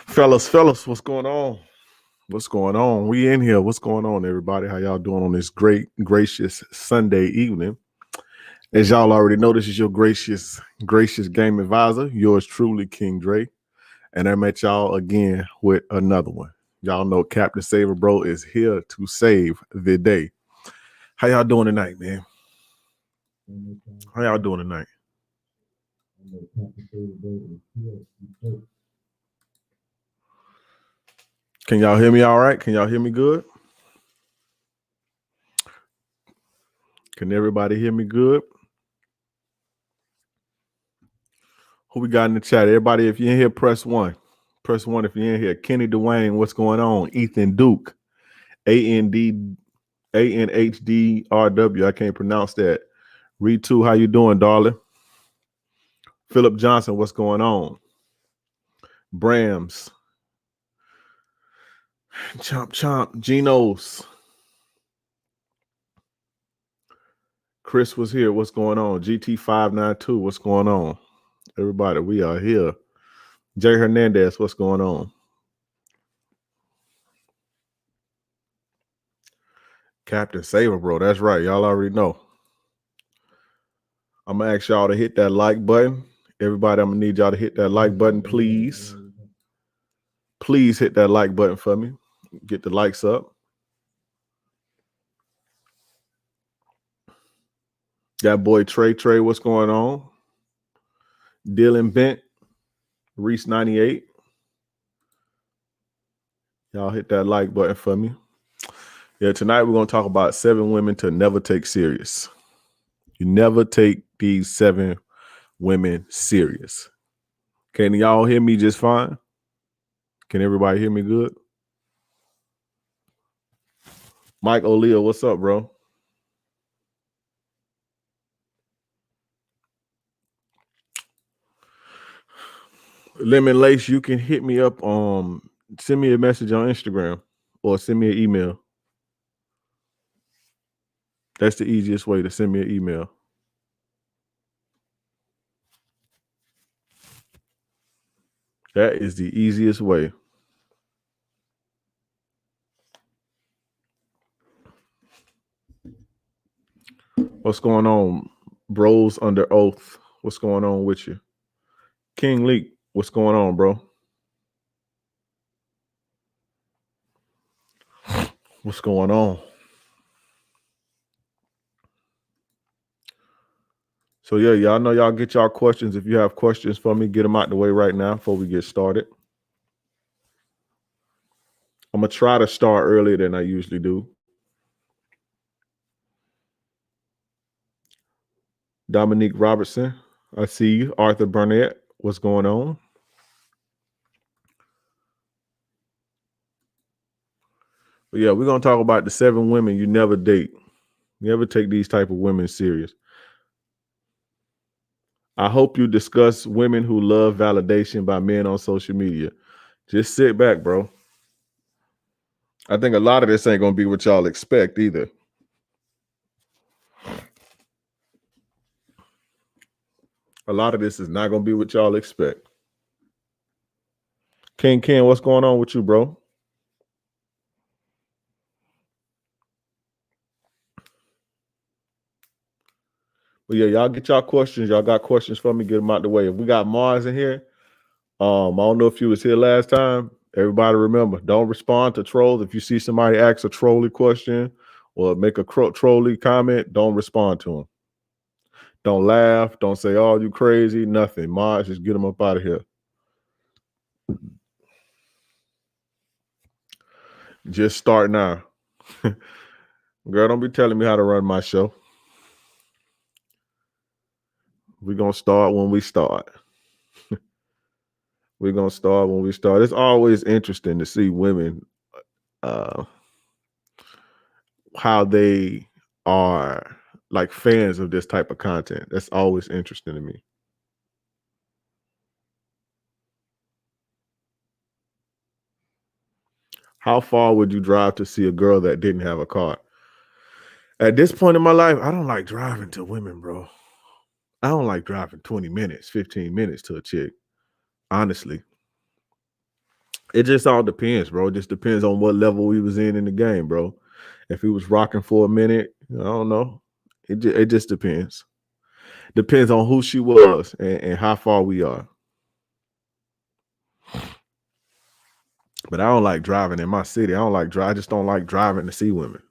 Fellas, what's going on? What's going on? We in here. What's going on, everybody? How y'all doing on this great, gracious Sunday evening? As y'all already know, this is your gracious game advisor, yours truly, King Dre. And I met y'all again with another one. Y'all know Captain Saver Bro is here to save the day. How y'all doing tonight, man? How y'all doing tonight? Can y'all hear me all right? Can y'all hear me good? Can everybody hear me good? Who we got in the chat? Everybody, if you're in here, press 1. Press 1 if you're in here. Kenny Dwayne, what's going on? Ethan Duke, ANHDRW. I can't pronounce that. Read 2, how you doing, darling? Philip Johnson, what's going on? Brams. Chomp. Genos. Chris was here. What's going on? GT592, what's going on? Everybody, we are here. Jay Hernandez, what's going on? Captain Saver, bro. That's right. Y'all already know. I'm going to ask y'all to hit that like button. Everybody, I'm going to need y'all to hit that like button, please. Please hit that like button for me. Get the likes up. That boy Trey, what's going on? Dylan Bent, Reese 98. Y'all hit that like button for me. Yeah, tonight we're going to talk about 7 women to never take serious. You never take these 7 women serious. Can y'all hear me just fine? Can everybody hear me good? Mike O'Leal, what's up, bro? Lemonlaced, you can hit me up. Send me a message on Instagram or send me an email. That's the easiest way to send me an email. That is the easiest way. What's going on? Broz under oath. What's going on with you? King Leak, what's going on, bro? What's going on? So yeah, y'all know y'all get y'all questions. If you have questions for me, get them out the way right now before we get started. I'm going to try to start earlier than I usually do. Dominique Robertson, I see you. Arthur Burnett, what's going on? But yeah, we're going to talk about the 7 women you never date. You never take these type of women serious. I hope you discuss women who love validation by men on social media. Just sit back, bro. I think a lot of this ain't going to be what y'all expect either. A lot of this is not going to be what y'all expect. King Ken, what's going on with you, bro? But yeah, y'all get y'all questions. Y'all got questions for me, get them out the way. If we got Mars in here, I don't know if you was here last time. Everybody remember, don't respond to trolls. If you see somebody ask a trolly question or make a trolly comment, don't respond to them. Don't laugh. Don't say, oh, you crazy. Nothing. Mars, just get them up out of here. Just start now. Girl, don't be telling me how to run my show. We're going to start when we start. We're going to start when we start. It's always interesting to see women, how they are like fans of this type of content. That's always interesting to me. How far would you drive to see a girl that didn't have a car? At this point in my life, I don't like driving to women, bro. I don't like driving 20 minutes, 15 minutes to a chick. Honestly, it just all depends, bro. It just depends on what level we was in the game, bro. If he was rocking for a minute, I don't know. It just depends. Depends on who she was and how far we are. But I don't like driving in my city. I just don't like driving to see women.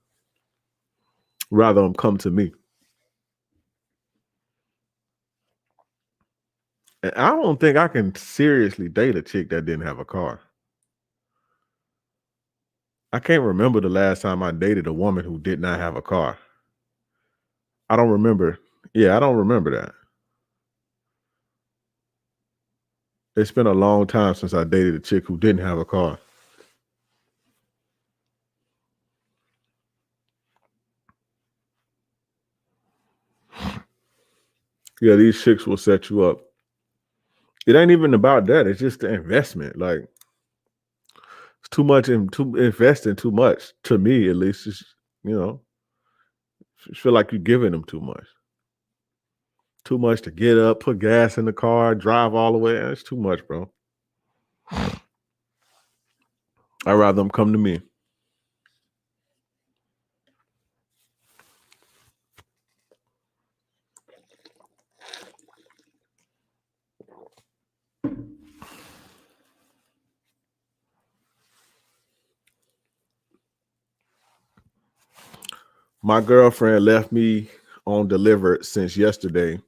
Rather them come to me. And I don't think I can seriously date a chick that didn't have a car. I can't remember the last time I dated a woman who did not have a car. I don't remember. Yeah, I don't remember that. It's been a long time since I dated a chick who didn't have a car. Yeah, these chicks will set you up. It ain't even about that. It's just the investment. Like it's too much and too investing too much to me, at least. It's, you know, feel like you're giving them too much. Too much to get up, put gas in the car, drive all the way. It's too much, bro. I'd rather them come to me. My girlfriend left me on delivered since yesterday.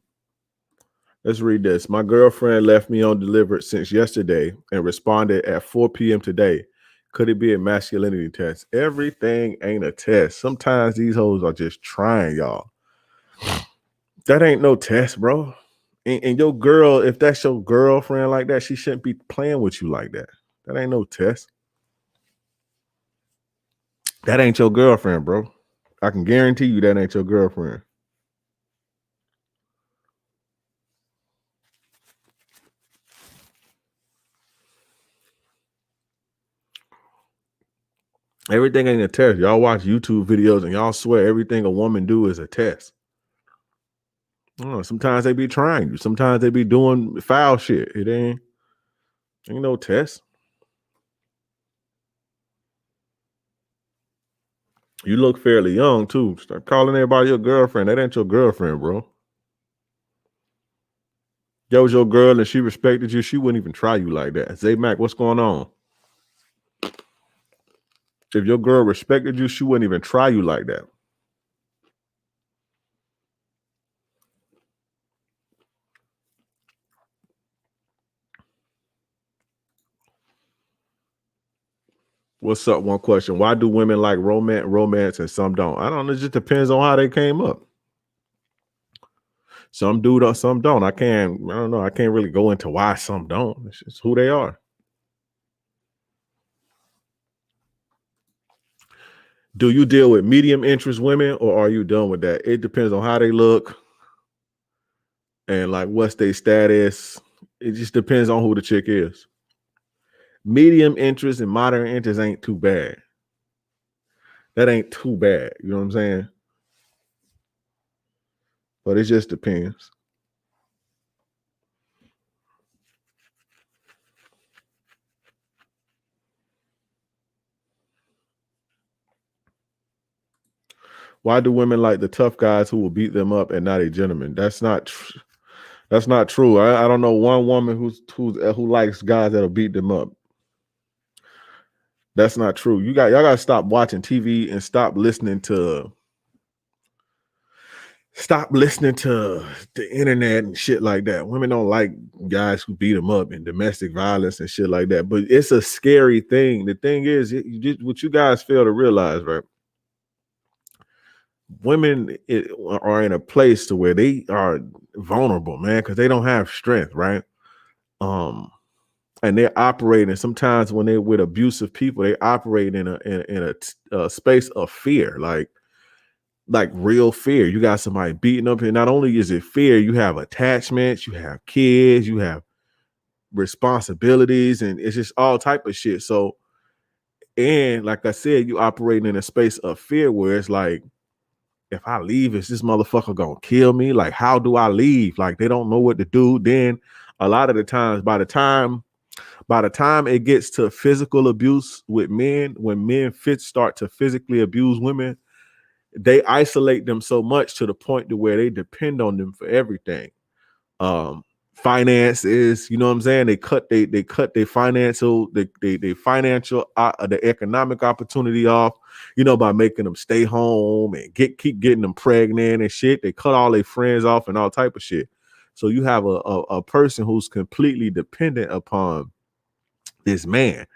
Let's read this. My girlfriend left me on delivered since yesterday and responded at 4 p.m. today. Could it be a masculinity test? Everything ain't a test. Sometimes these hoes are just trying, y'all. That ain't no test, bro. And your girl, if that's your girlfriend like that, she shouldn't be playing with you like that. That ain't no test. That ain't your girlfriend, bro. I can guarantee you that ain't your girlfriend. Everything ain't a test. Y'all watch YouTube videos and y'all swear everything a woman do is a test. Oh, sometimes they be trying you. Sometimes they be doing foul shit. It ain't no test. You look fairly young too. Start calling everybody your girlfriend. That ain't your girlfriend, bro. That was your girl and she respected you. She wouldn't even try you like that. Zay Mac, what's going on? If your girl respected you, she wouldn't even try you like that. What's up? One question. Why do women like romance and some don't? I don't know. It just depends on how they came up. Some do or some don't. I don't know. I can't really go into why some don't. It's just who they are. Do you deal with medium interest women or are you done with that? It depends on how they look and like what's their status. It just depends on who the chick is. Medium interest and moderate interest ain't too bad. That ain't too bad. You know what I'm saying? But it just depends. Why do women like the tough guys who will beat them up and not a gentleman? That's not true. I don't know one woman who likes guys that'll beat them up. That's not true. Y'all gotta stop watching TV and stop listening to the internet and shit like that. Women don't like guys who beat them up and domestic violence and shit like that. But it's a scary thing. The thing is, what you guys fail to realize, right? Women are in a place to where they are vulnerable, man, because they don't have strength, right? And they're operating sometimes when they're with abusive people, they operate in a space of fear, like real fear. You got somebody beating up, and not only is it fear, you have attachments, you have kids, you have responsibilities, and it's just all type of shit. So, and like I said, you operating in a space of fear where it's like, if I leave, is this motherfucker gonna kill me? Like, how do I leave? Like, they don't know what to do. Then a lot of the times, by the time it gets to physical abuse with men, when men start to physically abuse women, they isolate them so much to the point to where they depend on them for everything. um Finances, you know what I'm saying, they cut their financial, they financial the economic opportunity off, by making them stay home and keep getting them pregnant and shit. They cut all their friends off and all type of shit. So you have a person who's completely dependent upon this man.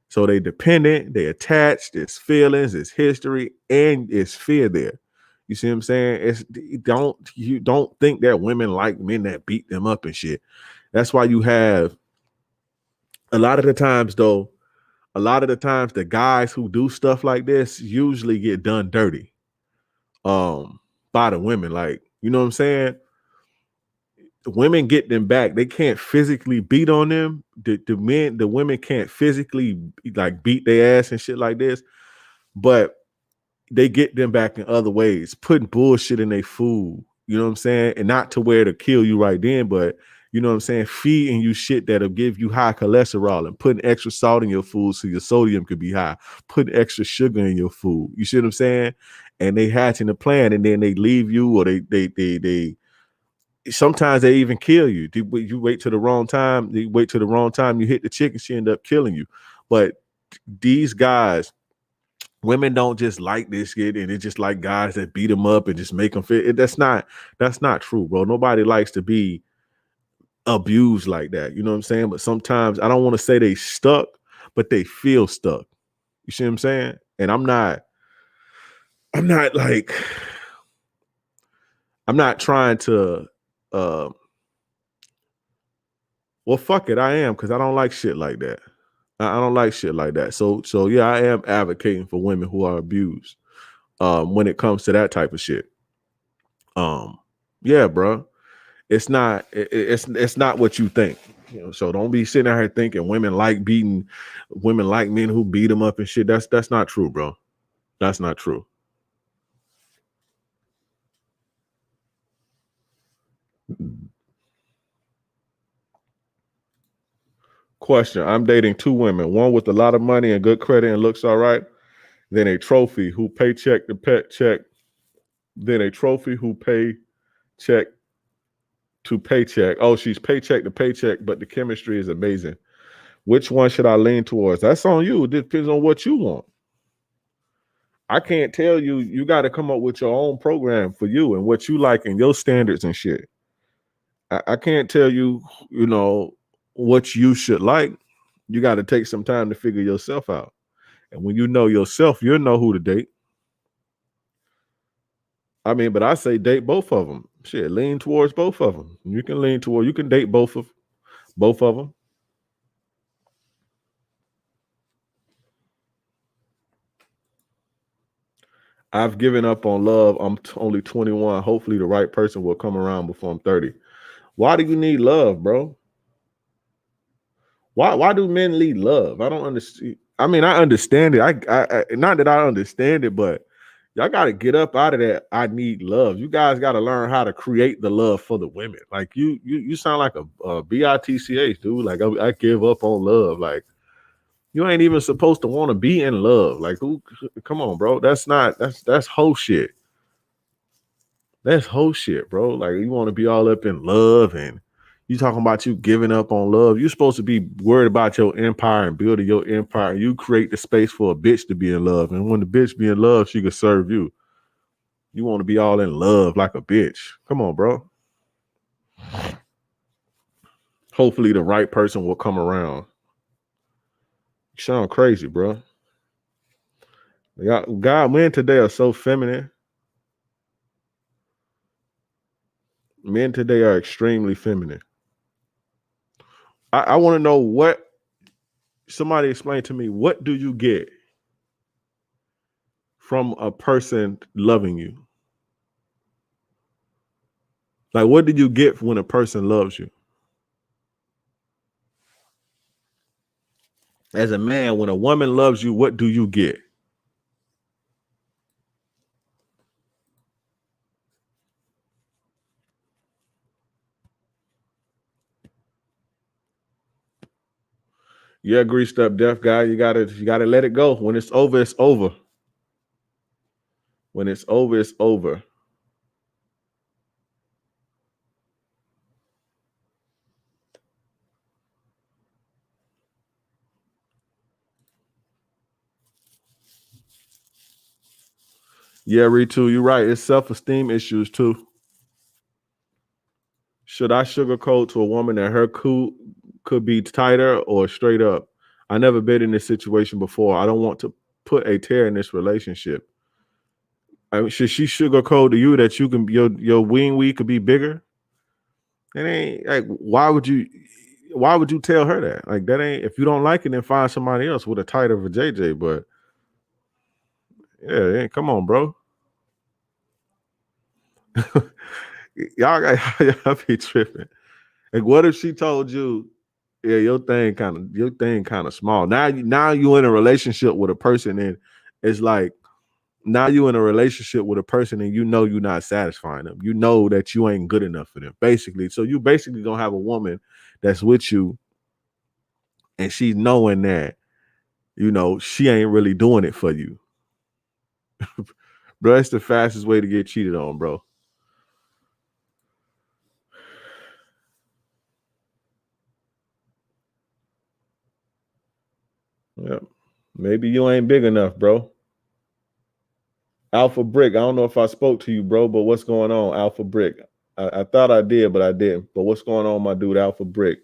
So they dependent, they attached, it's feelings, it's history, and it's fear there. You see what I'm saying? You don't think that women like men that beat them up and shit. That's why you have a lot of the times though, the guys who do stuff like this usually get done dirty by the women. Like, you know what I'm saying? The women get them back. They can't physically beat on them. The women can't physically like beat their ass and shit like this, but they get them back in other ways, putting bullshit in their food. You know what I'm saying? And not to where to kill you right then, but you know what I'm saying? Feeding you shit that'll give you high cholesterol and putting extra salt in your food so your sodium could be high, putting extra sugar in your food. You see what I'm saying? And they hatching a plan and then they leave you, or they sometimes they even kill you. You wait till the wrong time. You wait till the wrong time. You hit the chick and she end up killing you. But these guys, women don't just like this shit, and it's just like guys that beat them up and just make them fit. That's not true, bro. Nobody likes to be abused like that. You know what I'm saying? But sometimes I don't want to say they stuck, but they feel stuck. You see what I'm saying? And I'm not like, I'm not trying to uh well, fuck it, I am, because I don't like shit like that. I don't like shit like that. So yeah, I am advocating for women who are abused when it comes to that type of shit. Yeah, bro. It's not what you think. So don't be sitting out here thinking women like men who beat them up and shit. That's not true, bro. That's not true. Question: I'm dating two women, one with a lot of money and good credit and looks all right, then a trophy who paycheck to pet check, then a trophy who pay check to paycheck. Oh, she's paycheck to paycheck, but the chemistry is amazing. Which one should I lean towards? That's on you. It depends on what you want. I can't tell you. You got to come up with your own program for you and what you like and your standards and shit. I can't tell you, what you should like. You got to take some time to figure yourself out. And when you know yourself, you'll know who to date. I mean, but I say date both of them. Shit, lean towards both of them. You can date both of them. I've given up on love. I'm only 21. Hopefully the right person will come around before I'm 30. Why do you need love, bro? Why do men need love? I don't understand. I mean, I understand it. I not that I understand it, but y'all got to get up out of that. I need love. You guys got to learn how to create the love for the women. Like you sound like a bitch, dude. Like I give up on love. Like you ain't even supposed to want to be in love. Like who? Come on, bro. That's whole shit. That's whole shit, bro. Like you want to be all up in love, and you talking about you giving up on love. You're supposed to be worried about your empire and building your empire. You create the space for a bitch to be in love, and when the bitch be in love, she can serve you. You want to be all in love like a bitch. Come on, bro. Hopefully the right person will come around. You sound crazy, bro. God, men today are so feminine. Men today are extremely feminine. I want to know what somebody explain to me. What do you get from a person loving you? Like, what did you get when a person loves you? As a man, when a woman loves you, what do you get? Yeah, greased up deaf guy. You gotta let it go. When it's over, it's over. When it's over, it's over. Yeah, Ritu, you're right. It's self-esteem issues too. Should I sugarcoat to a woman that her could be tighter or straight up? I never been in this situation before. I don't want to put a tear in this relationship. I mean, should she sugarcoat to you that you can your wing weed could be bigger? It ain't like why would you tell her that? Like that ain't if you don't like it, then find somebody else with a tighter of a JJ. But yeah, come on, bro. y'all be tripping. Like, what if she told you, yeah, your thing kind of small. Now you in a relationship with a person, and it's like now you in a relationship with a person, and you know you're not satisfying them. You know that you ain't good enough for them, basically. So you basically gonna have a woman that's with you, and she's knowing that she ain't really doing it for you, bro. That's the fastest way to get cheated on, bro. Yep. Maybe you ain't big enough, bro. Alpha Brick. I don't know if I spoke to you, bro, but what's going on, Alpha Brick? I thought I did, but I didn't. But what's going on, my dude, Alpha Brick?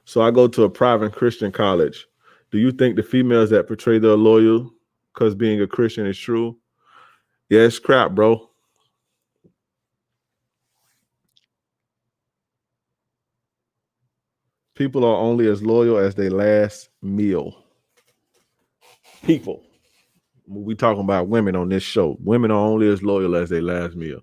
So I go to a private Christian college. Do you think the females that portray they're loyal because being a Christian is true? Yeah, it's crap, bro. People are only as loyal as their last meal. People. We talking about women on this show. Women are only as loyal as their last meal.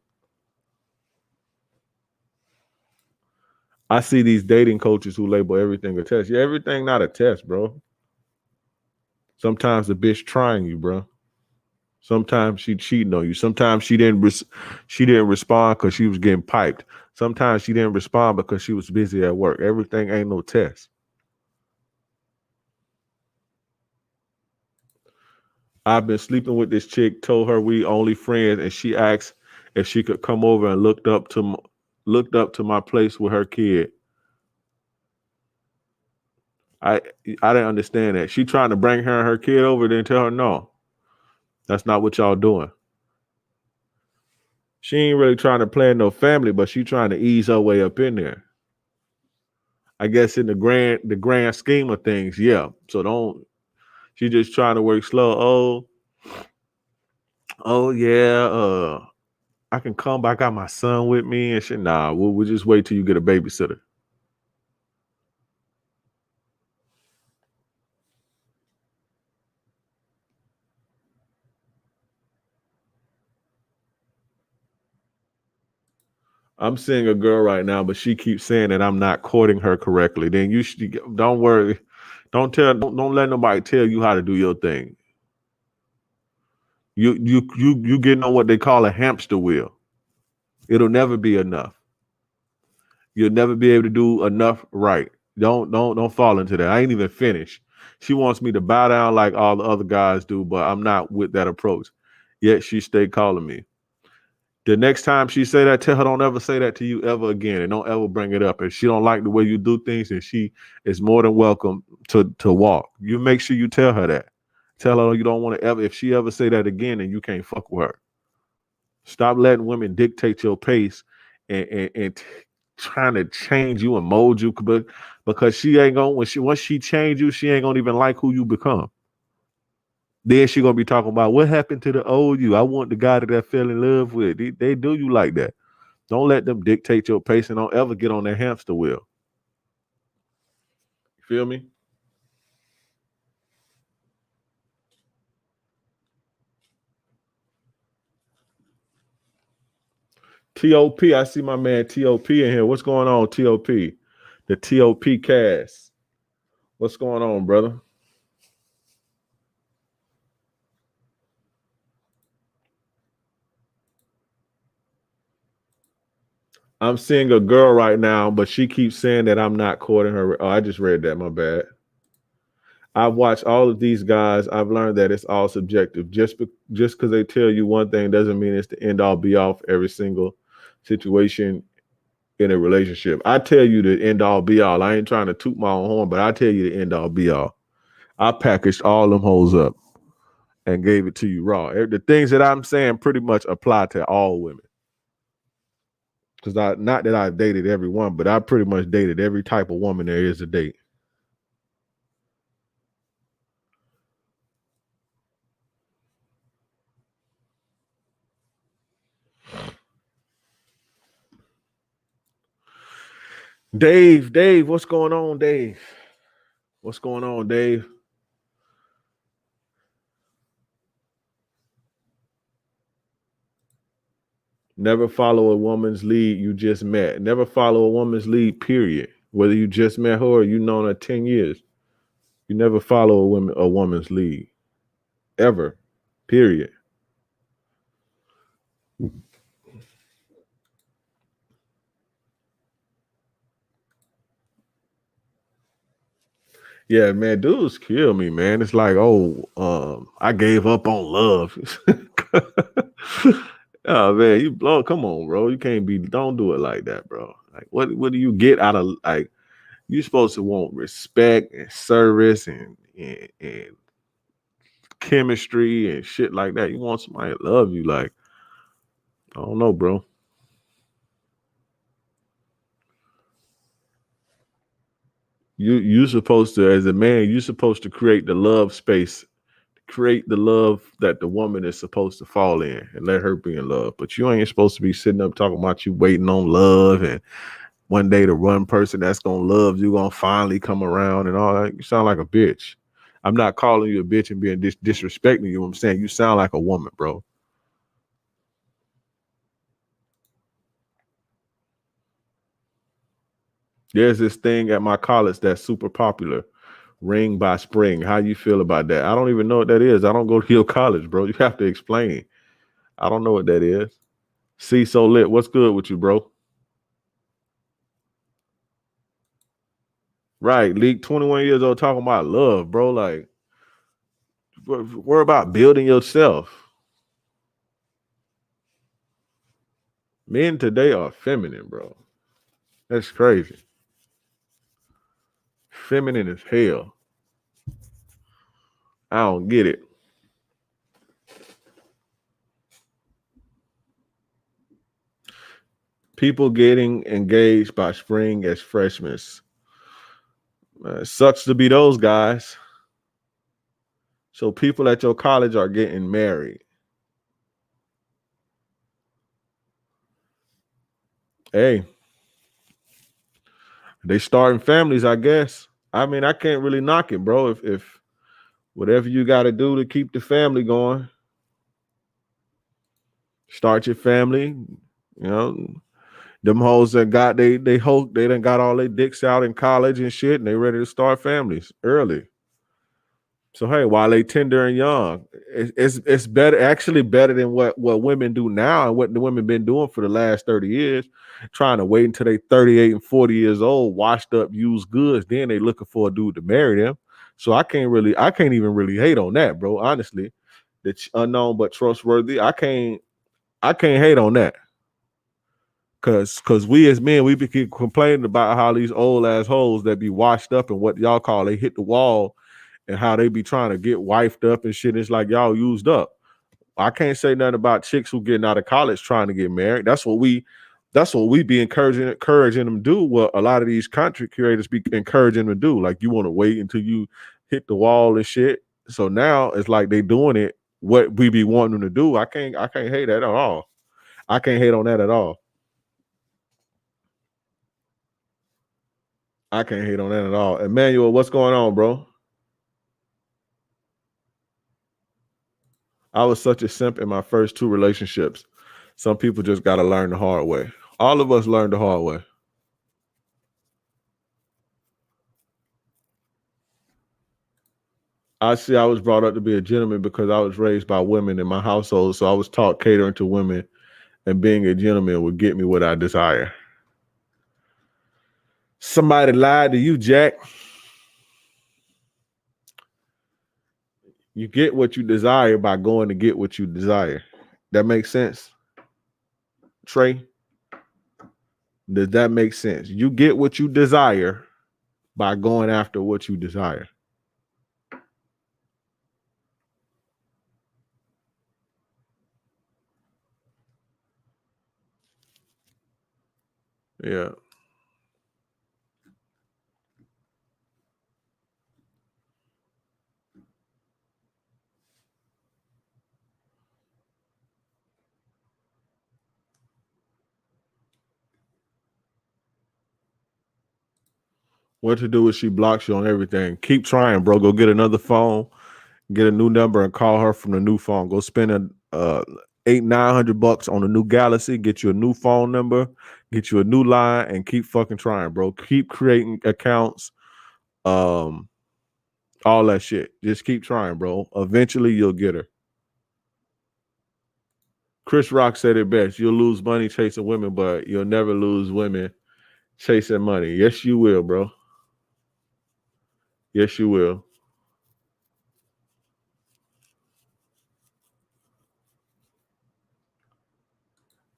I see these dating coaches who label everything a test. Yeah, everything not a test, bro. Sometimes the bitch trying you, bro. Sometimes she cheating on you. Sometimes she didn't respond because she was getting piped. Sometimes she didn't respond because she was busy at work. Everything ain't no test. I've been sleeping with this chick. Told her we only friends, and she asked if she could come over and looked up to my place with her kid. I I didn't understand that. She trying to bring her and her kid over, then tell her no. That's not what y'all doing. She ain't really trying to plan no family, but she trying to ease her way up in there. I guess in the grand scheme of things, yeah. So don't. She just trying to work slow. Oh yeah. I can come. But I got my son with me and shit. Nah, we'll just wait till you get a babysitter. I'm seeing a girl right now, but she keeps saying that I'm not courting her correctly. Then you should don't worry. Don't let nobody tell you how to do your thing. You getting on what they call a hamster wheel. It'll never be enough. You'll never be able to do enough right. Don't fall into that. I ain't even finished. She wants me to bow down like all the other guys do, but I'm not with that approach. Yet she stay calling me. The next time she say that, tell her don't ever say that to you ever again, and don't ever bring it up. If she don't like the way you do things, and she is more than welcome to walk. You make sure you tell her that. Tell her you don't want to ever. If she ever say that again, then you can't fuck with her. Stop letting women dictate your pace and trying to change you and mold you, but because she ain't gonna once she change you, she ain't gonna even like who you become. Then she gonna be talking about what happened to the old you. I want the guy that I fell in love with. They do you like that. Don't let them dictate your pace and don't ever get on that hamster wheel. You feel me? TOP, I see my man TOP in here. What's going on, TOP? The TOP cast. What's going on, brother? I'm seeing a girl right now, but she keeps saying that I'm not courting her. Oh, I just read that. My bad. I've watched all of these guys. I've learned that it's all subjective. Just because they tell you one thing doesn't mean it's the end all be all for every single situation in a relationship. I tell you the end all be all. I ain't trying to toot my own horn, but I tell you the end all be all. I packaged all them hoes up and gave it to you raw. The things that I'm saying pretty much apply to all women. Because not that I've dated every one, but I pretty much dated every type of woman there is to date. Dave, what's going on, Dave? What's going on, Dave? Never follow a woman's lead you just met. Never follow a woman's lead, period. Whether you just met her or you known her 10 years. You never follow a woman's lead. Ever. Period. Yeah, man, dudes kill me, man. It's like, I gave up on love. Oh man, you blow. Come on, bro. You can't be. Don't do it like that, bro. Like, what do you get out of like? You're supposed to want respect and service and chemistry and shit like that. You want somebody to love you. Like, I don't know, bro. You supposed to, as a man, you're supposed to create the love space, create the love that the woman is supposed to fall in and let her be in love. But you ain't supposed to be sitting up talking about you waiting on love and one day the one person that's gonna love you gonna finally come around and all that. You sound like a bitch. I'm not calling you a bitch and being disrespecting you. I'm saying you sound like a woman, bro. There's this thing at my college that's super popular. Ring by spring. How you feel about that? I don't even know what that is. I don't go to your college, bro. You have to explain. I don't know what that is. See, so lit. What's good with you, bro? Right. League 21 years old talking about love, bro. Like, worry about building yourself. Men today are feminine, bro. That's crazy. Feminine as hell. I don't get it. People getting engaged by spring as freshmen. Sucks to be those guys. So people at your college are getting married. Hey, they starting families, I guess. I mean, I can't really knock it, bro. If whatever you got to do to keep the family going, start your family. You know, them hoes that got they hope they done got all their dicks out in college and shit, and they ready to start families early. So hey, while they tender and young, it's better, actually better than what women do now and what the women been doing for the last 30 years, trying to wait until they 38 and 40 years old, washed up, used goods, then they looking for a dude to marry them. So I can't even really hate on that, bro. Honestly, the unknown but trustworthy, I can't hate on that. Cause we as men, we be keep complaining about how these old ass hoes that be washed up and what y'all call they hit the wall and how they be trying to get wifed up and shit. It's like y'all used up. I can't say nothing about chicks who getting out of college trying to get married. That's what we be encouraging them to do. What a lot of these content creators be encouraging them to do. Like you want to wait until you hit the wall and shit. So now it's like they doing it what we be wanting them to do. I can't hate that at all. I can't hate on that at all. I can't hate on that at all. Emmanuel, what's going on, bro? I was such a simp in my first two relationships. Some people just got to learn the hard way. All of us learned the hard way. I see I was brought up to be a gentleman because I was raised by women in my household. So I was taught catering to women and being a gentleman would get me what I desire. Somebody lied to you, Jack. You get what you desire by going to get what you desire. That makes sense, Trey? Does that make sense? You get what you desire by going after what you desire. Yeah. What to do is she blocks you on everything. Keep trying, bro. Go get another phone, get a new number, and call her from the new phone. Go spend $800-900 on a new Galaxy. Get you a new phone number, get you a new line, and keep fucking trying, bro. Keep creating accounts, all that shit. Just keep trying, bro. Eventually, you'll get her. Chris Rock said it best. You'll lose money chasing women, but you'll never lose women chasing money. Yes, you will, bro. Yes, you will.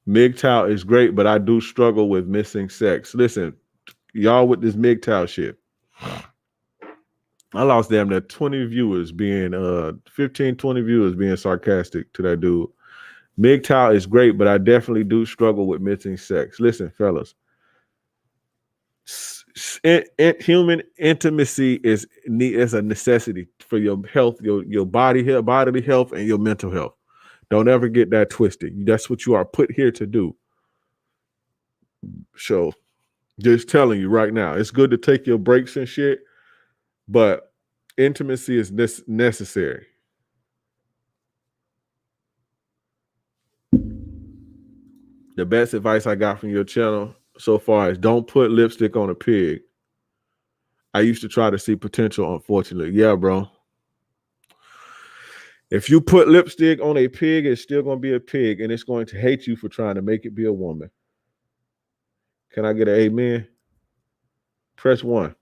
MGTOW is great, but I do struggle with missing sex. Listen, y'all with this MGTOW shit. I lost damn near 20 viewers being 15, 20 viewers being sarcastic to that dude. MGTOW is great, but I definitely do struggle with missing sex. Listen, fellas. Human intimacy is a necessity for your health, your bodily health, and your mental health. Don't ever get that twisted. That's what you are put here to do. So, just telling you right now, it's good to take your breaks and shit, but intimacy is necessary. The best advice I got from your channel so far is don't put lipstick on a pig. I used to try to see potential, unfortunately. Yeah, bro. If you put lipstick on a pig, it's still going to be a pig, and it's going to hate you for trying to make it be a woman. Can I get an amen? Press 1.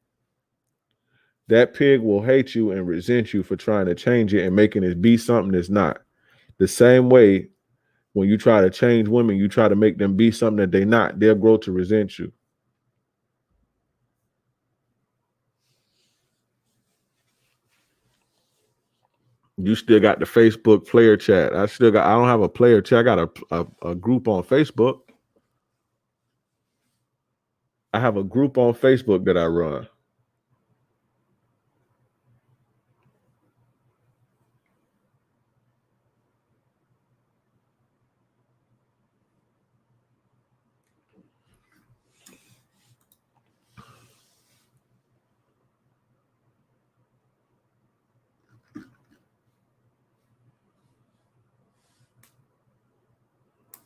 That pig will hate you and resent you for trying to change it and making it be something it's not. The same way, when you try to change women, you try to make them be something that they're not, they'll grow to resent you. You still got the Facebook player chat. I don't have a player chat. I got a group on Facebook. I have a group on Facebook that I run.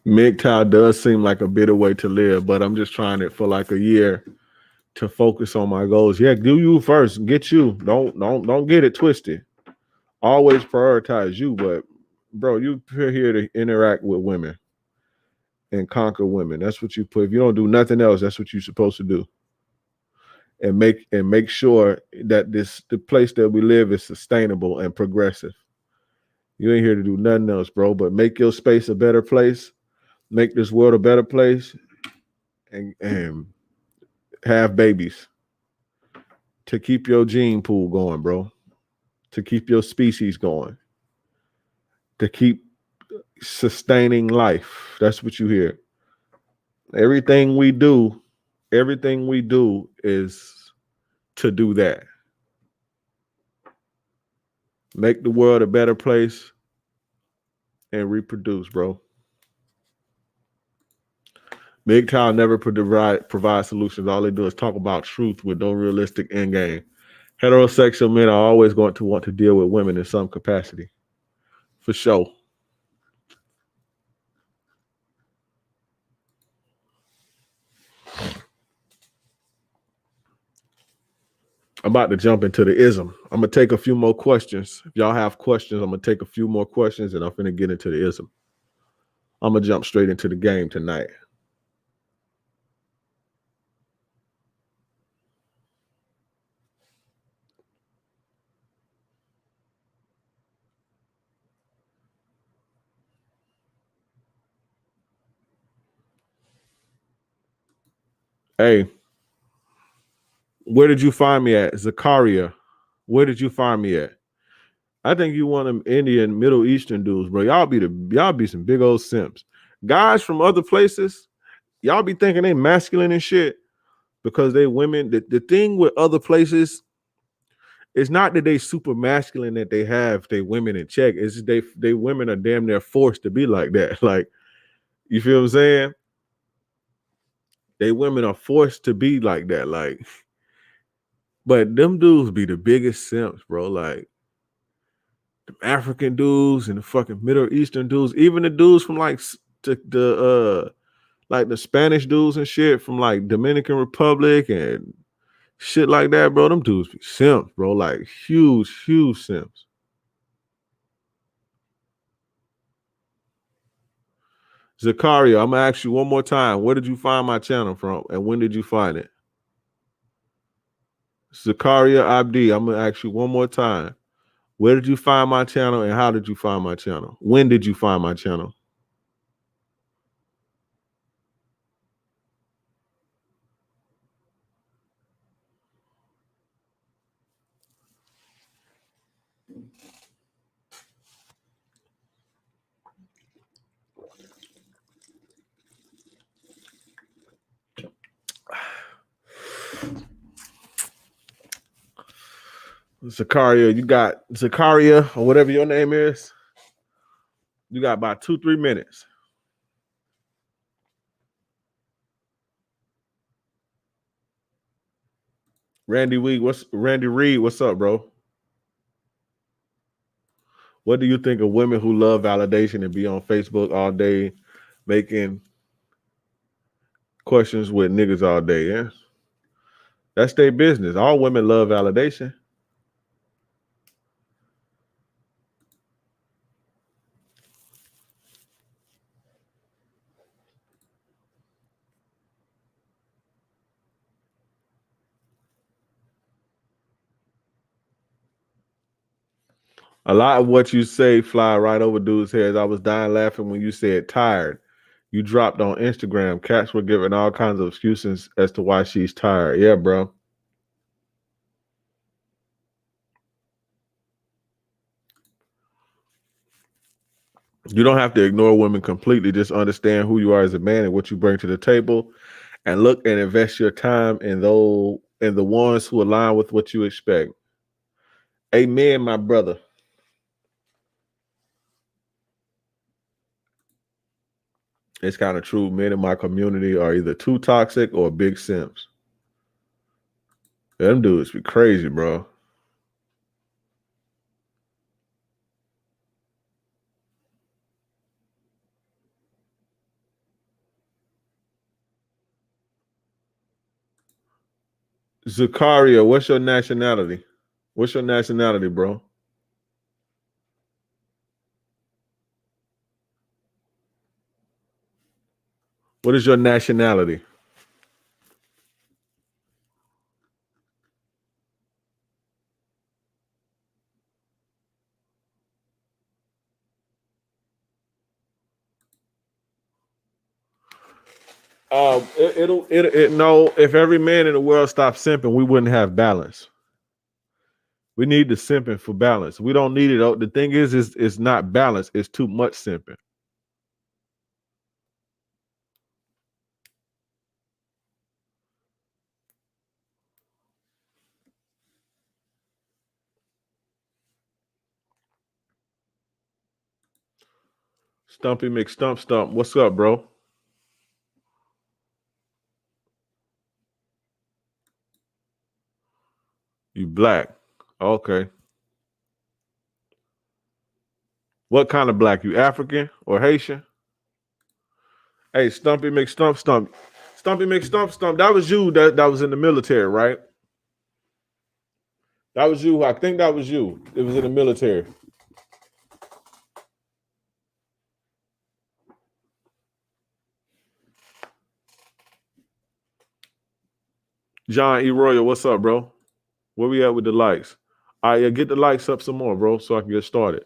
MGTOW does seem like a bitter way to live, but I'm just trying it for like a year to focus on my goals. Yeah, do you first. Get you. Don't get it twisted. Always prioritize you, but bro, you're here to interact with women and conquer women. That's what you put. If you don't do nothing else, that's what you're supposed to do. And make sure that the place that we live is sustainable and progressive. You ain't here to do nothing else, bro, but make your space a better place, make this world a better place, and have babies to keep your gene pool going, bro, to keep your species going, to keep sustaining life. That's what you hear. Everything we do is to do that. Make the world a better place and reproduce, bro. MGTOW never provide solutions. All they do is talk about truth with no realistic end game. Heterosexual men are always going to want to deal with women in some capacity. For sure. I'm about to jump into the ism. I'm going to take a few more questions. If y'all have questions, I'm going to take a few more questions and I'm going to get into the ism. I'm going to jump straight into the game tonight. Hey, where did you find me at? Zakaria, where did you find me at? I think you one of them Indian, Middle Eastern dudes, bro. Y'all be some big old simps. Guys from other places, y'all be thinking they masculine and shit because they women. The thing with other places, it's not that they super masculine that they have they women in check. It's just they women are damn near forced to be like that. Like, you feel what I'm saying? They women are forced to be like that. Like, but them dudes be the biggest simps, bro. Like the African dudes and the fucking Middle Eastern dudes, even the dudes from like the like the Spanish dudes and shit from like Dominican Republic and shit like that, bro. Them dudes be simps, bro. Like huge simps. Zakaria, I'm gonna ask you one more time. Where did you find my channel from, and when did you find it? Zakaria Abdi, I'm gonna ask you one more time. Where did you find my channel, and how did you find my channel? When did you find my channel? Zakaria, you got Zakaria or whatever your name is. You got about 2-3 minutes. Randy Reed, what's up, bro? What do you think of women who love validation and be on Facebook all day making questions with niggas all day? Yeah, that's their business. All women love validation. A lot of what you say fly right over dudes' heads. I was dying laughing when you said tired. You dropped on Instagram. Cats were giving all kinds of excuses as to why she's tired. Yeah, bro. You don't have to ignore women completely. Just understand who you are as a man and what you bring to the table, and look and invest your time in the ones who align with what you expect. Amen, my brother. It's kind of true. Men in my community are either too toxic or big simps. Them dudes be crazy, bro. Zakaria, what's your nationality? What's your nationality, bro? What is your nationality? No. If every man in the world stopped simping, we wouldn't have balance. We need the simping for balance. We don't need it. The thing is it's not balance. It's too much simping. Stumpy McStump. What's up, bro? You black. Okay. What kind of black? You African or Haitian? Hey, Stumpy McStump. Stumpy McStump. That was you that was in the military, right? That was you. I think that was you. It was in the military. John E. Royal, what's up, bro? Where we at with the likes? All right, yeah, get the likes up some more, bro, so I can get started.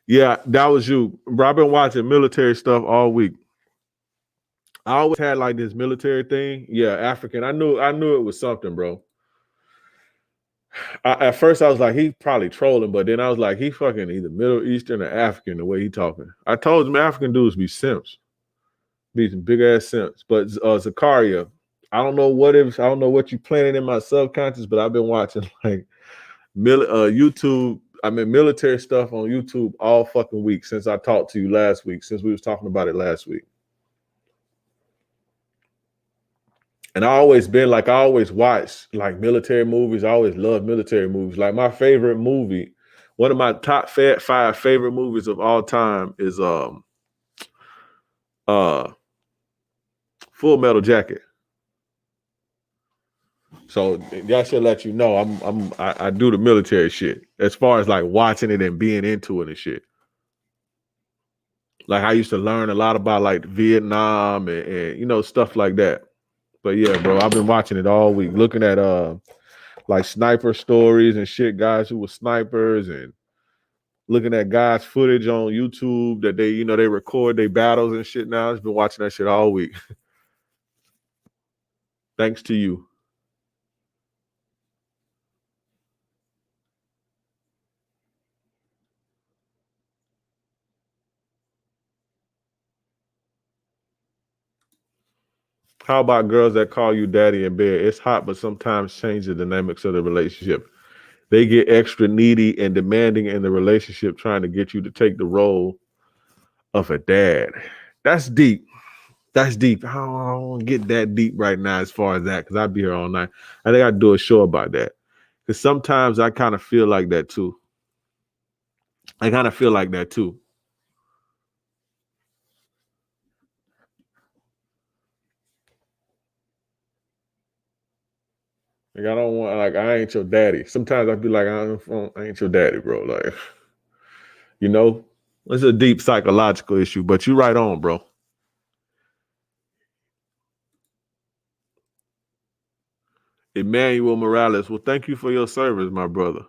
Yeah, that was you. Bro, I've been watching military stuff all week. I always had like this military thing. Yeah, African. I knew it was something, bro. At first I was like, he probably trolling, but then I was like, he fucking either Middle Eastern or African the way he talking. I told him African dudes be simps, be some big ass simps. But Zakaria, I don't know what you planted in my subconscious, but I've been watching like YouTube. I mean military stuff on YouTube all fucking week since I talked to you last week, since we was talking about it last week. And I always watched like military movies. I always loved military movies. Like my favorite movie, one of my top 5 favorite movies of all time is uh Full Metal Jacket. So that should let you know I do the military shit as far as like watching it and being into it and shit. Like I used to learn a lot about like Vietnam and stuff like that. But yeah, bro, I've been watching it all week, looking at like sniper stories and shit, guys who were snipers, and looking at guys' footage on YouTube that they record their battles and shit now. I've been watching that shit all week. Thanks to you. How about girls that call you daddy in bed? It's hot, but sometimes change the dynamics of the relationship. They get extra needy and demanding in the relationship, trying to get you to take the role of a dad. That's deep. That's deep. I don't get that deep right now as far as that, because I'd be here all night. I think I'd do a show about that. Because sometimes I kind of feel like that too. I kind of feel like that too. Like I don't want, like I ain't your daddy. Sometimes I be like I ain't your daddy, bro. Like it's a deep psychological issue. But you right on, bro. Emmanuel Morales. Well, thank you for your service, my brother.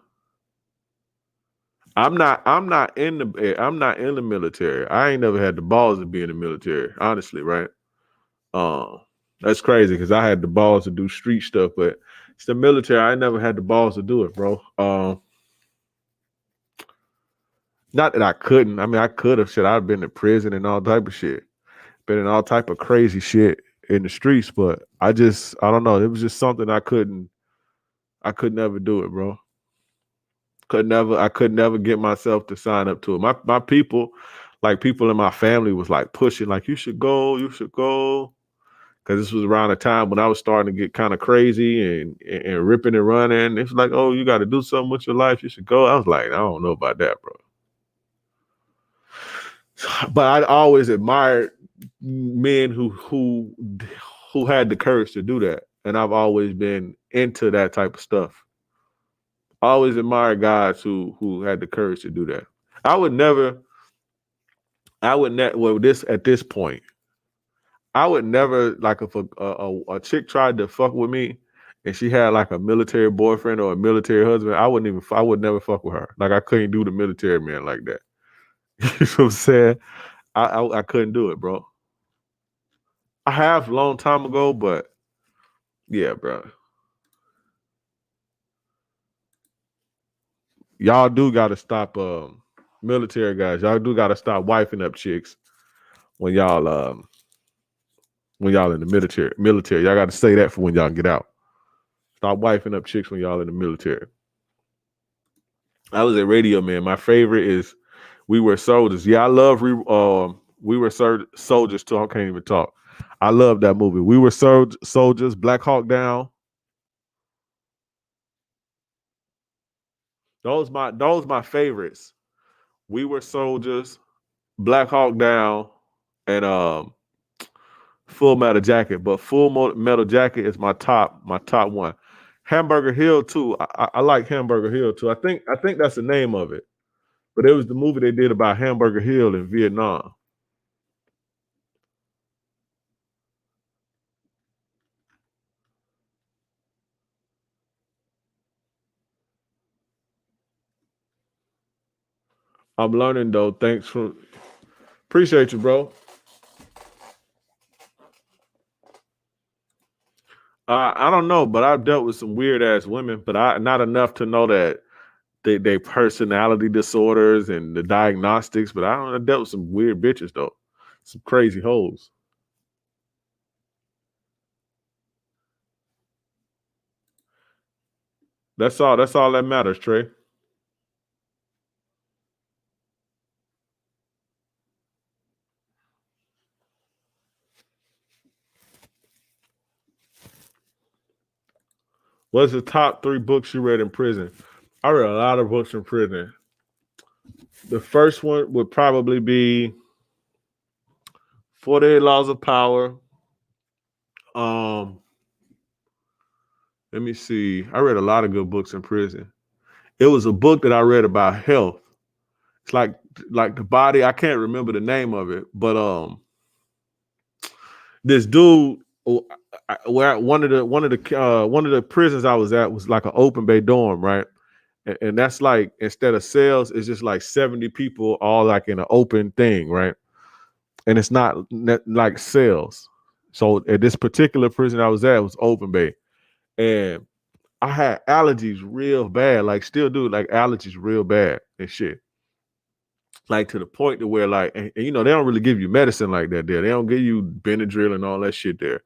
I'm not in the military. I ain't never had the balls to be in the military, honestly, right? Um, that's crazy because I had the balls to do street stuff, but it's the military. I never had the balls to do it, bro. Not that I couldn't. I mean, I could have. Shit, I've been in prison and all type of shit. Been in all type of crazy shit in the streets, but I don't know. It was just something I could never do it, bro. I could never get myself to sign up to it. My people, like people in my family was like pushing, like you should go. Cause this was around the time when I was starting to get kind of crazy and ripping and running. It's like, oh, you got to do something with your life. You should go. I was like, I don't know about that, bro. But I always admired men who had the courage to do that, and I've always been into that type of stuff. I always admired guys who had the courage to do that. I would never. I would never. Well, this at this point, I would never like if a chick tried to fuck with me, and she had like a military boyfriend or a military husband. I would never fuck with her. Like I couldn't do the military man like that. You know what I'm saying? I couldn't do it, bro. I have a long time ago, but yeah, bro. Y'all do gotta stop military guys. Y'all do gotta stop wifing up chicks when y'all in the military. Military. Y'all gotta say that for when y'all get out. Stop wifing up chicks when y'all in the military. I was a radio man. My favorite is We Were Soldiers. Yeah, I love We Were Soldiers too. I can't even talk. I love that movie. We Were Soldiers, Black Hawk Down. Those my favorites. We Were Soldiers, Black Hawk Down, and Full Metal Jacket. But Metal Jacket is my top one. Hamburger Hill too. I like Hamburger Hill too. I think that's the name of it. But it was the movie they did about Hamburger Hill in Vietnam. I'm learning though. Thanks for appreciate you, bro. I don't know, but I've dealt with some weird ass women, but I not enough to know that they personality disorders and the diagnostics. But I dealt with some weird bitches though, some crazy hoes. That's all. That's all that matters, Trey. What's the top 3 books you read in prison? I read a lot of books in prison. The first one would probably be 48 Laws of Power. Um, Let me see. I read a lot of good books in prison. It was a book that I read about health. It's like the body. I can't remember the name of it, but this dude, where one of the prisons I was at was like an open bay dorm, right? And that's like, instead of cells, it's just like 70 people all like in an open thing, right? And it's not like cells. So at this particular prison I was at, it was open bay, and I had allergies real bad, like still do, like allergies real bad and shit. Like to the point to where like, and you know, they don't really give you medicine like that there. They don't give you Benadryl and all that shit there.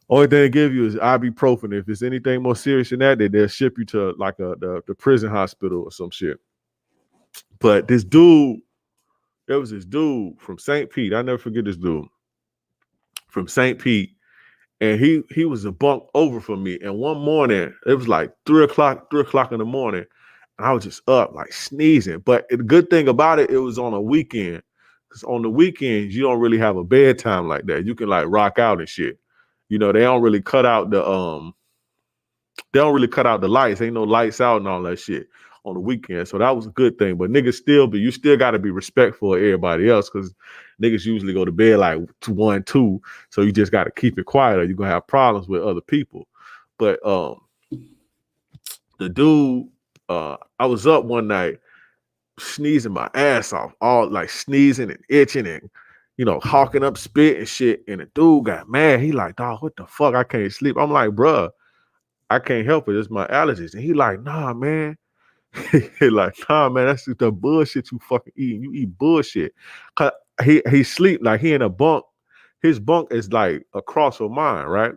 Only thing they give you is ibuprofen. If it's anything more serious than that, they'll ship you to like the prison hospital or some shit. But this dude, there was this dude from St. Pete. I never forget this dude from St. Pete. And he was a bunk over from me. And one morning, it was like 3 o'clock in the morning. And I was just up, like sneezing. But the good thing about it, it was on a weekend. Because on the weekends, you don't really have a bedtime like that. You can like rock out and shit. You know, they don't really cut out the lights. Ain't no lights out and all that shit on the weekend. So that was a good thing. But niggas you still gotta be respectful of everybody else, because niggas usually go to bed like 1, 2. So you just gotta keep it quiet or you're gonna have problems with other people. But the dude, I was up one night sneezing my ass off, all like sneezing and itching and, you know, hawking up spit and shit. And the dude got mad. He like, dog, what the fuck? I can't sleep. I'm like, bruh, I can't help it. It's my allergies. And he like, nah, man. He like, nah, man, that's just the bullshit you fucking eating. You eat bullshit. Cause he sleep like he in a bunk. His bunk is like across from mine, right?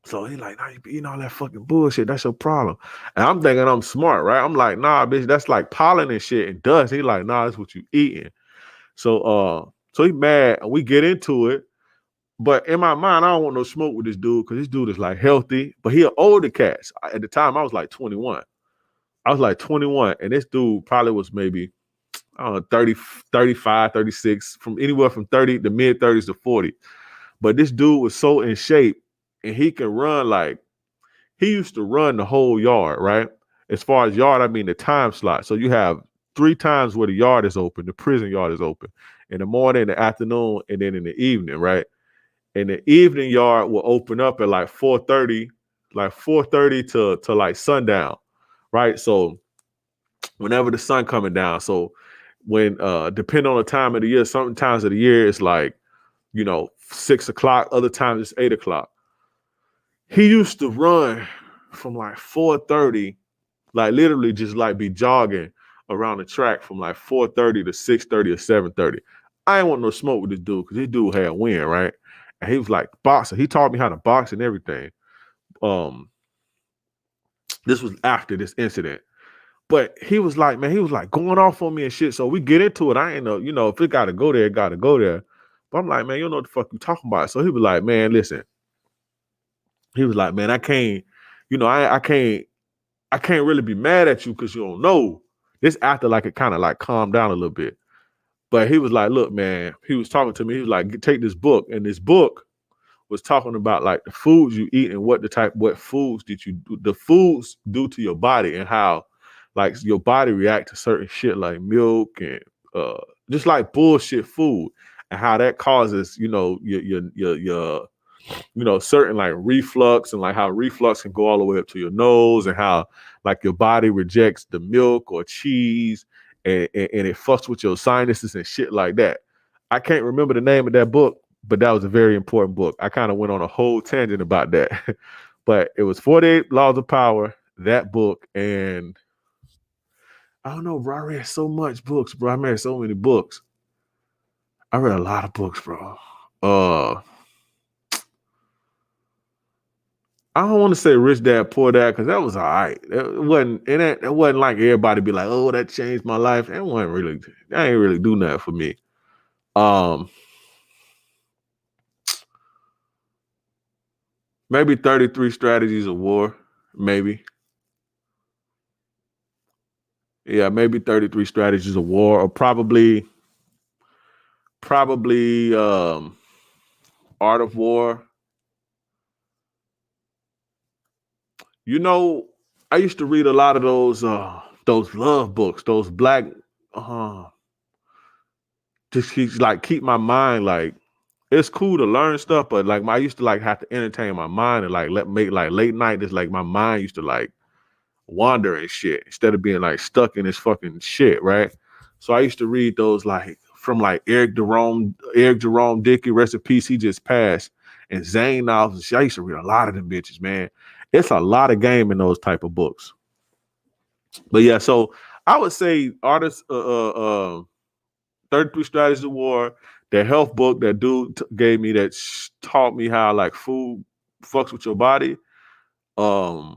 So he like, nah, you be eating all that fucking bullshit. That's your problem. And I'm thinking I'm smart, right? I'm like, nah, bitch, that's like pollen and shit and dust. He like, nah, that's what you eating. So he mad and we get into it. But in my mind, I don't want no smoke with this dude, because this dude is like healthy, but he an older cat. At the time, I was like 21. I was like 21, and this dude probably was maybe, I don't know, 30, 35, 36, from anywhere from 30 to mid 30s to 40. But this dude was so in shape, and he can run like, he used to run the whole yard, right? As far as yard, I mean the time slot. So you have 3 times where the yard is open, the prison yard is open, in the morning, in the afternoon, and then in the evening, right? And the evening yard will open up at like 4:30, like 4:30 to like sundown, right? So whenever the sun coming down. So when depending on the time of the year, some times of the year it's like, you know, 6 o'clock, other times it's 8 o'clock. He used to run from like 4:30, like literally just like be jogging around the track from like 4:30 to 6:30 or 7:30. I ain't want no smoke with this dude, because this dude had wind, right? And he was like boxer. He taught me how to box and everything. Um, this was after this incident. But he was like, man, he was like going off on me and shit. So we get into it. I ain't know, you know, if it gotta go there, it gotta go there. But I'm like, man, you don't know what the fuck you talking about. So he was like, man, listen. He was like, man, I can't, you know, I can't really be mad at you because you don't know. This after like it kind of like calmed down a little bit. But he was like, look, man, he was talking to me. He was like, take this book. And this book was talking about like the foods you eat and what foods the foods do to your body, and how like your body react to certain shit like milk and just like bullshit food, and how that causes, you know, your you know, certain like reflux, and like how reflux can go all the way up to your nose, and how like your body rejects the milk or cheese, and it fucks with your sinuses and shit like that. I can't remember the name of that book, but that was a very important book. I kind of went on a whole tangent about that. But it was 48 Laws of Power, that book, and I don't know, bro. I read so much books, bro. I read so many books. I read a lot of books, bro. I don't want to say Rich Dad Poor Dad because that was all right. It wasn't like everybody be like, oh, that changed my life. That ain't really do nothing for me. Maybe 33 Strategies of War, maybe. Yeah, maybe 33 Strategies of War, or probably Art of War. You know, I used to read a lot of those love books, those black just keep my mind like it's cool to learn stuff, but like I used to like have to entertain my mind and like make like late night. It's like my mind used to like wander and shit instead of being like stuck in this fucking shit, right? So I used to read those like from like Eric Jerome Dickey, rest in peace, he just passed, and Zane novels. I used to read a lot of them bitches, man. It's a lot of game in those type of books. But yeah, so I would say artists 33 Strategies of War, the health book that dude gave me that taught me how like food fucks with your body. And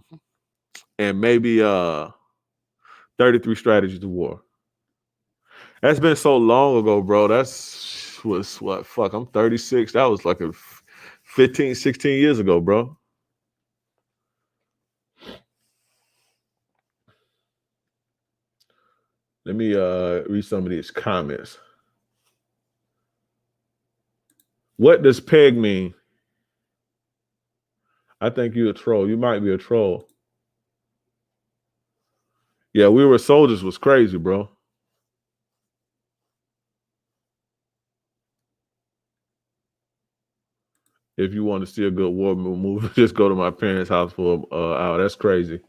maybe 33 Strategies of War. That's been so long ago, bro. Was what? Fuck, I'm 36. That was like a 15, 16 years ago, bro. Let me read some of these comments. What does peg mean? I think you're a troll. You might be a troll. Yeah, We Were Soldiers was crazy, bro. If you want to see a good war movie, just go to my parents' house for an hour. That's crazy.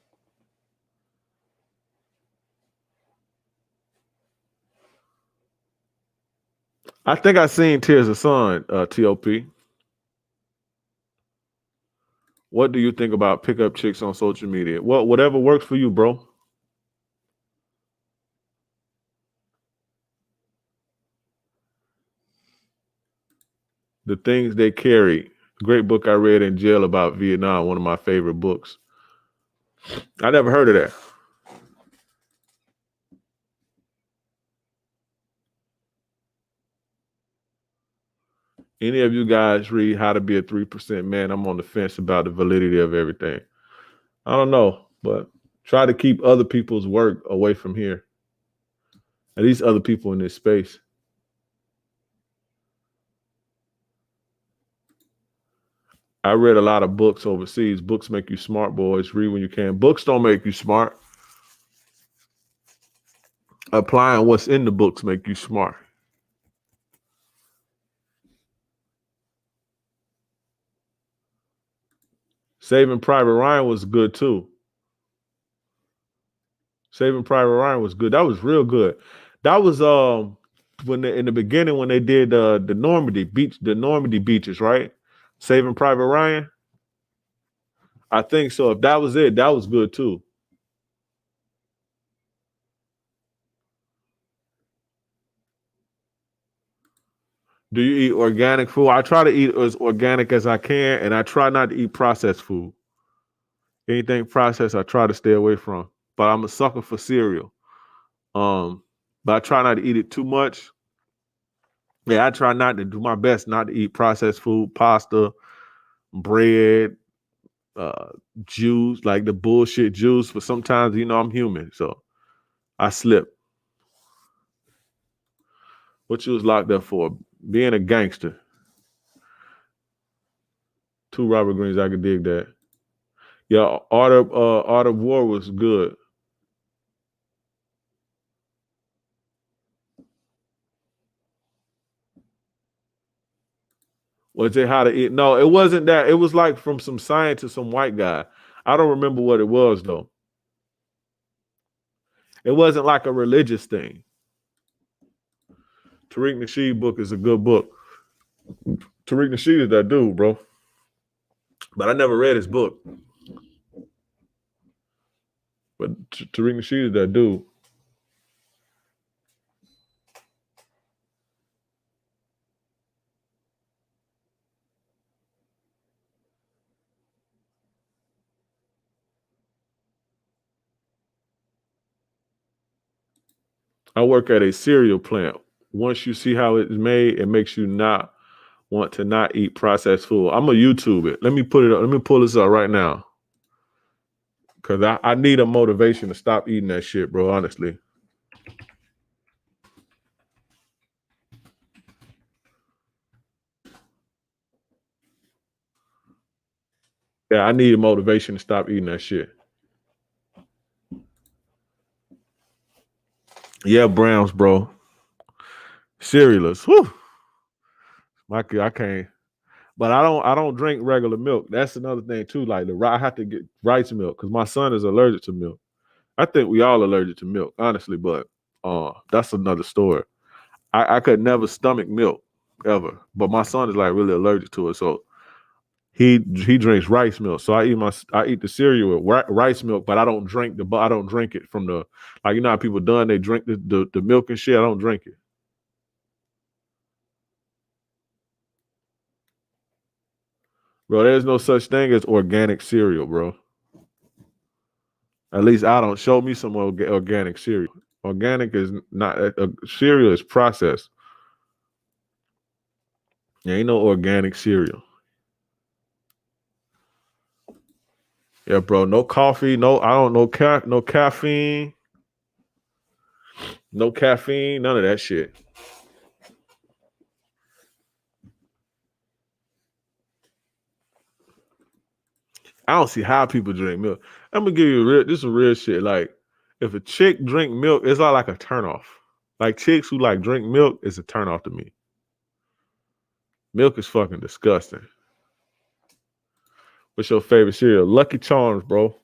I think I seen Tears of Sun, TOP. What do you think about pickup chicks on social media? Well, whatever works for you, bro. The Things They Carry. Great book I read in jail about Vietnam. One of my favorite books. I never heard of that. Any of you guys read How to Be a 3% Man? I'm on the fence about the validity of everything. I don't know, but try to keep other people's work away from here. At least other people in this space. I read a lot of books overseas. Books make you smart, boys. Read when you can. Books don't make you smart. Applying what's in the books make you smart. Saving Private Ryan was good too. Saving Private Ryan was good. That was real good. That was in the beginning when they did the Normandy beaches, right? Saving Private Ryan. I think so. If that was it, that was good too. Do you eat organic food? I try to eat as organic as I can, and I try not to eat processed food. Anything processed, I try to stay away from. But I'm a sucker for cereal. But I try not to eat it too much. Yeah, I try not to do my best not to eat processed food, pasta, bread, uh, juice, like the bullshit juice. But sometimes, I'm human, so I slip. What you was locked up for? Being a gangster. 2 Robert Greens, I could dig that. Yeah, Art of War was good. Was it How to Eat? No, it wasn't that. It was like from some scientist, some white guy. I don't remember what it was though. It wasn't like a religious thing. Tariq Nasheed book is a good book. Tariq Nasheed is that dude, bro. But I never read his book. But Tariq Nasheed is that dude. I work at a cereal plant. Once you see how it's made, it makes you not want to not eat processed food. I'm gonna YouTube it. Let me put it up. Let me pull this up right now. Cause I need a motivation to stop eating that shit, bro. Honestly. Yeah, I need a motivation to stop eating that shit. Yeah, Browns, bro. Cerealist. Whew. I can't. But I don't drink regular milk. That's another thing too. Like I have to get rice milk because my son is allergic to milk. I think we all allergic to milk, honestly, but that's another story. I could never stomach milk ever, but my son is like really allergic to it, so he drinks rice milk. So I eat the cereal with rice milk, but I don't drink it from the like how people done they drink the milk and shit. I don't drink it, bro. There's no such thing as organic cereal, bro. At least I don't. Show me some organic cereal. Organic is not cereal is processed. There ain't no organic cereal. Yeah, bro. No coffee. No, I don't know. No caffeine. No caffeine. None of that shit. I don't see how people drink milk. I'm gonna give you this is real shit. Like, if a chick drink milk, it's not like a turnoff. Like chicks who like drink milk is a turnoff to me. Milk is fucking disgusting. What's your favorite cereal? Lucky Charms, bro.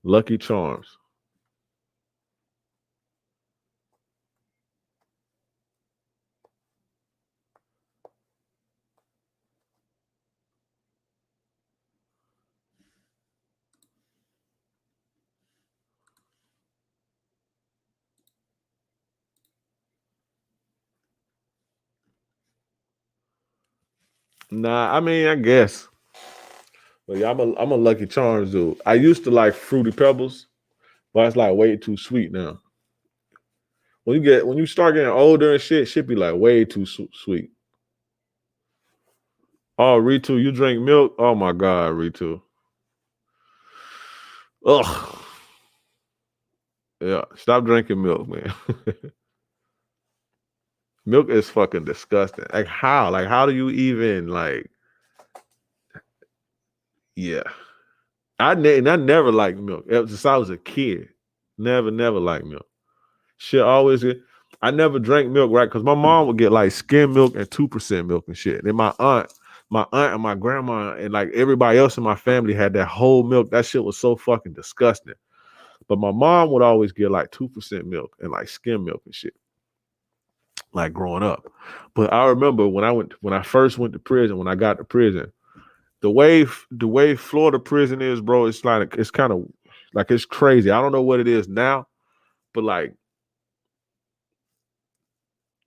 Lucky Charms. Nah, I mean, I guess. But yeah, I'm a Lucky Charms dude. I used to like Fruity Pebbles, but it's like way too sweet now. When you start getting older and shit be like way too sweet. Oh, Ritu, you drink milk? Oh my god, Ritu. Ugh. Yeah, stop drinking milk, man. Milk is fucking disgusting. Like how? Like how do you even like? Yeah, I never liked milk ever since I was a kid. Never liked milk. Shit always get. I never drank milk right because my mom would get like skim milk and 2% milk and shit. And then my aunt and my grandma and like everybody else in my family had that whole milk. That shit was so fucking disgusting. But my mom would always get like 2% milk and like skim milk and shit, like growing up. But I remember when I first went to prison, when I got to prison, the way Florida prison is, bro, it's like it's kind of like it's crazy. I don't know what it is now, but like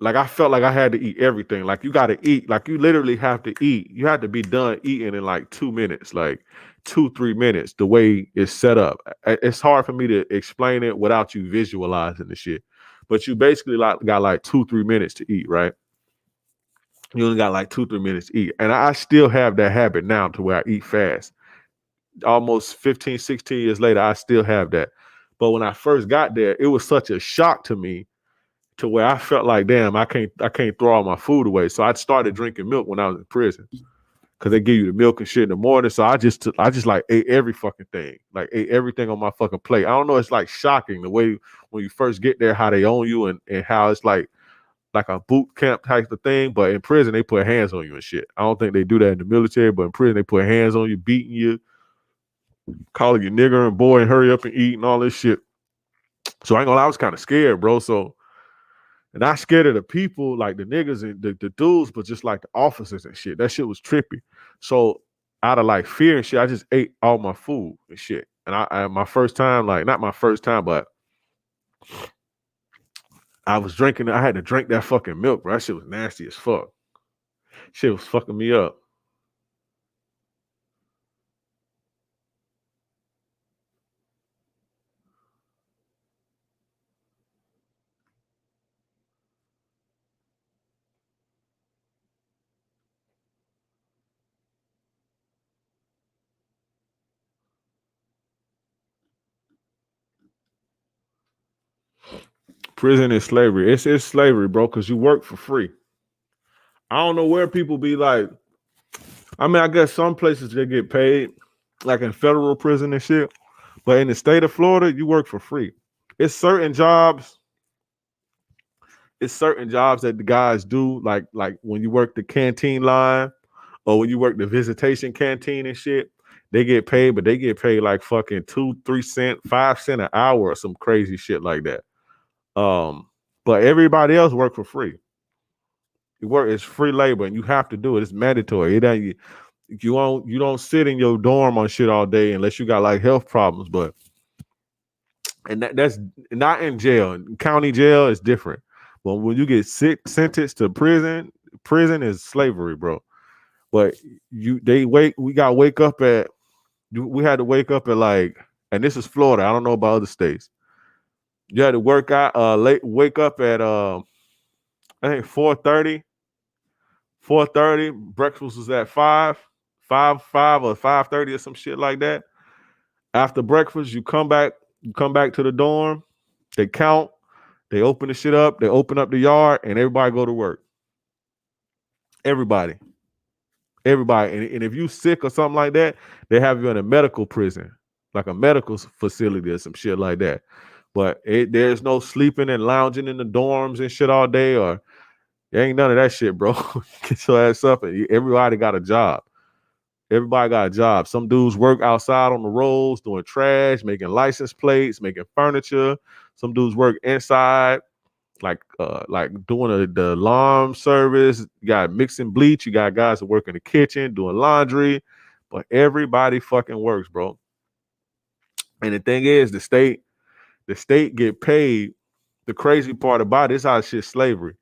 I felt like I had to eat everything. Like you got to eat. Like you literally have to eat. You have to be done eating in like 2 minutes, like 2-3 minutes. The way it's set up, it's hard for me to explain it without you visualizing the shit. But you basically like got like 2-3 minutes to eat, right? You only got like 2-3 minutes to eat, and I still have that habit now to where I eat fast. Almost 15, 16 years later, I still have that. But when I first got there, it was such a shock to me to where I felt like, damn, I can't throw all my food away. So I started drinking milk when I was in prison because they give you the milk and shit in the morning. So I just like ate every fucking thing, like ate everything on my fucking plate. I don't know, it's like shocking the way when you first get there, how they own you and how it's like a boot camp type of thing. But in prison, they put hands on you and shit. I don't think they do that in the military, but in prison, they put hands on you, beating you, calling you nigger and boy and hurry up and eat and all this shit. So I ain't gonna lie, I was kind of scared, bro. So And not scared of the people, like the niggas and the dudes, but just like the officers and shit. That shit was trippy. So out of like fear and shit, I just ate all my food and shit. And I my first time, like not my first time, but I was drinking. I had to drink that fucking milk, bro. That shit was nasty as fuck. Shit was fucking me up. Prison is slavery. It's slavery, bro, because you work for free. I don't know where people be like. I mean, I guess some places they get paid, like in federal prison and shit. But in the state of Florida, you work for free. It's certain jobs. It's certain jobs that the guys do, like when you work the canteen line or when you work the visitation canteen and shit. They get paid, but they get paid like fucking 2, 3 cent, 5 cent an hour or some crazy shit like that. But everybody else work for free. You work, it's free labor, and you have to do it. It's mandatory. It ain't you don't sit in your dorm on shit all day unless you got like health problems. But and that's not in jail. County jail is different. But when you get sentenced to prison, prison is slavery, bro. But we got to wake up at we had to wake up at like, and this is Florida. I don't know about other states. You had to wake up at I think 4:30. 4:30. Breakfast was at 5 or 5:30 or some shit like that. After breakfast, you come back to the dorm. They count. They open the shit up. They open up the yard, and everybody go to work. Everybody. And if you sick or something like that, they have you in a medical prison, like a medical facility or some shit like that. But there's no sleeping and lounging in the dorms and shit all day, or there ain't none of that shit, bro. Get your ass up, and everybody got a job. Everybody got a job. Some dudes work outside on the roads, doing trash, making license plates, making furniture. Some dudes work inside, like doing the alarm service. You got mixing bleach. You got guys that work in the kitchen doing laundry. But everybody fucking works, bro. And the thing is, the state get paid. The crazy part about it is how shit slavery.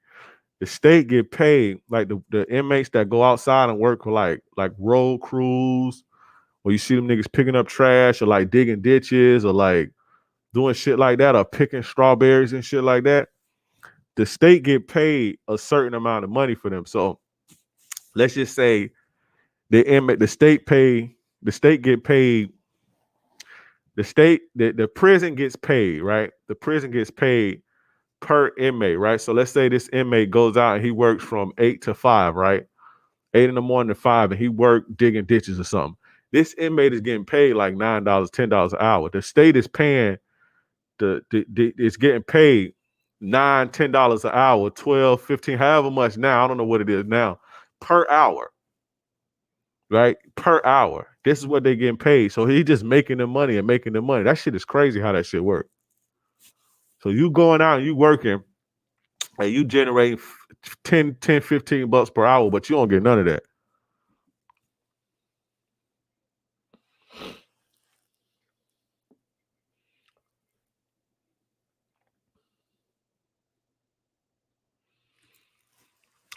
The state get paid, like the inmates that go outside and work for like road crews, or you see them niggas picking up trash or like digging ditches or like doing shit like that or picking strawberries and shit like that. The state get paid a certain amount of money for them. So let's just say the prison gets paid, right? The prison gets paid per inmate, right? So let's say this inmate goes out and he works from 8 to 5, right? 8 in the morning to 5, and he worked digging ditches or something. This inmate is getting paid like $9, $10 an hour. The state is paying it's getting paid $9, $10 an hour, 12, 15, however much now. I don't know what it is now, per hour. Right? Per hour. This is what they're getting paid. So he just making the money and making the money. That shit is crazy how that shit works. So you going out and you working and you generate 10, 15 bucks per hour, but you don't get none of that.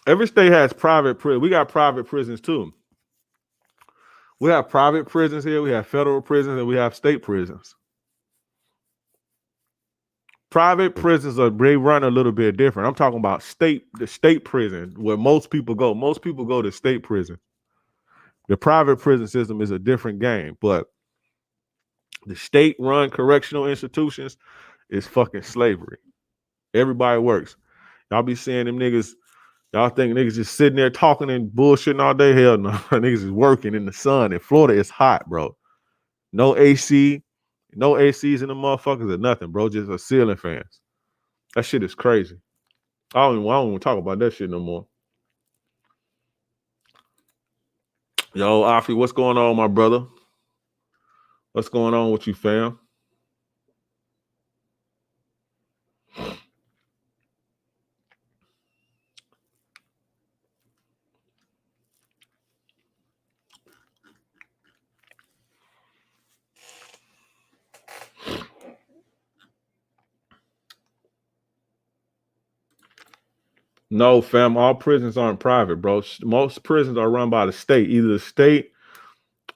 Every state has private prison. We got private prisons too. We have private prisons here. We have federal prisons, and we have state prisons. Private prisons they run a little bit different. I'm talking about the state prison where most people go. Most people go to state prison. The private prison system is a different game, but the state-run correctional institutions is fucking slavery. Everybody works. Y'all be seeing them niggas. Y'all think niggas just sitting there talking and bullshitting all day? Hell no. Niggas is working in the sun. In Florida, it's hot, bro. No AC, no ACs in the motherfuckers or nothing, bro. Just a ceiling fans. That shit is crazy. I don't even talk about that shit no more. Yo, Afi, what's going on, my brother? What's going on with you, fam? No, fam, all prisons aren't private, bro. Most prisons are run by the state, either the state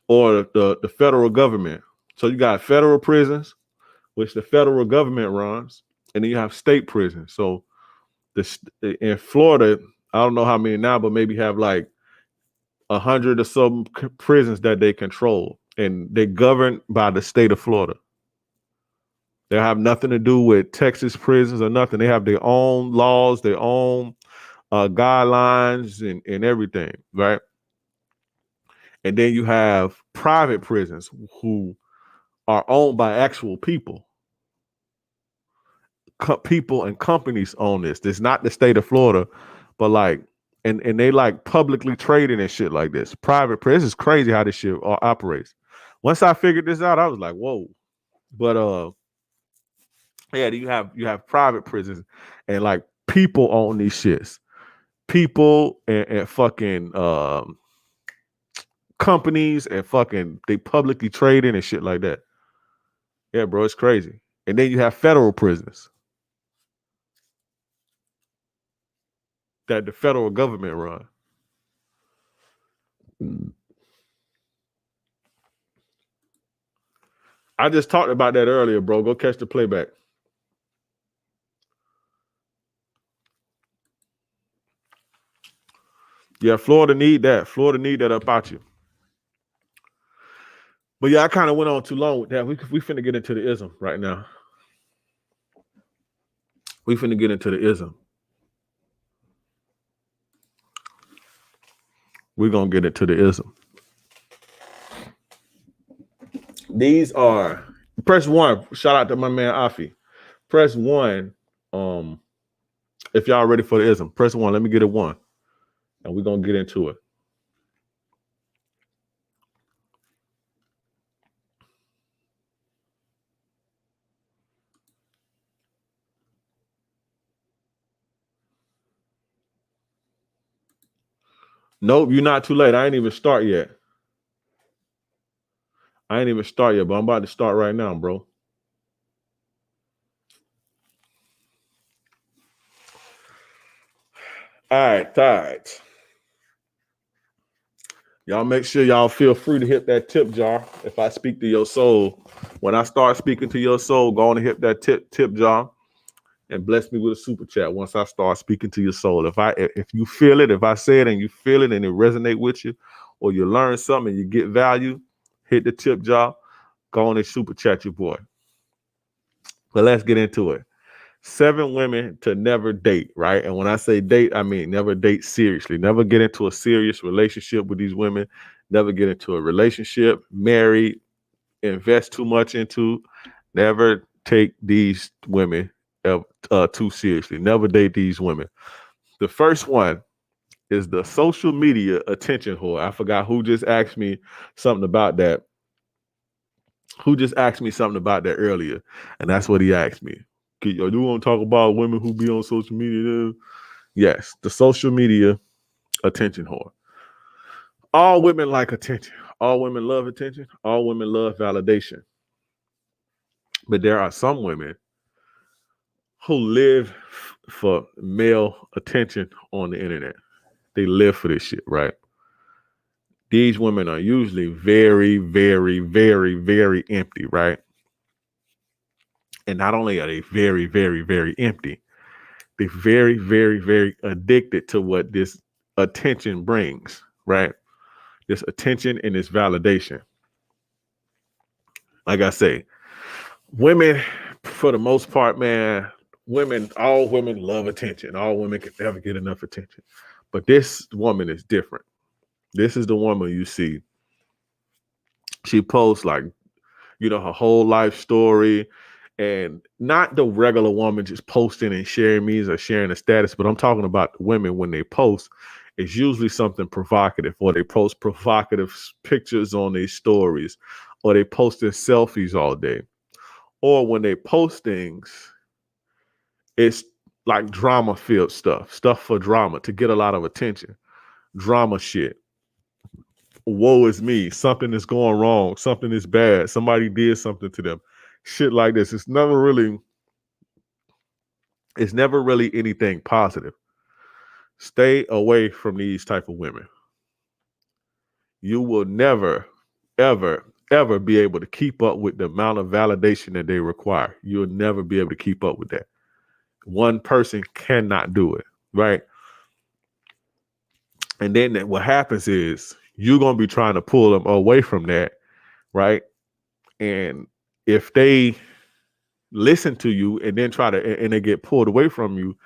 or the federal government. So you got federal prisons, which the federal government runs, and then you have state prisons. So in Florida, I don't know how many now, but maybe have like 100 or some prisons that they control, and they're governed by the state of Florida. They have nothing to do with Texas prisons or nothing. They have their own laws, their own guidelines, and everything, right? And then you have private prisons who are owned by actual people. People and companies own this. It's not the state of Florida, but like, and they like publicly trading and shit like this. Private prison. This is crazy how this shit operates. Once I figured this out, I was like, whoa. But yeah, you have private prisons, and like people own these shits. People and fucking companies and fucking they publicly trading and shit like that. Yeah, bro, it's crazy. And then you have federal prisons that the federal government run. I just talked about that earlier, bro. Go catch the playback. Yeah, Florida need that. Florida need that about you. But yeah, I kind of went on too long with that. We finna get into the ism right now. We finna get into the ism. We're gonna get into the ism. These are press 1. Shout out to my man Afi. Press 1. If y'all ready for the ism, press 1. Let me get a 1. And we're gonna get into it. Nope, you're not too late. I ain't even start yet. But I'm about to start right now, bro. All right. Y'all make sure y'all feel free to hit that tip jar if I speak to your soul. When I start speaking to your soul, go on and hit that tip jar and bless me with a super chat once I start speaking to your soul. If you feel it, if I say it and you feel it and it resonate with you, or you learn something and you get value, hit the tip jar, go on and super chat your boy. But let's get into it. 7 women to never date, right? And when I say date, I mean never date seriously. Never get into a serious relationship with these women. Never get into a relationship, marry, invest too much into. Never take these women too seriously. Never date these women. The first one is the social media attention whore. I forgot who just asked me something about that. Who just asked me something about that earlier, and that's what he asked me. You want to talk about women who be on social media? Yes, the social media attention whore. All women like attention. All women love attention. All women love validation. But there are some women who live for male attention on the internet. They live for this shit, right? These women are usually very, very, very, very empty, right? And not only are they very, very, very empty, they're very, very, very addicted to what this attention brings, right? This attention and this validation. Like I say, women, for the most part, man, all women love attention. All women can never get enough attention. But this woman is different. This is the woman you see. She posts like, her whole life story, and not the regular woman just posting and sharing memes or sharing a status, but I'm talking about the women when they post, it's usually something provocative, or they post provocative pictures on their stories, or they posting selfies all day. Or when they post things, it's like drama-filled stuff for drama, to get a lot of attention. Drama shit. Woe is me. Something is going wrong. Something is bad. Somebody did something to them. Shit like this. It's never really anything positive. Stay away from these type of women. You will never, ever, ever be able to keep up with the amount of validation that they require. You'll never be able to keep up with that. One person cannot do it, right? And then what happens is you're going to be trying to pull them away from that, right? And if they listen to you and then and they get pulled away from you,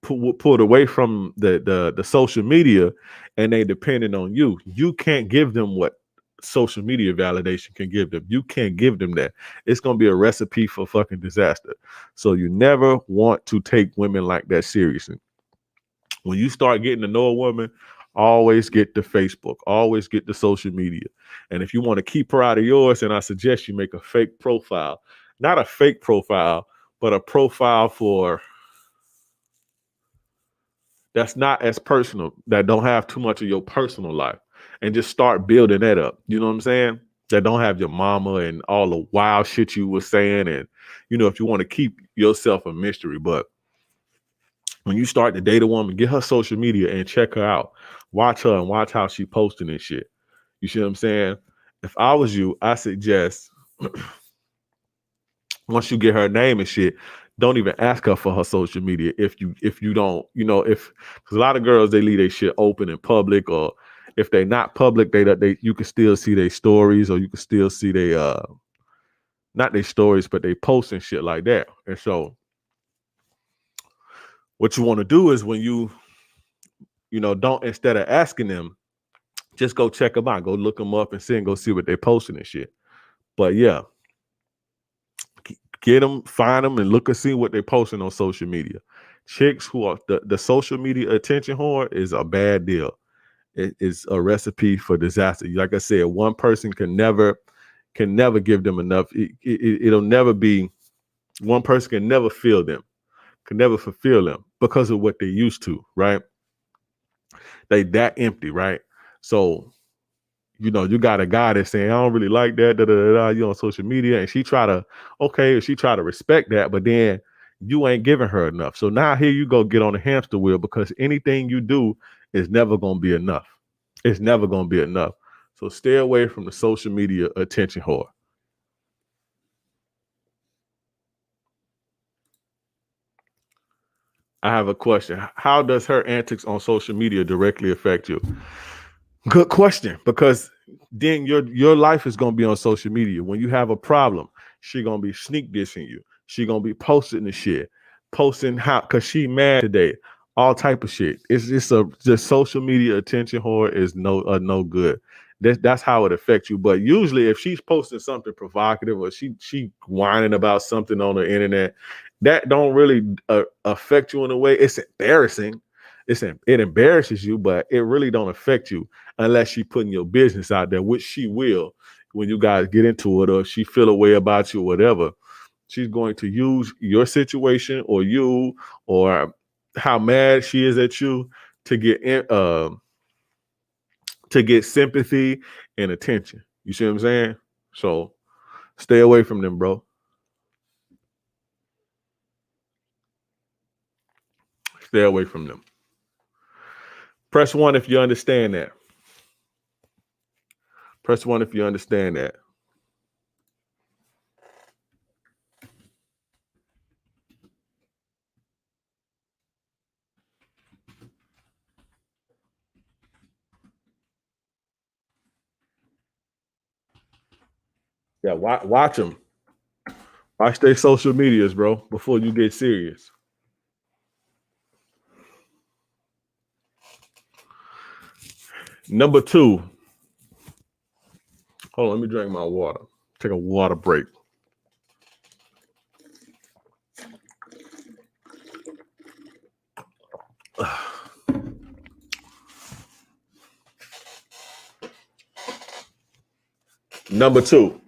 pulled away from the social media, and they depending on you, you can't give them what social media validation can give them. You can't give them that. It's going to be a recipe for fucking disaster. So you never want to take women like that seriously. When you start getting to know a woman, always get to Facebook, always get to social media. And if you want to keep her out of yours, then I suggest you make a fake profile. Not a fake profile, but a profile for that's not as personal, that don't have too much of your personal life, and just start building that up. You know what I'm saying? That don't have your mama and all the wild shit you were saying. And, if you want to keep yourself a mystery, but when you start to date a woman, get her social media and check her out. Watch her and watch how she posting and shit. You see what I'm saying? If I was you, I suggest once you get her name and shit, don't even ask her for her social media if you don't, because a lot of girls, they leave their shit open in public, or if they're not public, they you can still see their stories, or you can still see they not their stories, but they post and shit like that. And so what you want to do is when you don't, instead of asking them, just go check them out, go look them up and go see what they're posting and shit. But yeah, get them, find them, and look and see what they're posting on social media. Chicks who are the social media attention whore is a bad deal. It is a recipe for disaster. Like I said, one person can never give them enough. It'll never be, one person can never fill them, can never fulfill them because of what they used to, right? They that empty, right? So, you got a guy that's saying, I don't really like that, you on social media, and she try to respect that, but then you ain't giving her enough. So now here you go, get on the hamster wheel, because anything you do is never going to be enough. It's never going to be enough. So stay away from the social media attention whore. I have a question. How does her antics on social media directly affect you? Good question, because then your life is going to be on social media. When you have a problem, she going to be sneak dissing you. She going to be posting the shit, posting how, because she mad today, all type of shit. It's just the social media attention whore is no good. That's how it affects you. But usually if she's posting something provocative, or she whining about something on the internet, that don't really affect you in a way. It's embarrassing. It embarrasses you, but it really don't affect you unless she putting your business out there, which she will when you guys get into it, or she feel a way about you, or whatever. She's going to use your situation, or you, or how mad she is at you, to get sympathy and attention. You see what I'm saying? So stay away from them, bro. Stay away from them. Press 1 if you understand that. Press 1 if you understand that. Yeah, watch them. Watch their social medias, bro, before you get serious. Number 2. Hold on, let me drink my water. Take a water break. Number 2.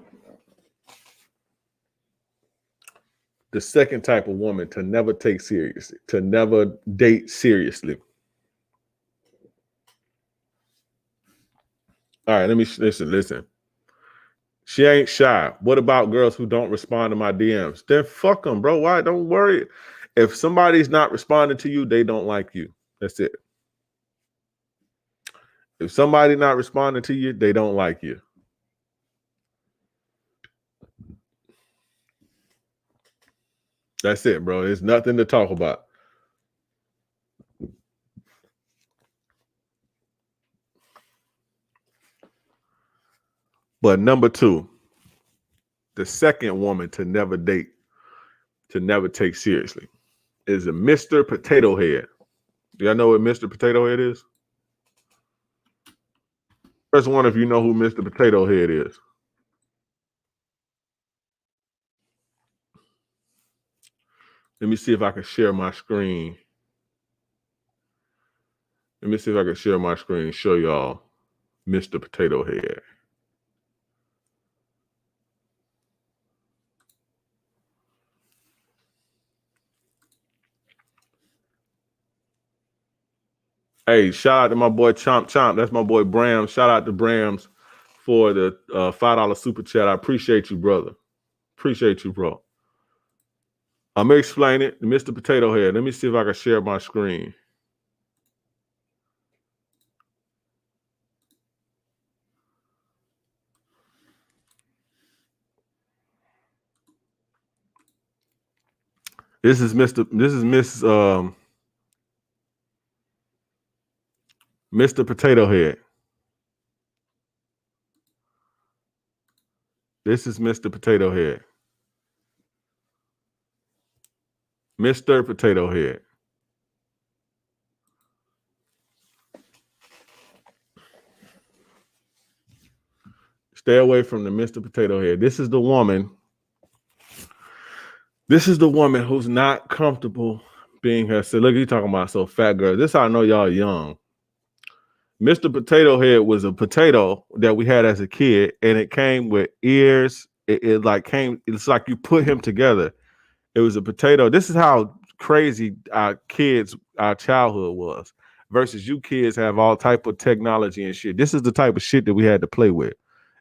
The second type of woman to never take seriously, to never date seriously. All right, let me listen. She ain't shy. What about girls who don't respond to my DMs? Then fuck them, bro. Why? Don't worry. If somebody's not responding to you, they don't like you. That's it. If somebody not responding to you, they don't like you. That's it, bro. There's nothing to talk about. But number 2, the second woman to never date, to never take seriously, is a Mr. Potato Head. Do y'all know what Mr. Potato Head is? First one, if you know who Mr. Potato Head is. Let me see if I can share my screen. Let me see if I can share my screen and show y'all Mr. Potato Head. Hey, shout out to my boy Chomp Chomp. That's my boy Brams. Shout out to Brams for the $5 super chat. I appreciate you, brother. Appreciate you, bro. I'm going to explain it. Mr. Potato Head. Let me see if I can share my screen. This is Mr. Potato Head. This is Mr. Potato Head. Mr. Potato Head. Stay away from the Mr. Potato Head. This is the woman. This is the woman who's not comfortable being herself. Look, you talking about so fat girl. This how I know y'all young. Mr. Potato Head was a potato that we had as a kid, and it came with ears. It like came. It's like you put him together. It was a potato. This is how crazy our childhood was. Versus you kids have all type of technology and shit. This is the type of shit that we had to play with.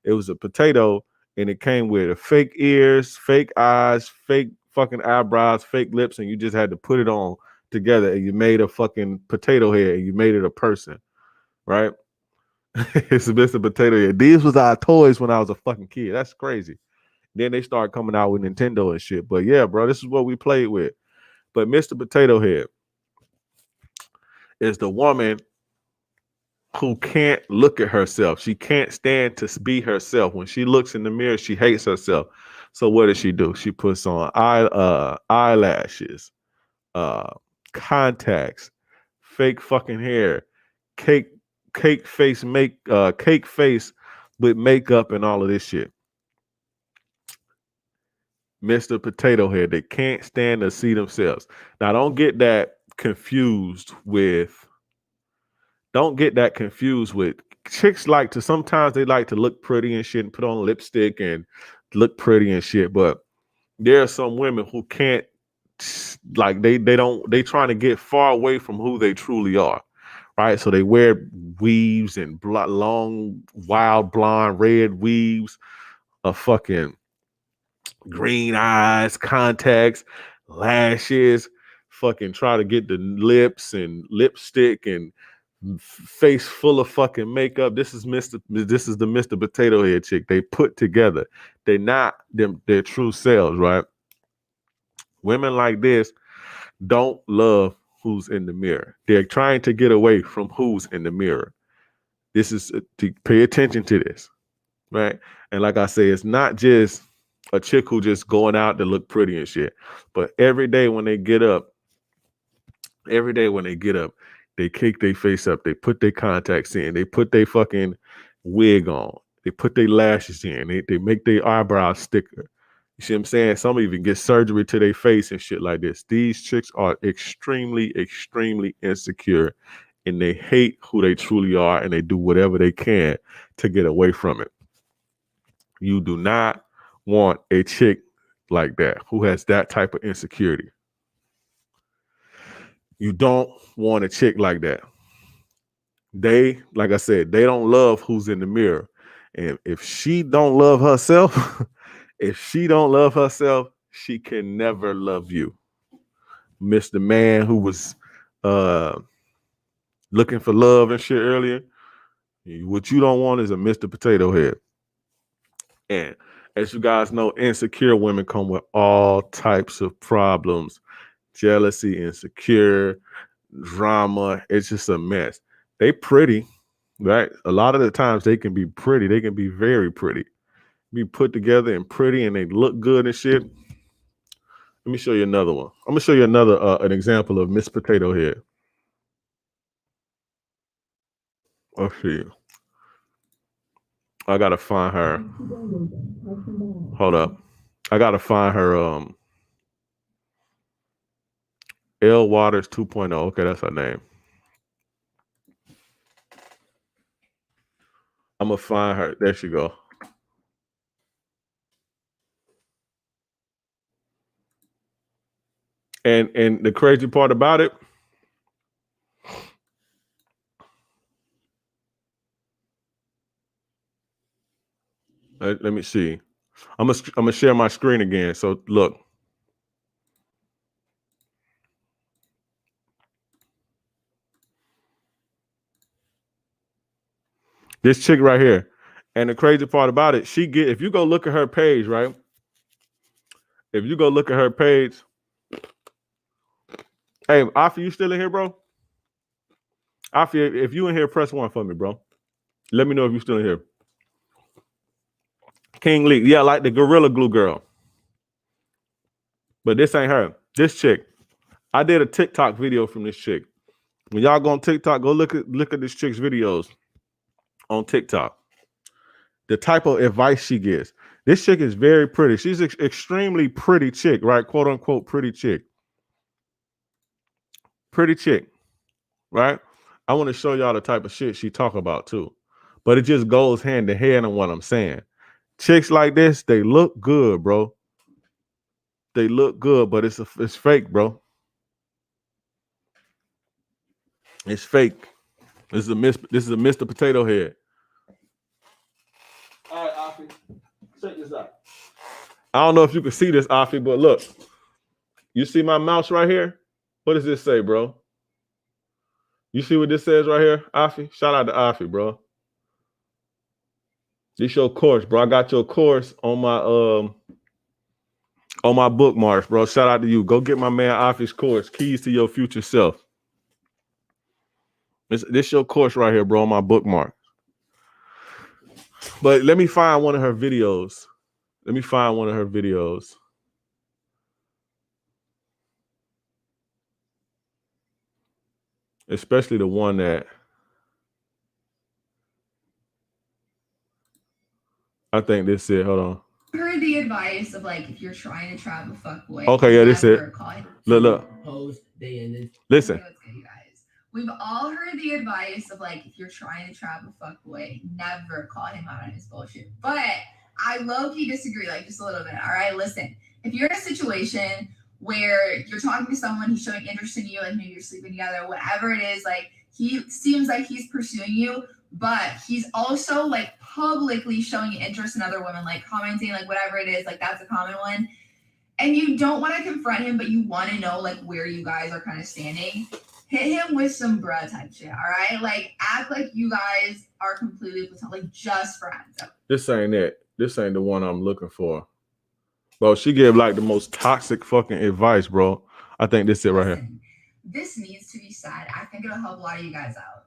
It was a potato, and it came with a fake ears, fake eyes, fake fucking eyebrows, fake lips, and you just had to put it on together, and you made a fucking potato head, and you made it a person. Right? It's a Mr. Potato Head. These was our toys when I was a fucking kid. That's crazy. Then they started coming out with Nintendo and shit. But yeah, bro, this is what we played with. But Mr. Potato Head is the woman who can't look at herself. She can't stand to be herself. When she looks in the mirror, she hates herself. So what does she do? She puts on eyelashes, contacts, fake fucking hair, cake face with makeup and all of this shit. Mr. Potato Head. They can't stand to see themselves. Now, don't get that confused with chicks sometimes they like to look pretty and shit and put on lipstick and look pretty and shit. But there are some women who can't, like they trying to get far away from who they truly are. Right. So they wear weaves and long, wild, blonde, red weaves, a fucking green eyes, contacts, lashes, fucking try to get the lips and lipstick and face full of fucking makeup. This is the Mr. Potato Head chick. They put together. They're not their true selves, right? Women like this don't love who's in the mirror. They're trying to get away from who's in the mirror. This is to pay attention to this, right? And like I say, it's not just a chick who just going out to look pretty and shit. But every day when they get up, they kick their face up. They put their contacts in. They put their fucking wig on. They put their lashes in. They make their eyebrows thicker. You see what I'm saying? Some even get surgery to their face and shit like this. These chicks are extremely, extremely insecure, and they hate who they truly are, and they do whatever they can to get away from it. You do not want a chick like that who has that type of insecurity. You don't want a chick like that. They, like I said, they don't love who's in the mirror. And if she don't love herself, she can never love you. Mr. Man who was looking for love and shit earlier, What you don't want is a Mr. Potato Head. And as you guys know, insecure women come with all types of problems. Jealousy, insecure, drama. It's just a mess. They pretty, right? A lot of the times they can be pretty. They can be very pretty. Be put together and pretty and they look good and shit. Let me show you another one. I'm gonna show you another an example of Miss Potato Head. Let's see. I gotta find her. Hold up. I gotta find her L Waters 2.0. Okay, that's her name. I'm gonna find her. There she go. And the crazy part about it, let me see. I'm gonna share my screen again. So look. This chick right here. And the crazy part about it, if you go look at her page, right? If you go look at her page, hey, Afi, you still in here, bro? Afi, if you in here, press 1 for me, bro. Let me know if you're still in here. King Lee, yeah, like the Gorilla Glue girl. But this ain't her. This chick. I did a TikTok video from this chick. When y'all go on TikTok, go look at this chick's videos on TikTok. The type of advice she gives. This chick is very pretty. She's an extremely pretty chick, right? Quote unquote pretty chick. Pretty chick, right? I want to show y'all the type of shit she talk about too. But it just goes hand in hand on what I'm saying. Chicks like this, they look good, bro. They look good, but it's fake, bro. It's fake. This is a Mr. Potato Head. All right, Afi, check this out. I don't know if you can see this, Afi, but look. You see my mouse right here? What does this say, bro? You see what this says right here, Afi? Shout out to Afi, bro. This your course, bro. I got your course on my bookmarks, bro. Shout out to you. Go get my man Afi's course, Keys to Your Future Self. This your course right here, bro, on my bookmark. But let me find one of her videos. Especially the one that I think this is. Hold on. Heard the advice of like if you're trying to trap a fuckboy. Okay, yeah, this is it. Look. Listen. Okay, guys. We've all heard the advice of like if you're trying to trap a fuckboy, never call him out on his bullshit. But I low-key disagree, like just a little bit. All right, listen. If you're in a situation where you're talking to someone, he's showing interest in you, like maybe you're sleeping together, whatever it is, like he seems like he's pursuing you, but he's also like publicly showing interest in other women, like commenting, like whatever it is, like that's a common one. And you don't want to confront him, but you want to know like where you guys are kind of standing. Hit him with some bruh type shit, all right? Like act like you guys are completely like just friends. This ain't it. This ain't the one I'm looking for. Bro, she gave like the most toxic fucking advice, bro. I think this is it right here. This needs to be said. I think it'll help a lot of you guys out.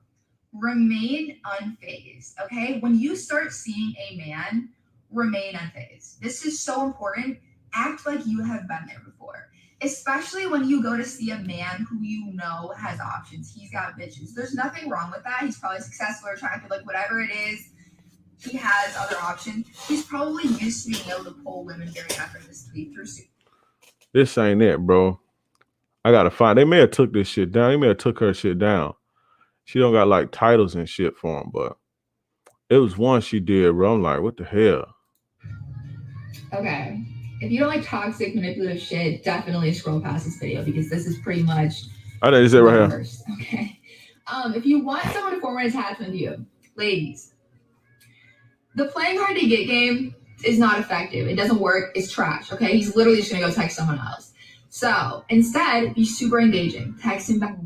Remain unfazed, okay? When you start seeing a man, remain unfazed. This is so important. Act like you have been there before. Especially when you go to see a man who you know has options. He's got bitches. There's nothing wrong with that. He's probably successful or attractive, like whatever it is. He has other options. He's probably used to being able to pull women very effortlessly through suit. This ain't it, bro. I gotta find. They may have took this shit down. They may have took her shit down. She don't got like titles and shit for him, but it was one she did, bro. I'm like, what the hell? Okay. If you don't like toxic, manipulative shit, definitely scroll past this video because this is pretty much. I think it's it right here. Okay. If you want someone to form an attachment with you, ladies, the playing hard to get game is not effective. It doesn't work. It's trash. Okay. He's literally just gonna go text someone else. So instead, be super engaging. Text him back.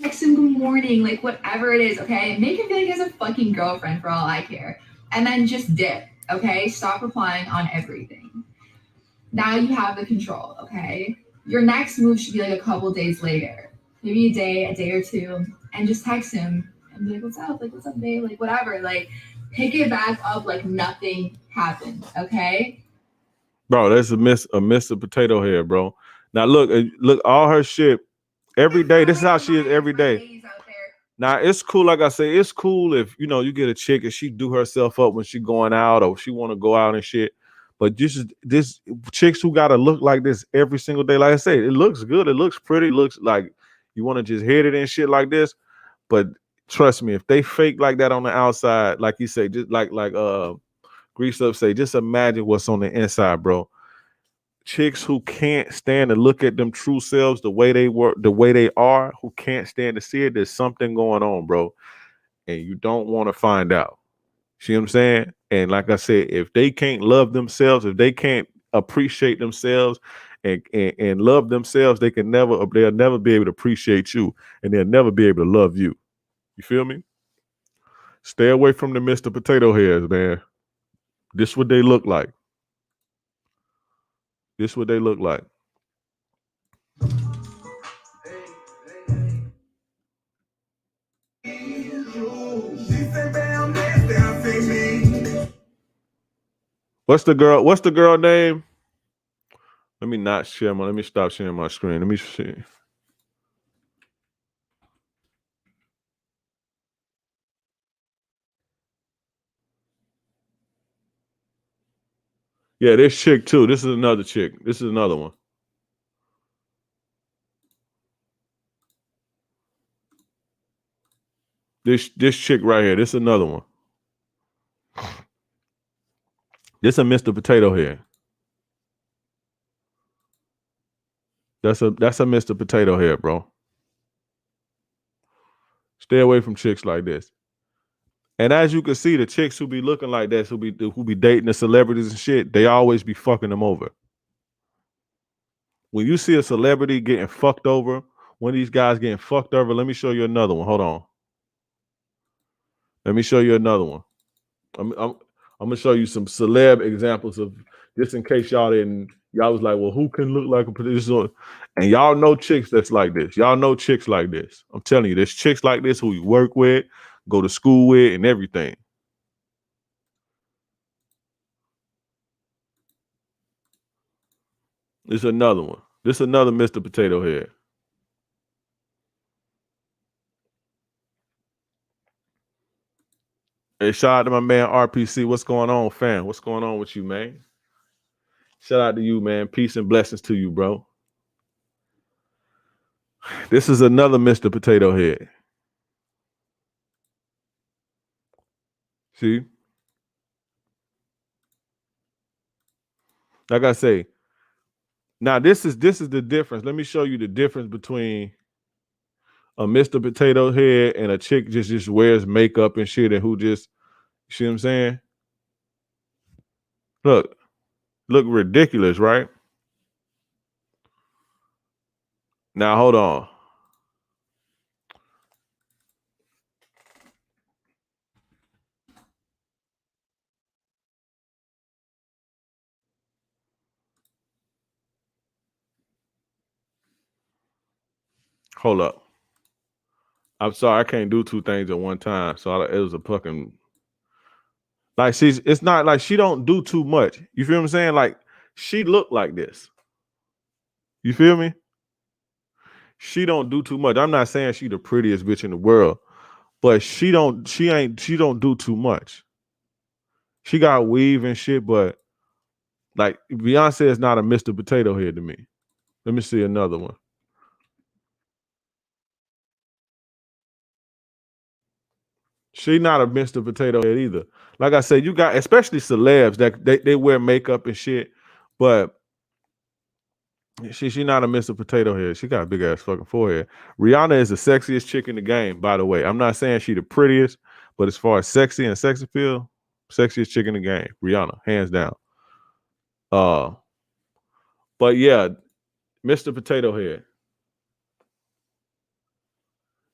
text him good morning, like whatever it is, okay? Make him feel like he has a fucking girlfriend for all I care. And then just dip, okay? Stop replying on everything. Now you have the control, okay? Your next move should be like a couple days later, maybe a day or two, and just text him and be like, "What's up? Like, what's up, babe? Like, whatever. Like, pick it back up like nothing happened, okay?" Bro, that's a Mr. Potato Head, bro. Now look, all her shit every day. This is how she is every day. Now it's cool, like I say, it's cool if you get a chick and she do herself up when she going out or she want to go out and shit. But this chicks who gotta look like this every single day, like I say, it looks good, it looks pretty, it looks like you want to just hit it and shit like this. But trust me, if they fake like that on the outside, like you say, just like Grease Up say, just imagine what's on the inside, bro. Chicks who can't stand to look at them true selves the way they work, the way they are, who can't stand to see it, there's something going on, bro. And you don't want to find out. See what I'm saying? And like I said, if they can't love themselves, if they can't appreciate themselves and love themselves, they'll never be able to appreciate you, and they'll never be able to love you. You feel me? Stay away from the Mr. Potato Heads, man. This what they look like. This what they look like. What's the girl name? Let me stop sharing my screen. Let me see. Yeah, this chick too. This is another chick. This is another one. This chick right here. This is another one. This a Mr. Potato Head. That's a Mr. Potato Head, bro. Stay away from chicks like this. And as you can see, the chicks who be looking like this, who be dating the celebrities and shit, they always be fucking them over. When you see a celebrity getting fucked over, one of these guys getting fucked over, let me show you another one. Hold on. Let me show you another one. I'm gonna show you some celeb examples of, just in case y'all was like, well, who can look like a producer? And y'all know chicks that's like this. Y'all know chicks like this. I'm telling you, there's chicks like this who you work with, go to school with, and everything. This is another one. This is another Mr. Potato Head. Hey, shout out to my man RPC. What's going on, fam? What's going on with you, man? Shout out to you, man. Peace and blessings to you, bro. This is another Mr. Potato Head. See? Like I say, now this is the difference. Let me show you the difference between a Mr. Potato Head and a chick just wears makeup and shit and who just, you see what I'm saying? Look ridiculous, right? Now hold on. Hold up. I'm sorry, I can't do two things at one time. So it was a fucking, like, it's not like she don't do too much. You feel what I'm saying? Like, she look like this. You feel me? She don't do too much. I'm not saying she the prettiest bitch in the world, but she don't do too much. She got weave and shit, but like Beyonce is not a Mr. Potato Head to me. Let me see another one. She not a Mr. Potato Head either. Like I said, you got especially celebs that they wear makeup and shit, but she not a Mr. Potato Head. She got a big ass fucking forehead. Rihanna is the sexiest chick in the game, by the way. I'm not saying she the prettiest, but as far as sexy and sex appeal, sexiest chick in the game. Rihanna, hands down. But yeah, Mr. Potato Head.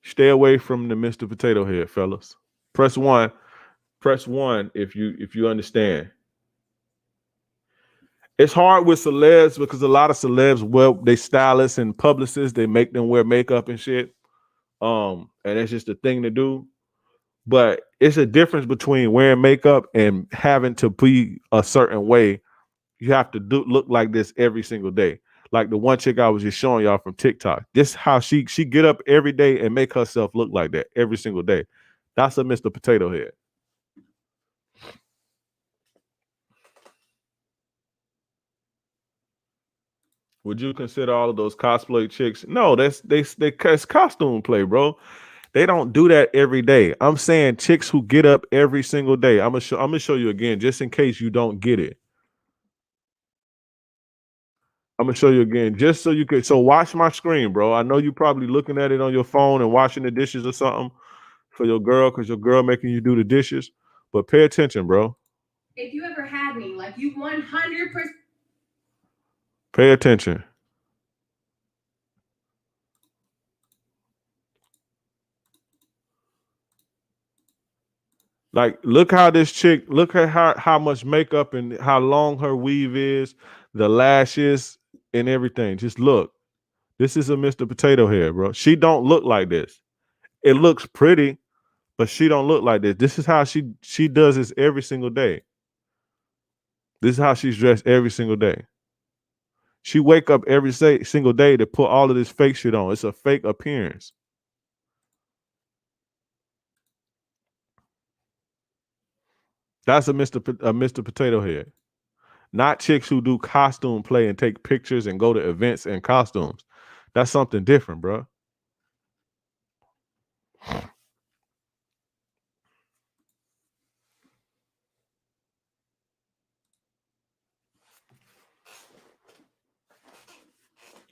Stay away from the Mr. Potato Head, fellas. Press one. Press one if you understand. It's hard with celebs because a lot of celebs, well, they stylists and publicists, they make them wear makeup and shit. And it's just a thing to do. But it's a difference between wearing makeup and having to be a certain way. You have to look like this every single day. Like the one chick I was just showing y'all from TikTok. This how she get up every day and make herself look like that every single day. That's a Mr. Potato Head. Would you consider all of those cosplay chicks? No, that's costume play, bro. They don't do that every day. I'm saying chicks who get up every single day. I'm gonna show you again, just in case you don't get it. I'm gonna show you again, just so you could. So watch my screen, bro. I know you probably looking at it on your phone and washing the dishes or something for your girl, because your girl making you do the dishes. But pay attention, bro. If you ever had me, like you 100%. Pay attention. Like, look how this chick, look at how much makeup and how long her weave is, the lashes and everything. Just look. This is a Mr. Potato Head, bro. She don't look like this. It looks pretty, but she don't look like this. This is how she does this every single day. This is how she's dressed every single day. She wake up every single day to put all of this fake shit on. It's a fake appearance. That's a Mr. Potato Head. Not chicks who do costume play and take pictures and go to events in costumes. That's something different, bro.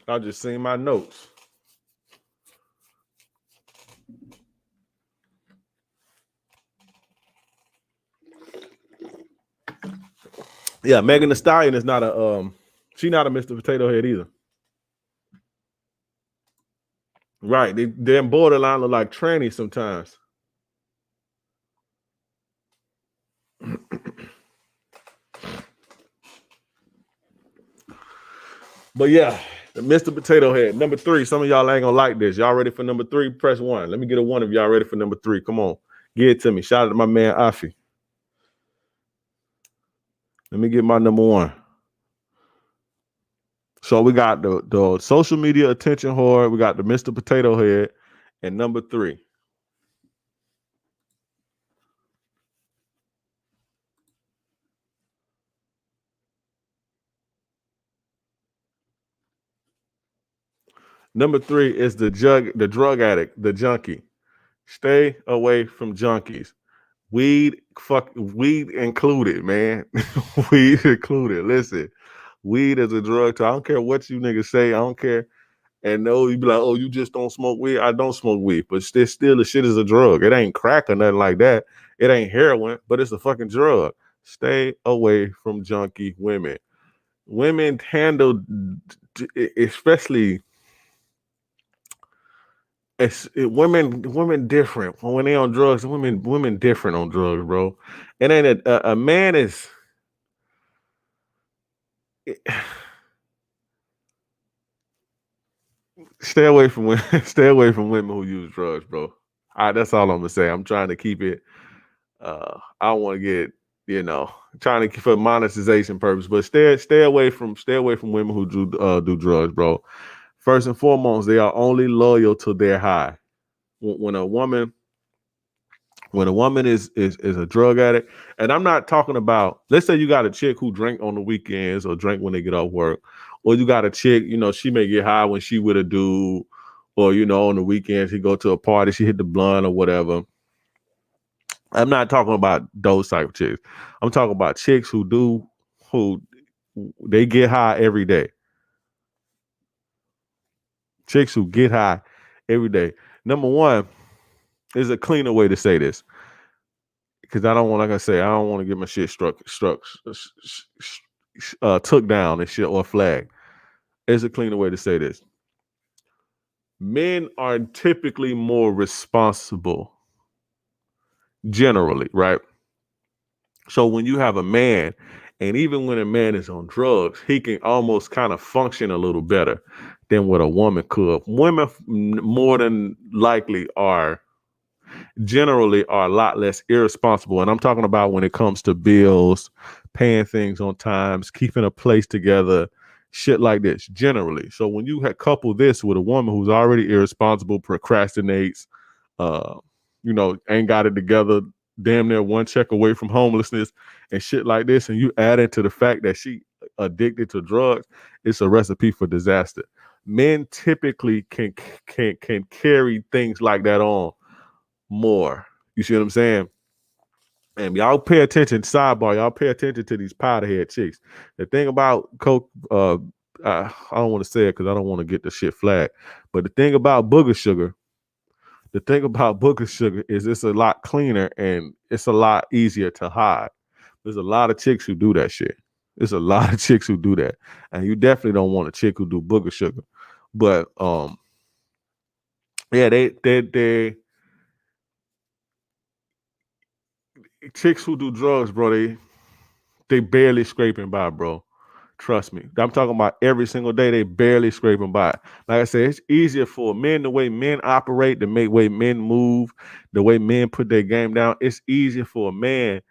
I just seen my notes. Yeah, Megan Thee Stallion is not she's not a Mr. Potato Head either. Right. They're borderline look like trannies sometimes. But yeah, the Mr. Potato Head. Number 3. Some of y'all ain't gonna like this. Y'all ready for number 3? Press 1. Let me get a 1 if y'all ready for number 3. Come on. Get it to me. Shout out to my man Afi. Let me get my number 1. So we got the social media attention whore. We got the Mr. Potato Head. And number 3. Number 3 is the drug addict, the junkie. Stay away from junkies. Weed included, man. Weed included. Listen, weed is a drug too. I don't care what you niggas say. I don't care. And no, you be like, oh, you just don't smoke weed. I don't smoke weed, but still the shit is a drug. It ain't crack or nothing like that. It ain't heroin, but it's a fucking drug. Stay away from junkie women. Women handle, especially women different when they on drugs. Women different on drugs, bro. It ain't a man is. Stay away from women. Stay away from women who use drugs, bro. That's all I'm gonna say. I'm trying to keep it. I don't want to get trying to keep for monetization purpose, but stay away from women who do drugs, bro. First and foremost, they are only loyal to their high. When a woman is a drug addict, and I'm not talking about, let's say you got a chick who drink on the weekends or drink when they get off work, or you got a chick, she may get high when she with a dude, or on the weekends she go to a party, she hit the blunt or whatever. I'm not talking about those type of chicks. I'm talking about chicks who they get high every day. Chicks who get high every day. Number 1 is a cleaner way to say this, because I don't want, like I say, I don't want to get my shit took down and shit or flagged. It's a cleaner way to say this. Men are typically more responsible, generally, right? So when you have a man, and even when a man is on drugs, he can almost kind of function a little better than what a woman could. Women more than likely are generally are a lot less irresponsible. And I'm talking about when it comes to bills, paying things on times, keeping a place together, shit like this, generally. So when you couple this with a woman who's already irresponsible, procrastinates, uh, ain't got it together, damn near one check away from homelessness and shit like this, and you add into the fact that she addicted to drugs, it's a recipe for disaster. Men typically can carry things like that on more. You see what I'm saying? And y'all pay attention, sidebar, y'all pay attention to these powderhead chicks. The thing about coke, I don't want to say it because I don't want to get the shit flagged. But the thing about booger sugar is it's a lot cleaner and it's a lot easier to hide. There's a lot of chicks who do that shit. There's a lot of chicks who do that. And you definitely don't want a chick who do booger sugar. But yeah, they chicks who do drugs, bro, they barely scraping by, bro. Trust me. I'm talking about every single day. They barely scraping by. Like I said, it's easier for men, the way men operate, the way men move, the way men put their game down. It's easier for a man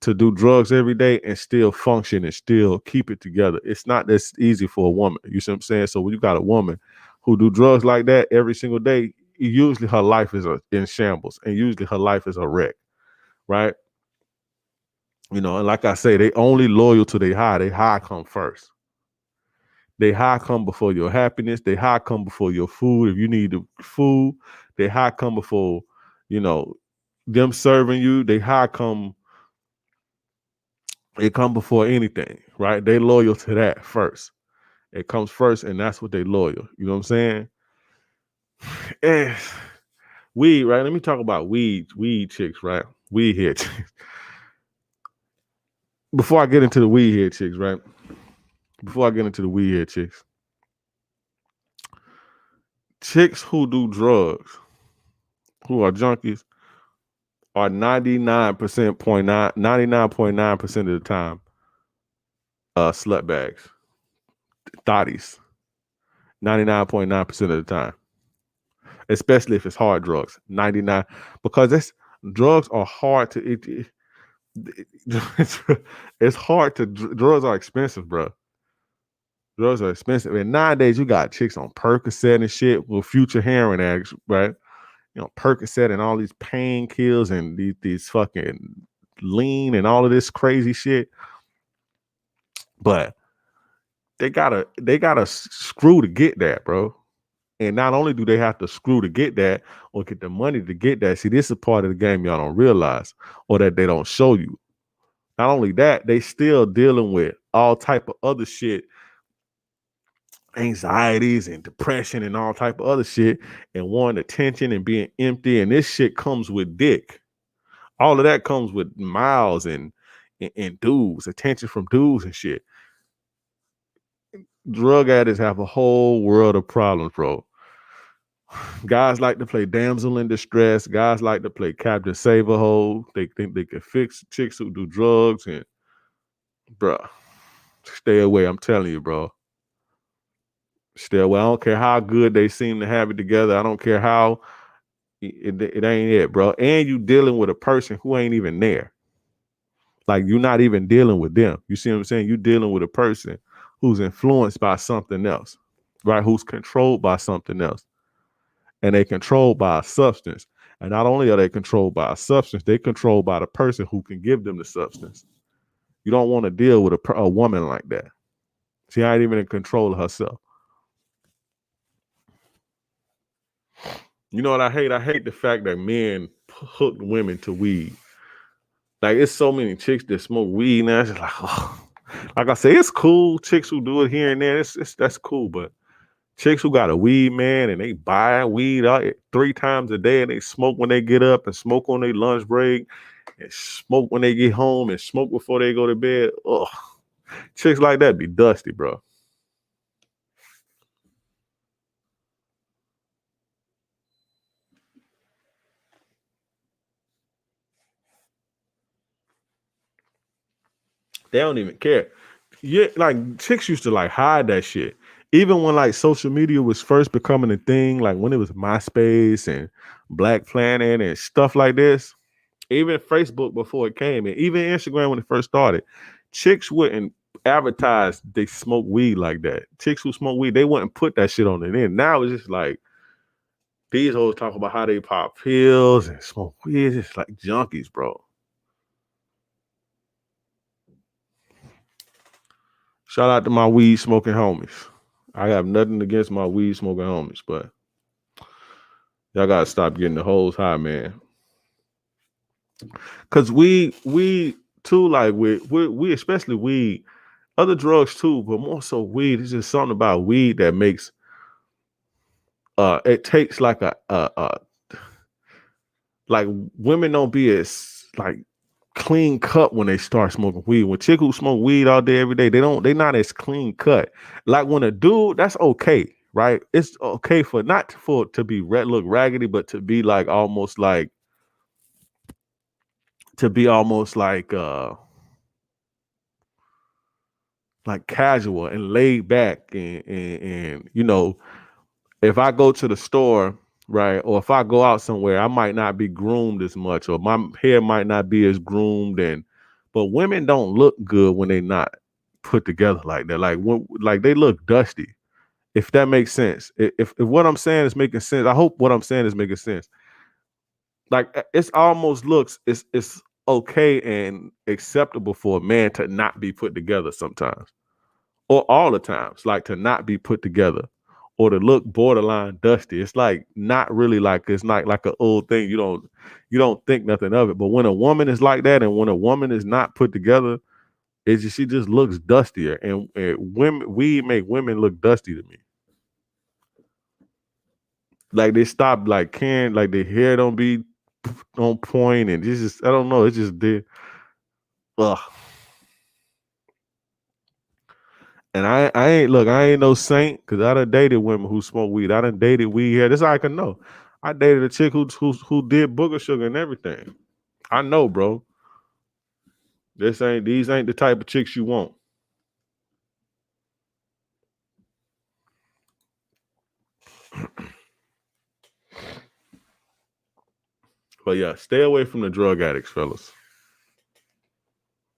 to do drugs every day and still function and still keep it together. It's not this easy for a woman. You see what I'm saying? So when you got a woman who do drugs like that every single day, usually her life is in shambles and usually her life is a wreck, right? And like I say, they only loyal to their high. They high come first. They high come before your happiness. They high come before your food. If you need the food, they high come before, them serving you. They high come. It come before anything, right? They loyal to that first. It comes first, and that's what they loyal. You know what I'm saying? And weed, right? Let me talk about weed chicks, right? Weed head chicks. Before I get into the weed head chicks, right? Chicks who do drugs, who are junkies, are 99.9% of the time slut bags, thotties. 99.9% of the time. Especially if it's hard drugs. 99, because drugs are hard to it's hard to drugs are expensive, bro. Drugs are expensive. And nowadays you got chicks on Percocet and shit with future heroin addicts, right? Percocet and all these painkillers and these fucking lean and all of this crazy shit. But they gotta screw to get that, bro. And not only do they have to screw to get that or get the money to get that, see, this is part of the game y'all don't realize or that they don't show you. Not only that, they still dealing with all type of other shit, anxieties and depression and all type of other shit, and wanting attention and being empty. And this shit comes with dick. All of that comes with miles and dudes, attention from dudes and shit. Drug addicts have a whole world of problems, bro. Guys like to play damsel in distress. Guys like to play Captain Save-A-Hole. They think they can fix chicks who do drugs. And, bro, stay away. I'm telling you, bro. Stay away. I don't care how good they seem to have it together. I don't care how it ain't it, bro. And you dealing with a person who ain't even there. Like, you're not even dealing with them. You see what I'm saying? You're dealing with a person who's influenced by something else, right? Who's controlled by something else. And they controlled by a substance. And not only are they controlled by a substance, they controlled by the person who can give them the substance. You don't want to deal with a woman like that. She ain't even in control of herself. You know what I hate? I hate the fact that men hook women to weed. Like, it's so many chicks that smoke weed now. It's just like, oh. Like I say, it's cool. Chicks who do it here and there, that's cool. But chicks who got a weed man and they buy weed out 3 times a day and they smoke when they get up and smoke on their lunch break and smoke when they get home and smoke before they go to bed. Ugh. Chicks like that be dusty, bro. They don't even care. Yeah, like chicks used to like hide that shit. Even when like social media was first becoming a thing, like when it was MySpace and Black Planet and stuff like this, even Facebook before it came, and even Instagram when it first started, chicks wouldn't advertise they smoke weed like that. Chicks who smoke weed, they wouldn't put that shit on it. And now it's just like these hoes talk about how they pop pills and smoke weed. It's just like junkies, bro. Shout out to my weed smoking homies. I have nothing against my weed smoking homies, but y'all gotta stop getting the hoes high, man. Cause we too, like we especially weed, other drugs too, but more so weed. It's just something about weed that makes it takes like a like women don't be as like clean cut when they start smoking weed. When chicks who smoke weed all day every day, they not as clean cut. Like when a dude, that's okay, right? It's okay for not for to be look raggedy, but to be like almost like to be almost like casual and laid back and you know, if I go to the store, right, or if I go out somewhere, I might not be groomed as much, or my hair might not be as groomed. And but women don't look good when they not put together like that. Like when, like they look dusty. If that makes sense. If what I'm saying is making sense, I hope what I'm saying is making sense. Like it's almost looks it's okay and acceptable for a man to not be put together sometimes, or all the times, like to not be put together or to look borderline dusty. It's like not really like it's not like an old thing. You don't think nothing of it. But when a woman is like that and when a woman is not put together, it's just she just looks dustier. And women we make women look dusty to me. Like they stop like caring, like their hair don't be on point, and it's just I don't know. It's just there. Ugh. And I ain't no saint because I done dated women who smoke weed. I done dated weed here. This is how I can know. I dated a chick who did booger sugar and everything. I know, bro. These ain't the type of chicks you want. But yeah, stay away from the drug addicts, fellas.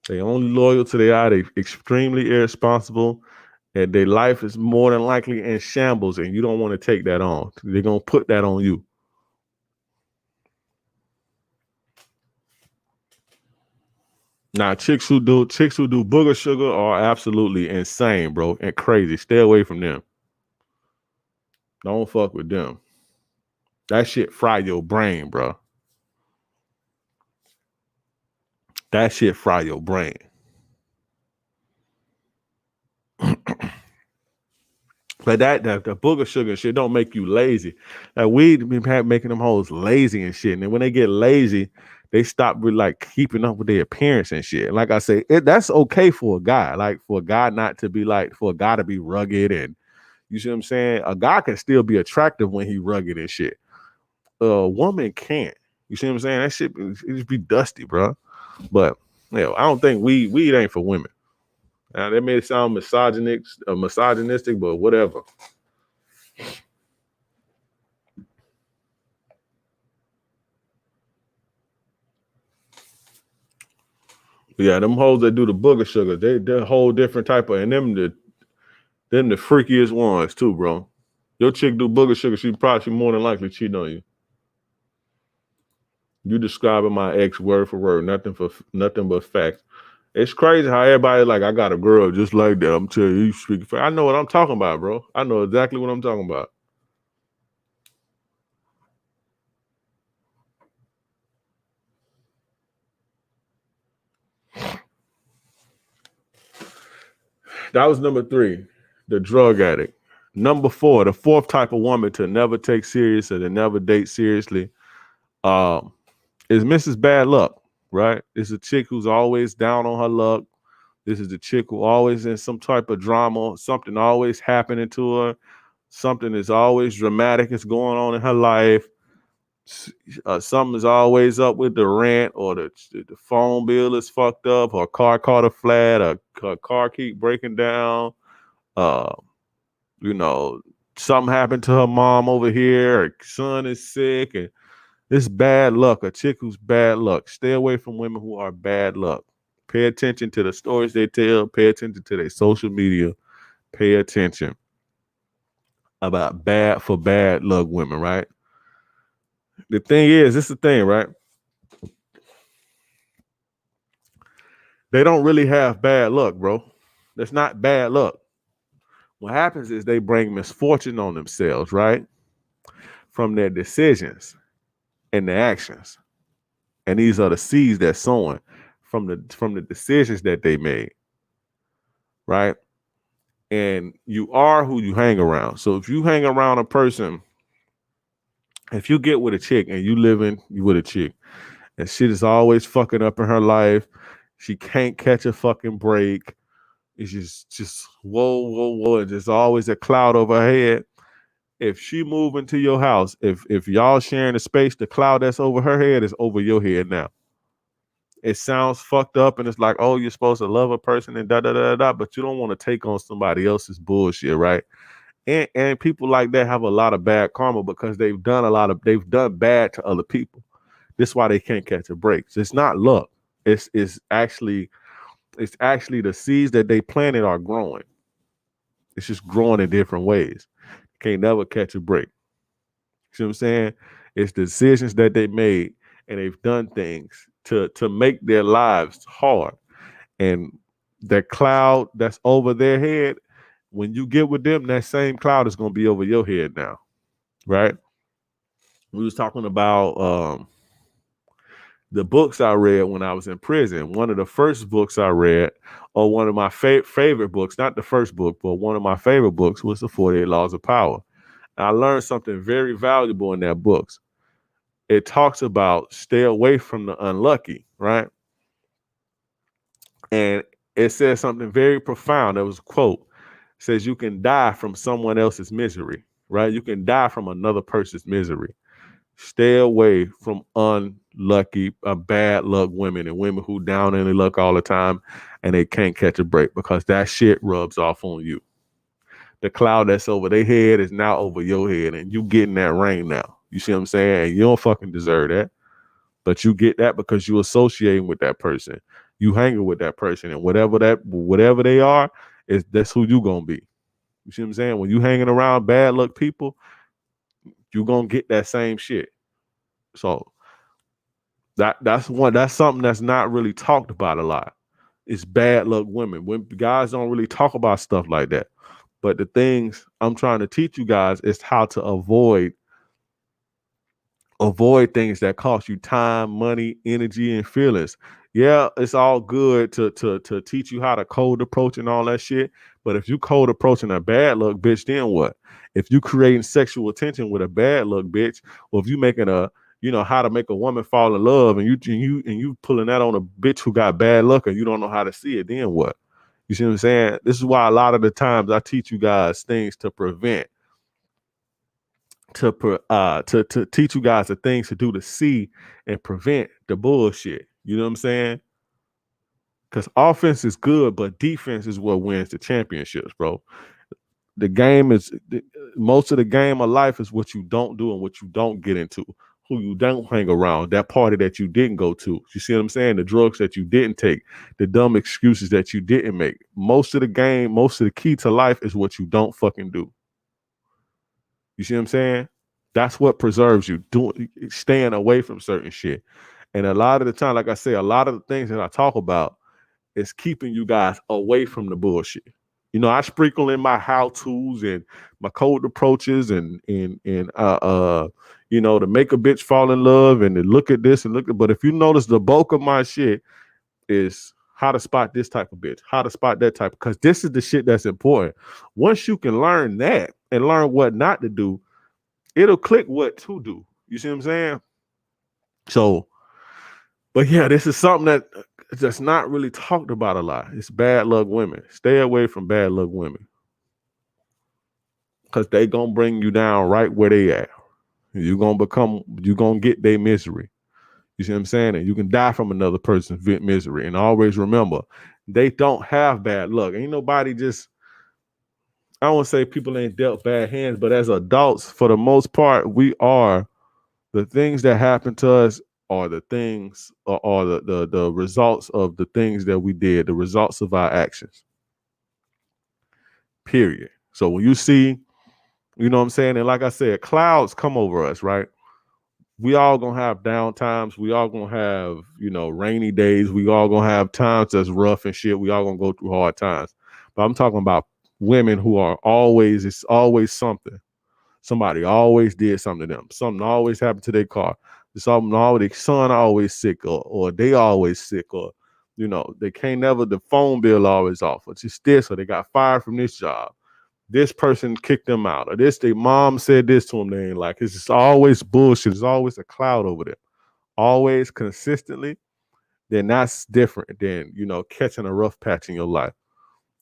They only loyal to their eye. They extremely irresponsible, and their life is more than likely in shambles, and you don't want to take that on. They're gonna put that on you. Now, chicks who do booger sugar are absolutely insane, bro, and crazy. Stay away from them. Don't fuck with them. That shit fry your brain, bro. That shit fry your brain. But the booger sugar shit don't make you lazy. Like weed be making them hoes lazy and shit. And then when they get lazy, they stop with like keeping up with their appearance and shit. Like I say, that's okay for a guy. Like for a guy not to be like, for a guy to be rugged and you see what I'm saying? A guy can still be attractive when he rugged and shit. A woman can't. You see what I'm saying? That shit it just be dusty, bro. But I don't think weed ain't for women. Now that may sound misogynistic, but whatever. Yeah, them hoes that do the booger sugar, they're a whole different type of, and them the freakiest ones too, bro. Your chick do booger sugar, she more than likely cheating on you. You describing my ex word for word, nothing but facts. It's crazy how everybody like, I got a girl just like that. I'm telling you, speaking facts. I know what I'm talking about, bro. I know exactly what I'm talking about. That was number 3, the drug addict. Number 4, the fourth type of woman to never take serious or to never date seriously, is Mrs. Bad Luck, right? It's a chick who's always down on her luck. This is the chick who always in some type of drama, something always happening to her, something is always dramatic is going on in her life. Something's always up with the rent, or the phone bill is fucked up, her car caught a flat, her car keep breaking down. Uh, you know, something happened to her mom over here. Her son is sick, and it's bad luck. A chick who's bad luck. Stay away from women who are bad luck. Pay attention to the stories they tell. Pay attention to their social media. Pay attention about bad luck women, right? The thing is, this is the thing, right? They don't really have bad luck, bro. That's not bad luck. What happens is they bring misfortune on themselves, right? From their decisions and their actions. And these are the seeds that's sowing from the decisions that they made, right? And you are who you hang around. So if you hang around a person, if you get with a chick and you living with a chick and shit is always fucking up in her life, she can't catch a fucking break. It's just whoa, and there's always a cloud over her head. If she move into your house, if y'all sharing the space, the cloud that's over her head is over your head now. It sounds fucked up, and it's like, oh, you're supposed to love a person and da da da da, but you don't want to take on somebody else's bullshit, right? And people like that have a lot of bad karma because they've done bad to other people. This is why they can't catch a break. So it's not luck. It's actually the seeds that they planted are growing. It's just growing in different ways. Can't never catch a break. See what I'm saying? It's decisions that they made, and they've done things to make their lives hard. And that cloud that's over their head, when you get with them, that same cloud is going to be over your head now, right? We was talking about the books I read when I was in prison. One of the first books I read, or one of my favorite books, not the first book, but one of my favorite books was the 48 Laws of Power. And I learned something very valuable in that book. It talks about stay away from the unlucky, right? And it says something very profound. There was a quote. It says you can die from someone else's misery, right? You can die from another person's misery. Stay away from unlucky, bad luck women and women who down in their luck all the time and they can't catch a break because that shit rubs off on you. The cloud that's over their head is now over your head, and you getting that rain now. You see what I'm saying? And you don't fucking deserve that. But you get that because you associating with that person. You hanging with that person, and whatever they are, that's who you gonna be. You see what I'm saying? When you hanging around bad luck people, you gonna get that same shit. So that's something that's not really talked about a lot. It's bad luck women. When guys don't really talk about stuff like that. But the things I'm trying to teach you guys is how to avoid things that cost you time, money, energy, and feelings. Yeah, it's all good to teach you how to cold approach and all that shit. But if you cold approaching a bad luck bitch, then what? If you creating sexual tension with a bad luck bitch, or if you making how to make a woman fall in love, and you pulling that on a bitch who got bad luck and you don't know how to see it, then what? You see what I'm saying? This is why a lot of the times I teach you guys things to prevent, to teach you guys the things to do to see and prevent the bullshit. You know what I'm saying? Because offense is good, but defense is what wins the championships, bro. The game is most of the game of life is what you don't do and what you don't get into, who you don't hang around, that party that you didn't go to. You see what I'm saying? The drugs that you didn't take, the dumb excuses that you didn't make. Most of the game, most of the key to life is what you don't fucking do. You see what I'm saying? That's what preserves you, staying away from certain shit. And a lot of the time, like I say, a lot of the things that I talk about is keeping you guys away from the bullshit. I sprinkle in my how-tos and my cold approaches and to make a bitch fall in love and to look at this and look at. But if you notice, the bulk of my shit is how to spot this type of bitch, how to spot that type, because this is the shit that's important. Once you can learn that and learn what not to do, it'll click what to do. You see what I'm saying? So, but yeah, this is something that's not really talked about a lot. It's bad luck women. Stay away from bad luck women, because they gonna bring you down right where they at. you're gonna get their misery. You see what I'm saying? And you can die from another person's misery. And always remember, they don't have bad luck. Ain't nobody just, I don't want to say people ain't dealt bad hands, but as adults, for the most part, we are. The things that happen to us are the things, or the results of the things that we did, the results of our actions. Period. So when you see, you know what I'm saying? And like I said, clouds come over us, right? We all gonna have down times. We all gonna have, rainy days. We all gonna have times that's rough and shit. We all gonna go through hard times. But I'm talking about women who are always, it's always something. Somebody always did something to them. Something always happened to their car. Something always, their son always sick, or they always sick, or they can't never, the phone bill always off, or just this, or they got fired from this job. This person kicked them out, or this, their mom said this to them, they ain't like. It's just always bullshit. It's always a cloud over there. Always consistently. Then that's different than, catching a rough patch in your life.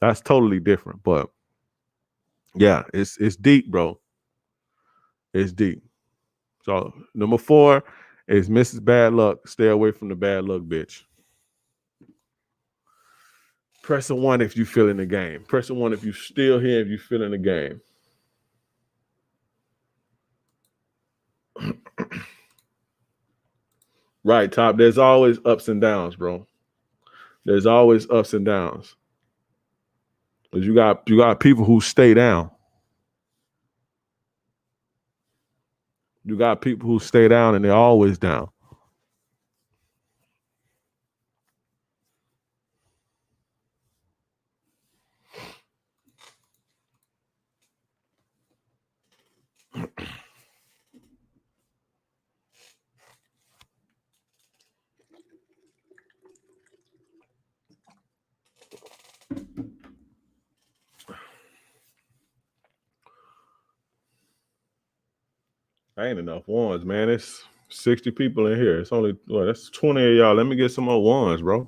That's totally different. But yeah, it's deep, bro. It's deep. So number 4 is Mrs. Bad Luck. Stay away from the bad luck bitch. Press a 1 if you feel in the game. Press a 1 if you still here, if you feel in the game. Right, Top. There's always ups and downs, bro. There's always ups and downs. Because you got people who stay down. You got people who stay down and they're always down. Ain't enough ones, man. It's 60 people in here. It's only, that's 20 of y'all. Let me get some more ones, bro.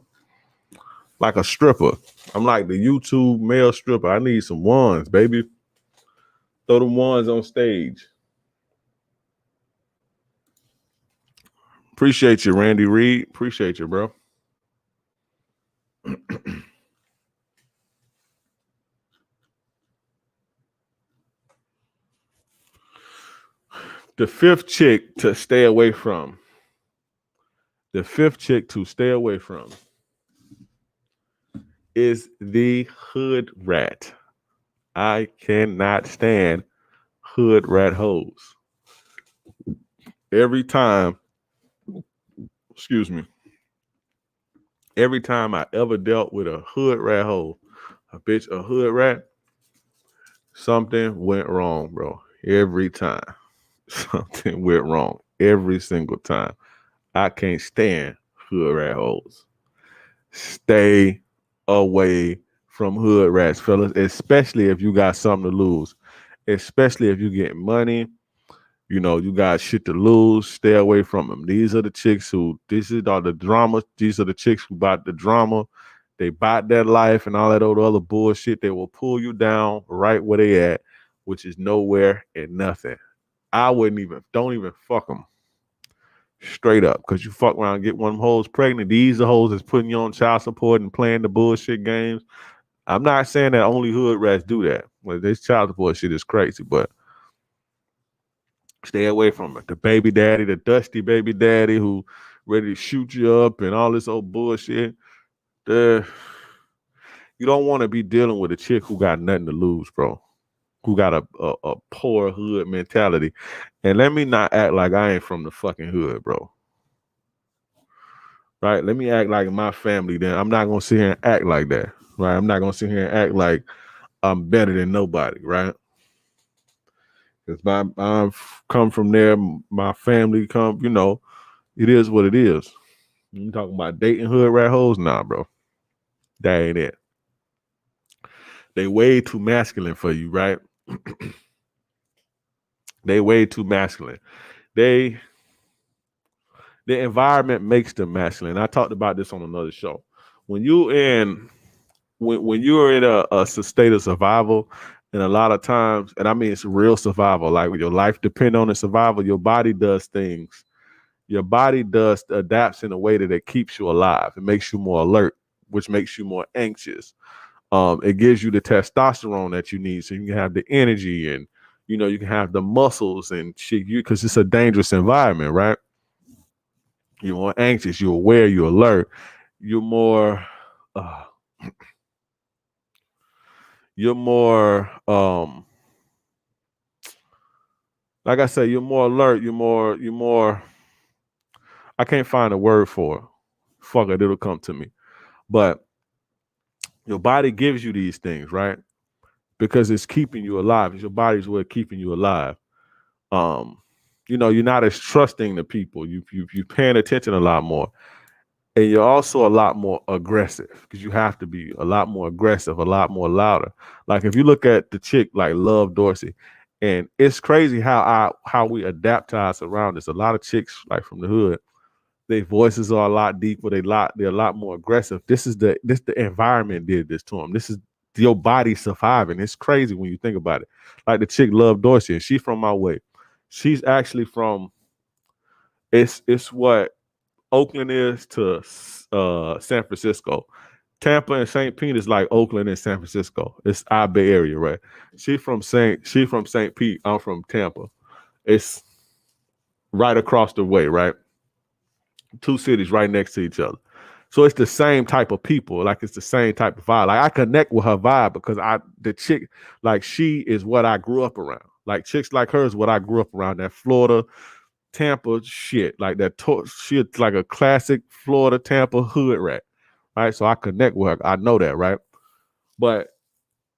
Like a stripper. I'm like the YouTube male stripper. I need some ones, baby. Throw them ones on stage. Appreciate you, Randy Reed. Appreciate you, bro. The 5th chick to stay away from. The 5th chick to stay away from is the hood rat. I cannot stand hood rat hoes. Every time I ever dealt with a hood rat hoe, a hood rat, something went wrong, bro. Every time. Something went wrong. Every single time. I can't stand hood rat hoes. Stay away from hood rats, fellas, especially if you got something to lose. Especially if you get money, you got shit to lose. Stay away from them. These are the chicks this is all the drama. These are the chicks who bought the drama. They bought that life and all that other bullshit. They will pull you down right where they at, which is nowhere and nothing. Don't even fuck them. Straight up, because you fuck around and get one of them hoes pregnant. These are hoes that's putting you on child support and playing the bullshit games. I'm not saying that only hood rats do that. Well, this child support shit is crazy, but stay away from it. The baby daddy, the dusty baby daddy who ready to shoot you up and all this old bullshit. You don't want to be dealing with a chick who got nothing to lose, bro. Who got a poor hood mentality. And let me not act like I ain't from the fucking hood, bro. Right? Let me act like my family then. I'm not going to sit here and act like that. Right? I'm not going to sit here and act like I'm better than nobody, right? Because I've come from there. My family it is what it is. You talking about dating hood rat hoes? Nah, bro. That ain't it. They way too masculine for you, right? They way too masculine. The environment makes them masculine. I talked about this on another show. When you're in a state of survival And a lot of times, and I mean it's real survival, like your life depend on the survival, your body does things. Your body does adapts in a way that it keeps you alive. It makes you more alert, which makes you more anxious. It gives you the testosterone that you need so you can have the energy and you can have the muscles and shit you because it's a dangerous environment, right? You're more anxious, you're aware, you're alert, you're more uh, you're more like I said, you're more alert, you're more I can't find a word for it. Fuck it, it'll come to me. But your body gives you these things, right? Because it's keeping you alive. It's your body's way of keeping you alive. Um, you're not as trusting the people. You paying attention a lot more. And you're also a lot more aggressive because you have to be a lot more aggressive, a lot more louder. Like if you look at the chick like Love Dorsey, and it's crazy how we adapt to our surroundings. A lot of chicks like from the hood, their voices are a lot deeper. They're a lot more aggressive. The environment did this to them. This is your body surviving. It's crazy when you think about it. Like the chick Love Dorsey, and she's from my way. She's actually from it's what Oakland is to San Francisco. Tampa and St. Pete is like Oakland and San Francisco. It's our Bay Area, right? She from St. Pete. I'm from Tampa. It's right across the way, right? Two cities right next to each other. So it's the same type of people, like it's the same type of vibe. Like I connect with her vibe because the chick, like she is what I grew up around. Like chicks like her is what I grew up around. That Florida, Tampa shit, like that. Shit like a classic Florida Tampa hood rat, right? So I connect with her. I know that, right? But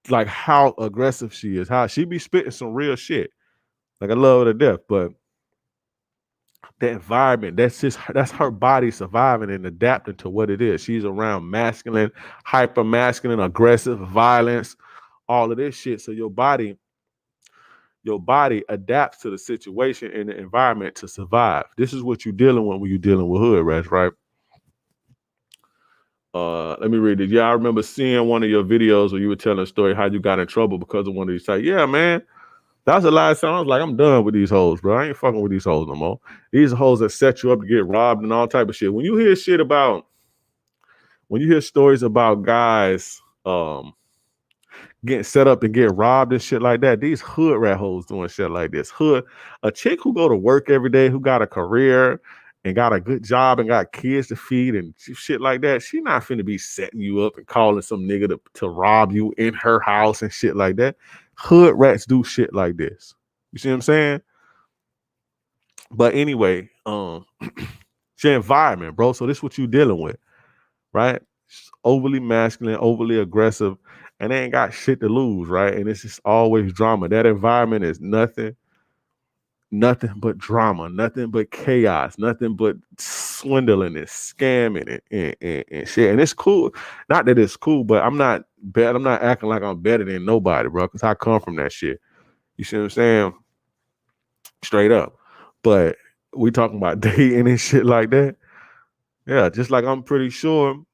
like how aggressive she is, how she be spitting some real shit. Like I love her to death, but the environment, that's her body surviving and adapting to what it is. She's around masculine, hyper masculine, aggressive, violence, all of this shit. So your body adapts to the situation and the environment to survive. This is what you're dealing with when you're dealing with hood rats, right? Let me read it. Yeah, I remember seeing one of your videos where you were telling a story how you got in trouble because of one of these sites. Yeah, man. That was the last time I was like, I'm done with these hoes, bro. I ain't fucking with these hoes no more. These hoes that set you up to get robbed and all type of shit. When you hear stories about guys getting set up and get robbed and shit like that, these hood rat hoes doing shit like this. A chick who go to work every day, who got a career and got a good job and got kids to feed and shit like that, she not finna be setting you up and calling some nigga to rob you in her house and shit like that. Hood rats do shit like this. You see what I'm saying? But anyway, it's your environment, bro. So this is what you dealing with, right? It's overly masculine, overly aggressive, and they ain't got shit to lose, right? And it's just always drama. That environment is nothing but drama, nothing but chaos, nothing but swindling and scamming and shit. And it's cool. Not that it's cool, but I'm not bad. I'm not acting like I'm better than nobody, bro, because I come from that shit. You see what I'm saying? Straight up. But we talking about dating and shit like that. Yeah, just like I'm pretty sure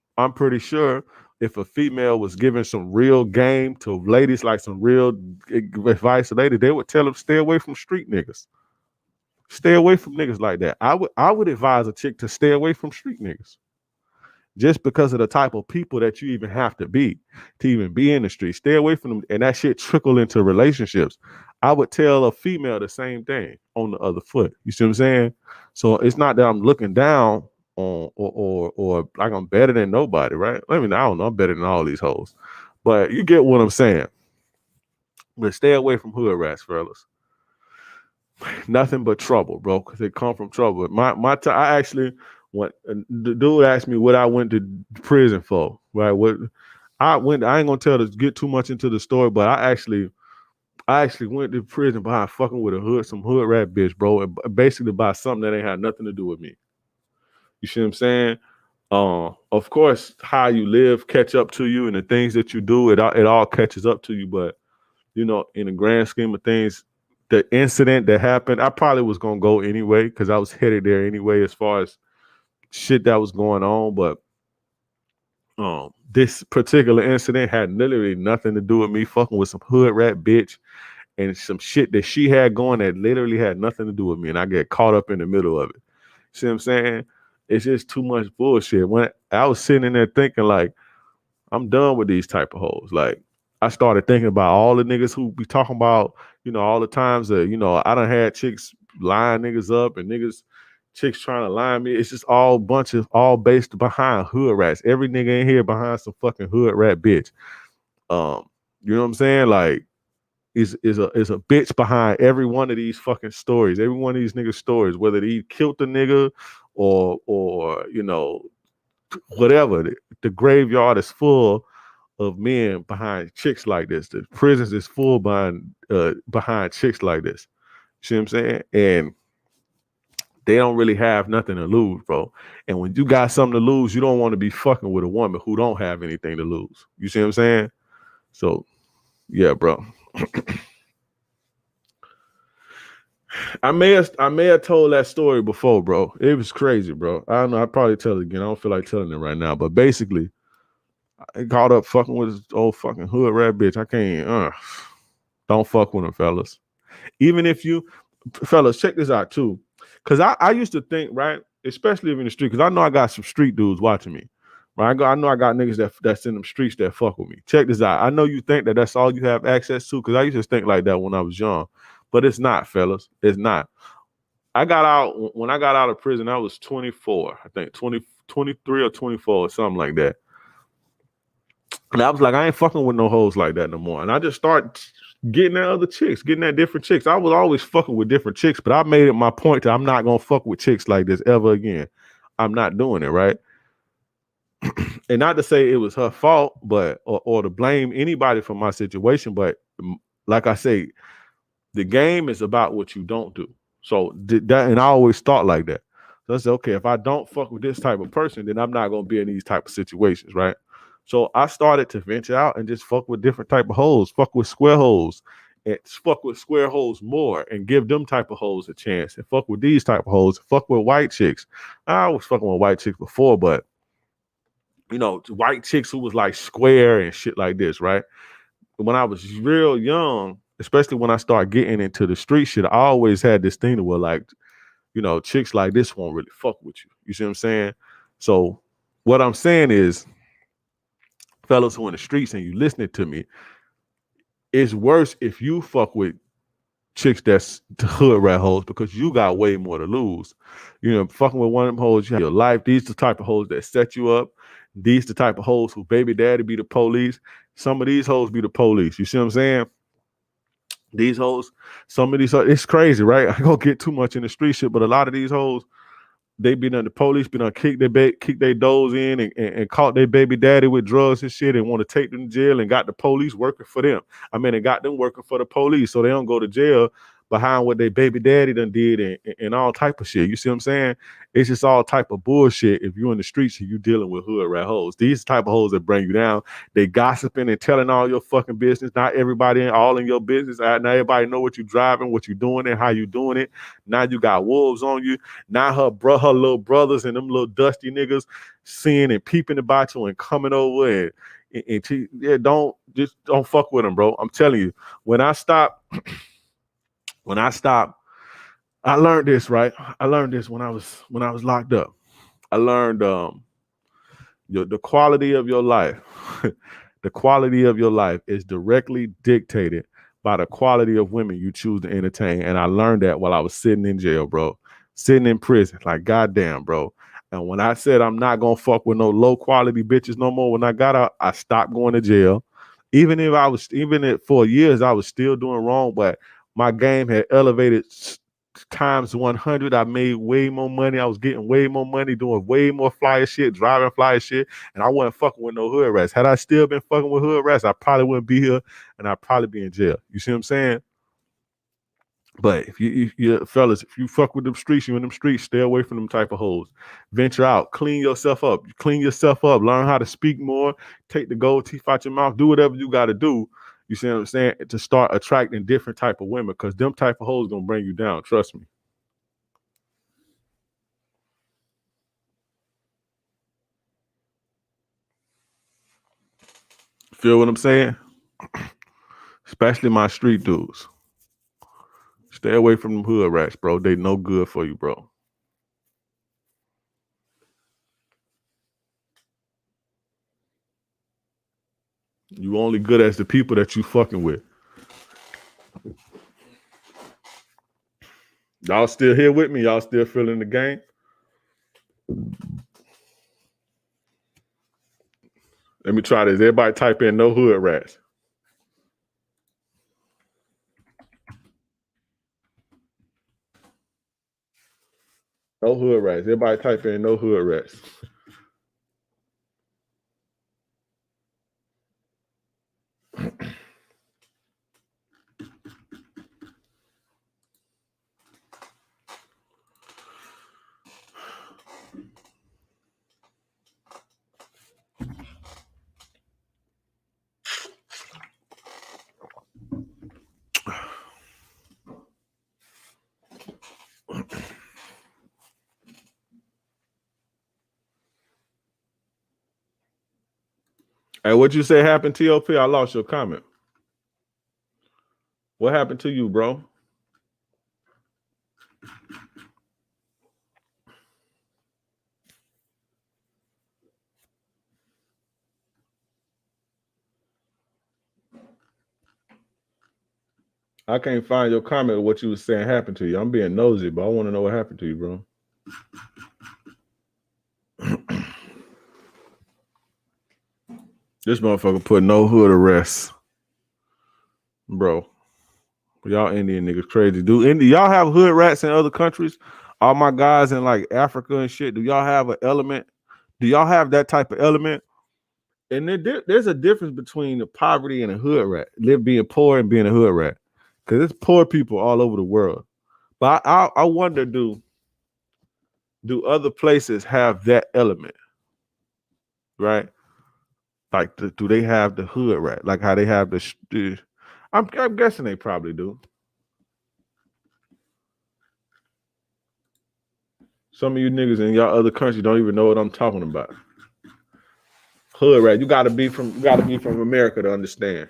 if a female was giving some real game to ladies, like some real advice to ladies, they would tell them stay away from street niggas. Stay away from niggas like that. I would advise a chick to stay away from street niggas. Just because of the type of people that you even have to even be in the street. Stay away from them. And that shit trickle into relationships. I would tell a female the same thing on the other foot. You see what I'm saying? So it's not that I'm looking down on or like I'm better than nobody, right? I mean, I don't know, I'm better than all these hoes. But you get what I'm saying. But stay away from hood rats, fellas. Nothing but trouble, bro, because they come from trouble. I actually went. The dude asked me what I went to prison for. Right? What I went. I ain't gonna get too much into the story, but I actually went to prison behind fucking with some hood rat bitch, bro. Basically by something that ain't had nothing to do with me. You see what I'm saying? Of course, how you live catch up to you, and the things that you do, it all catches up to you. But in the grand scheme of things, the incident that happened, I probably was gonna go anyway because I was headed there anyway as far as shit that was going on. But This particular incident had literally nothing to do with me fucking with some hood rat bitch and some shit that she had going that literally had nothing to do with me, and I get caught up in the middle of it. See what I'm saying? It's just too much bullshit. When I was sitting in there thinking like, I'm done with these type of hoes. Like, I started thinking about all the niggas who be talking about, all the times that, I done had chicks line niggas up and chicks trying to line me. It's just all based behind hood rats. Every nigga in here behind some fucking hood rat bitch. You know what I'm saying? Like, is a bitch behind every one of these fucking stories, every one of these niggas' stories, whether he killed the nigga or whatever. The graveyard is full of men behind chicks like this. The prisons is full behind chicks like this. See what I'm saying? And they don't really have nothing to lose, bro. And when you got something to lose, you don't want to be fucking with a woman who don't have anything to lose. You see what I'm saying? So, yeah, bro. I may have told that story before, bro. It was crazy, bro. I don't know. I'll probably tell it again. I don't feel like telling it right now. But basically, I caught up fucking with this old fucking hood rat bitch. I can't. Don't fuck with them, fellas. Even if you, fellas, check this out too. Because I used to think, right, especially in the street, because I know I got some street dudes watching me. Right? I know I got niggas that's in them streets that fuck with me. Check this out. I know you think that that's all you have access to, because I used to think like that when I was young. But it's not, fellas. It's not. When I got out of prison, I was 24, I think 23 or 24 or something like that. And I was like, I ain't fucking with no hoes like that no more. And I just start getting at other chicks, getting at different chicks. I was always fucking with different chicks, but I made it my point that I'm not going to fuck with chicks like this ever again. I'm not doing it, right? And not to say it was her fault, but or to blame anybody for my situation. But like I say, the game is about what you don't do. So that, and I always thought like that. So I said, okay, if I don't fuck with this type of person, then I'm not going to be in these type of situations, right? So I started to venture out and just fuck with different type of hoes, fuck with square hoes, and fuck with square hoes more, and give them type of hoes a chance, and fuck with these type of hoes, fuck with white chicks. I was fucking with white chicks before, but white chicks who was like square and shit like this, right? When I was real young, especially when I started getting into the street shit, I always had this thing where like, chicks like this won't really fuck with you. You see what I'm saying? So what I'm saying is, fellas who in the streets and you listening to me, it's worse if you fuck with chicks that's hood rat hoes, because you got way more to lose. Fucking with one of them hoes, you have your life. These the type of hoes that set you up. These the type of hoes who baby daddy be the police. Some of these hoes be the police. You see what I'm saying? These hoes, some of these, it's crazy, right? I don't get too much in the street shit, but a lot of these hoes, they been on the police, been on kick their doors in and caught their baby daddy with drugs and shit and want to take them to jail, and got the police working for them. I mean, they got them working for the police so they don't go to jail behind what their baby daddy done did and all type of shit. You see what I'm saying? It's just all type of bullshit if you're in the streets and you dealing with hood rat hoes. These type of hoes that bring you down. They gossiping and telling all your fucking business. Not everybody all in your business. Not everybody know what you driving, what you doing and how you doing it. Now you got wolves on you. Now her little brothers and them little dusty niggas seeing and peeping about you and coming over and don't fuck with them, bro. I'm telling you, when I stopped, I learned this, right? I learned this when I was locked up. I learned the quality of your life. The quality of your life is directly dictated by the quality of women you choose to entertain. And I learned that while I was sitting in jail, bro. Sitting in prison. Like, goddamn, bro. And when I said I'm not gonna fuck with no low quality bitches no more, when I got out, I stopped going to jail. Even if for years I was still doing wrong, but my game had elevated times 100. I made way more money. I was getting way more money, doing way more flyer shit, driving flyer shit, and I wasn't fucking with no hood rats. Had I still been fucking with hood rats, I probably wouldn't be here, and I'd probably be in jail. You see what I'm saying? But if you fellas, if you fuck with them streets, you in them streets, stay away from them type of hoes. Venture out, clean yourself up. Learn how to speak more, take the gold teeth out your mouth, do whatever you got to do. You see what I'm saying? To start attracting different type of women, because them type of hoes gonna bring you down. Trust me. Feel what I'm saying? Especially my street dudes. Stay away from them hood rats, bro. They no good for you, bro. You only good as the people that you fucking with. Y'all still here with me? Y'all still feeling the game? Let me try this. Everybody type in no hood rats. No hood rats. Everybody type in no hood rats. Hey, what you say happened, TOP? I lost your comment. What happened to you, bro? I can't find your comment of what you was saying happened to you. I'm being nosy, but I want to know what happened to you, bro. This motherfucker put no hood arrest. Bro. Y'all Indian niggas crazy. Y'all have hood rats in other countries? All my guys in like Africa and shit, do y'all have an element? Do y'all have that type of element? And there's a difference between the poverty and a hood rat. Being poor and being a hood rat. Because it's poor people all over the world. But I wonder, do other places have that element? Right? Like, do they have the hood rat? Like how they have the I'm guessing they probably do. Some of you niggas in y'all other countries don't even know what I'm talking about. Hood rat. You gotta be from America to understand.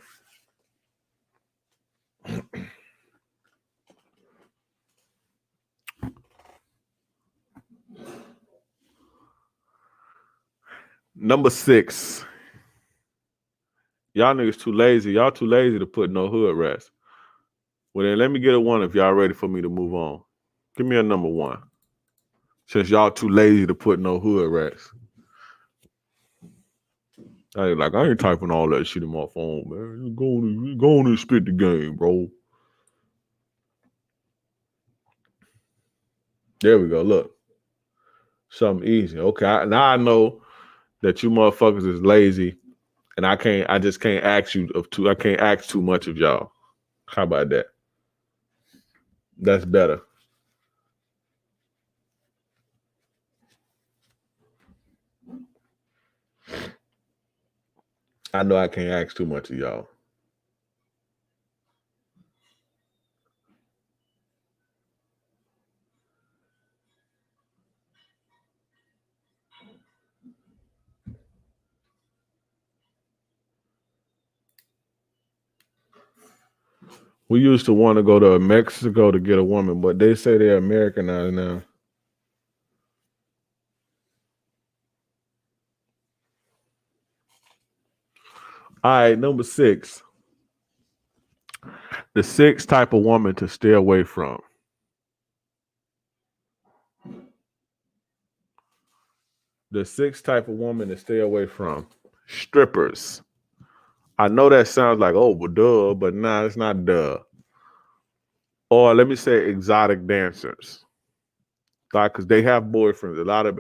Number 6. Y'all niggas too lazy. Y'all too lazy to put no hood rats. Well, then let me get a 1 if y'all ready for me to move on. Give me a number 1. Since y'all too lazy to put no hood rats. I ain't typing all that shit in my phone, man. You go on and spit the game, bro. There we go. Look. Something easy. Okay. Now I know that you motherfuckers is lazy. And I just can't ask I can't ask too much of y'all. How about that? That's better. I know I can't ask too much of y'all. We used to want to go to Mexico to get a woman, but they say they're Americanized now. All right, number 6. The 6th type of woman to stay away from. The 6th type of woman to stay away from. Strippers. I know that sounds like, oh, well, duh, but nah, it's not duh. Or let me say exotic dancers. Like, because they have boyfriends. A lot of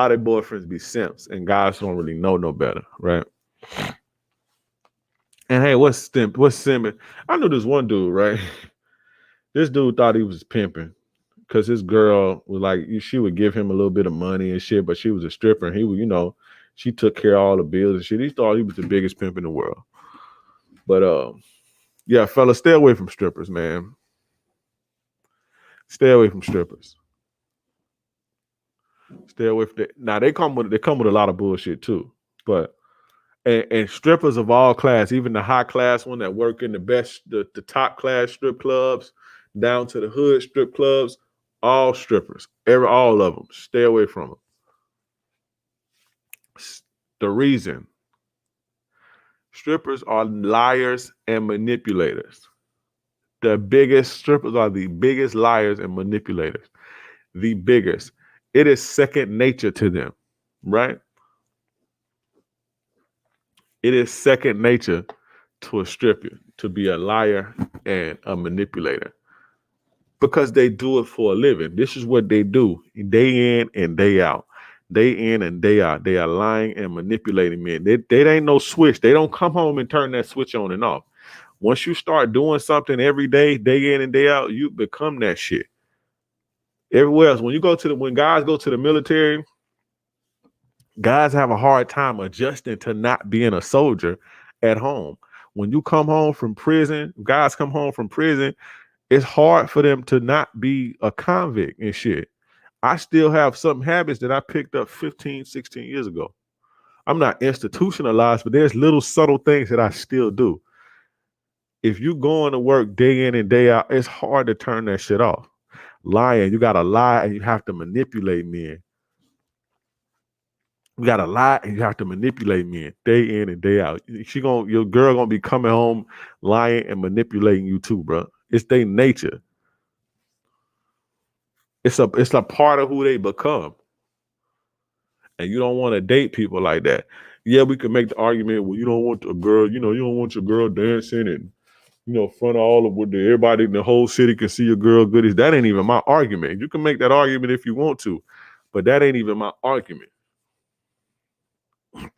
their boyfriends be simps, and guys don't really know no better, right? And hey, what's simping? I knew this one dude, right? This dude thought he was pimping because his girl was like, she would give him a little bit of money and shit, but she was a stripper, and he would, she took care of all the bills and shit. He thought he was the biggest pimp in the world. But yeah, fellas, stay away from strippers, man. Stay away from strippers. Stay away from that. Now they come with a lot of bullshit too, but And strippers of all class, even the high class one that work in the top class strip clubs, down to the hood strip clubs, all strippers, all of them. Stay away from them. The reason strippers are liars and manipulators. The biggest strippers are the biggest liars and manipulators. The biggest. It is second nature to them, right? It is second nature to a stripper to be a liar and a manipulator because they do it for a living. This is what they do day in and day out. Day in and day out. They are lying and manipulating men. They ain't no switch. They don't come home and turn that switch on and off. Once you start doing something every day, day in and day out, you become that shit. Everywhere else, when guys go to the military, guys have a hard time adjusting to not being a soldier at home. When you come home from prison, guys come home from prison, it's hard for them to not be a convict and shit. I still have some habits that I picked up 15, 16 years ago. I'm not institutionalized, but there's little subtle things that I still do. If you going to work day in and day out, it's hard to turn that shit off. Lying, you gotta lie and you have to manipulate men. You gotta lie and you have to manipulate men day in and day out. Your girl gonna be coming home lying and manipulating you too, bro. It's their nature. It's a part of who they become. And you don't want to date people like that. Yeah, we can make the argument, well, you don't want a girl, you don't want your girl dancing and front of all of what everybody in the whole city can see your girl goodies. That ain't even my argument. You can make that argument if you want to, but that ain't even my argument. I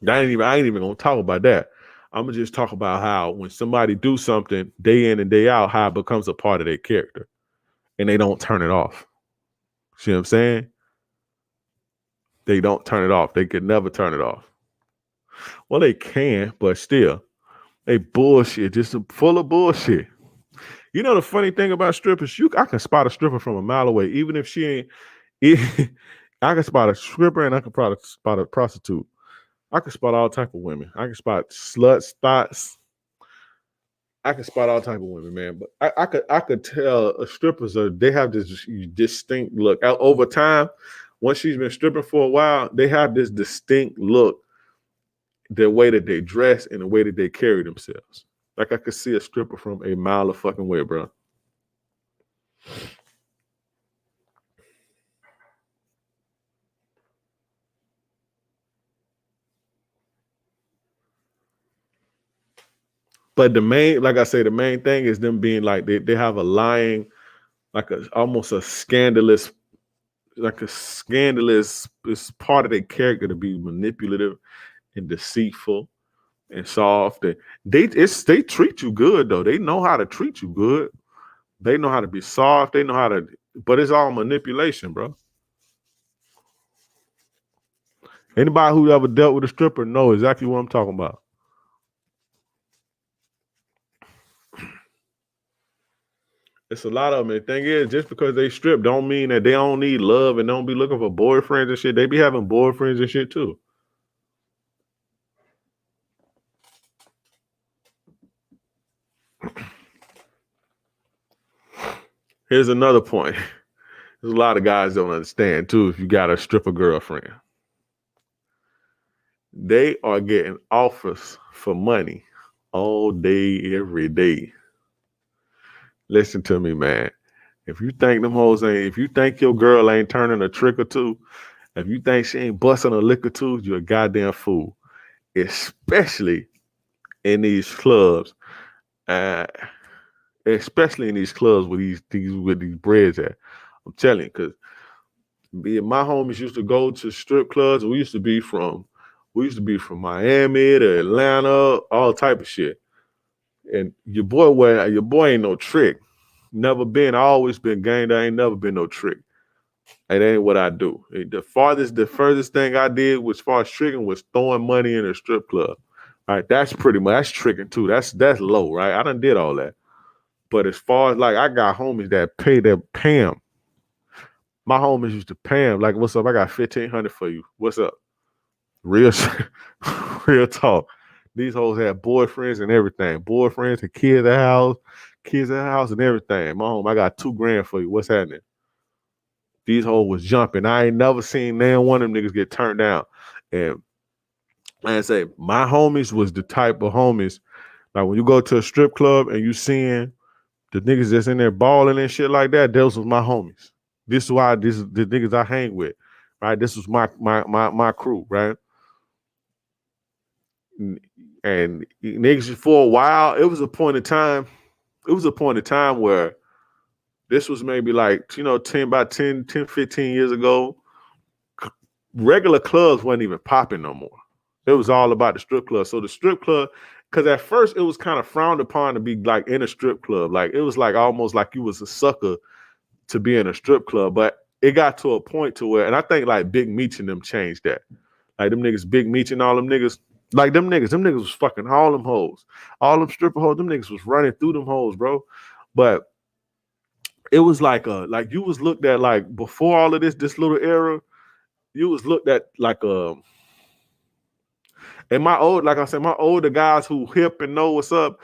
ain't even gonna talk about that. I'm gonna just talk about how when somebody do something day in and day out, how it becomes a part of their character, and they don't turn it off. See what I'm saying? They don't turn it off. They could never turn it off. Well, they can, but still, they bullshit, just full of bullshit. You know the funny thing about strippers, I can spot a stripper from a mile away, even if she ain't. I can spot a stripper and I can probably spot a prostitute. I can spot all type of women. I can spot sluts, thoughts. I can spot all type of women, man. But I could tell strippers they have this distinct look. Over time, once she's been stripping for a while, they have this distinct look. The way that they dress and the way that they carry themselves. Like I could see a stripper from a mile of fucking way, bro. But the main thing is them being like they have a lying, almost a scandalous, it's part of their character to be manipulative and deceitful and soft. And they treat you good though. They know how to treat you good. They know how to be soft. They know how to, but it's all manipulation, bro. Anybody who ever dealt with a stripper know exactly what I'm talking about. It's a lot of them. The thing is, just because they strip don't mean that they don't need love and don't be looking for boyfriends and shit. They be having boyfriends and shit too. Here's another point. There's a lot of guys don't understand too. If you got a stripper girlfriend, they are getting offers for money all day, every day. Listen to me, man. If you think if you think your girl ain't turning a trick or two, if you think she ain't busting a lick or two, you're a goddamn fool. Especially in these clubs, especially in these clubs with these breads at. I'm telling you, because my homies used to go to strip clubs. We used to be from Miami to Atlanta, all type of shit. And your boy ain't no trick. Never been. I always been gang. I ain't never been no trick. It ain't what I do. The furthest thing I did as far as tricking was throwing money in a strip club. All right, that's tricking too. That's low, right? I done did all that. But as far as I got homies that pay my homies used to pay them. Like, what's up? I got $1,500 for you. What's up? Real, real talk. These hoes had boyfriends and everything. Boyfriends and kids at the house and everything. Mom, I got $2,000 for you. What's happening? These hoes was jumping. I ain't never seen none one of them niggas get turned down. And like I say, my homies was the type of homies. Like when you go to a strip club and you seeing the niggas that's in there balling and shit like that, those was my homies. This is why this is the niggas I hang with. Right? This was my crew, right? And niggas for a while, it was a point in time. It was a point in time where this was maybe like, 10, 15 years ago. Regular clubs wasn't even popping no more. It was all about the strip club. So the strip club, because at first it was kind of frowned upon to be like in a strip club. Like it was like almost like you was a sucker to be in a strip club. But it got to a point to where, and I think like Big Meech and them changed that. Like them niggas, Big Meech and all them niggas, like them niggas was fucking all them hoes. All them stripper hoes, them niggas was running through them hoes, bro. But it was like you was looked at like before all of this little era, you was looked at like and my older guys who hip and know what's up,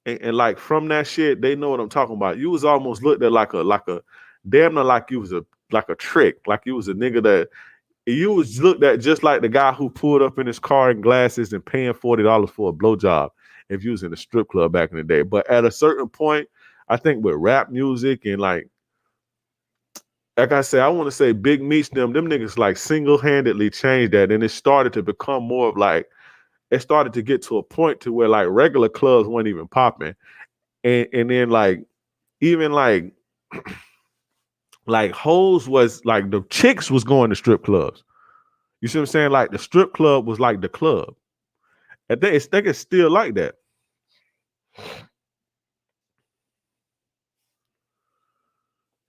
and like from that shit, they know what I'm talking about. You was almost looked at like a damn near like you was a trick, like you was a nigga that you was looked at just like the guy who pulled up in his car in glasses and paying $40 for a blowjob if you was in a strip club back in the day. But at a certain point, I think with rap music and like I said, I want to say Big Meech, them niggas like single-handedly changed that, and it started to become more of like, it started to get to a point to where like regular clubs weren't even popping, and then like even like like hoes was like the chicks was going to strip clubs. You see what I'm saying? Like the strip club was like the club. I think it's still like that.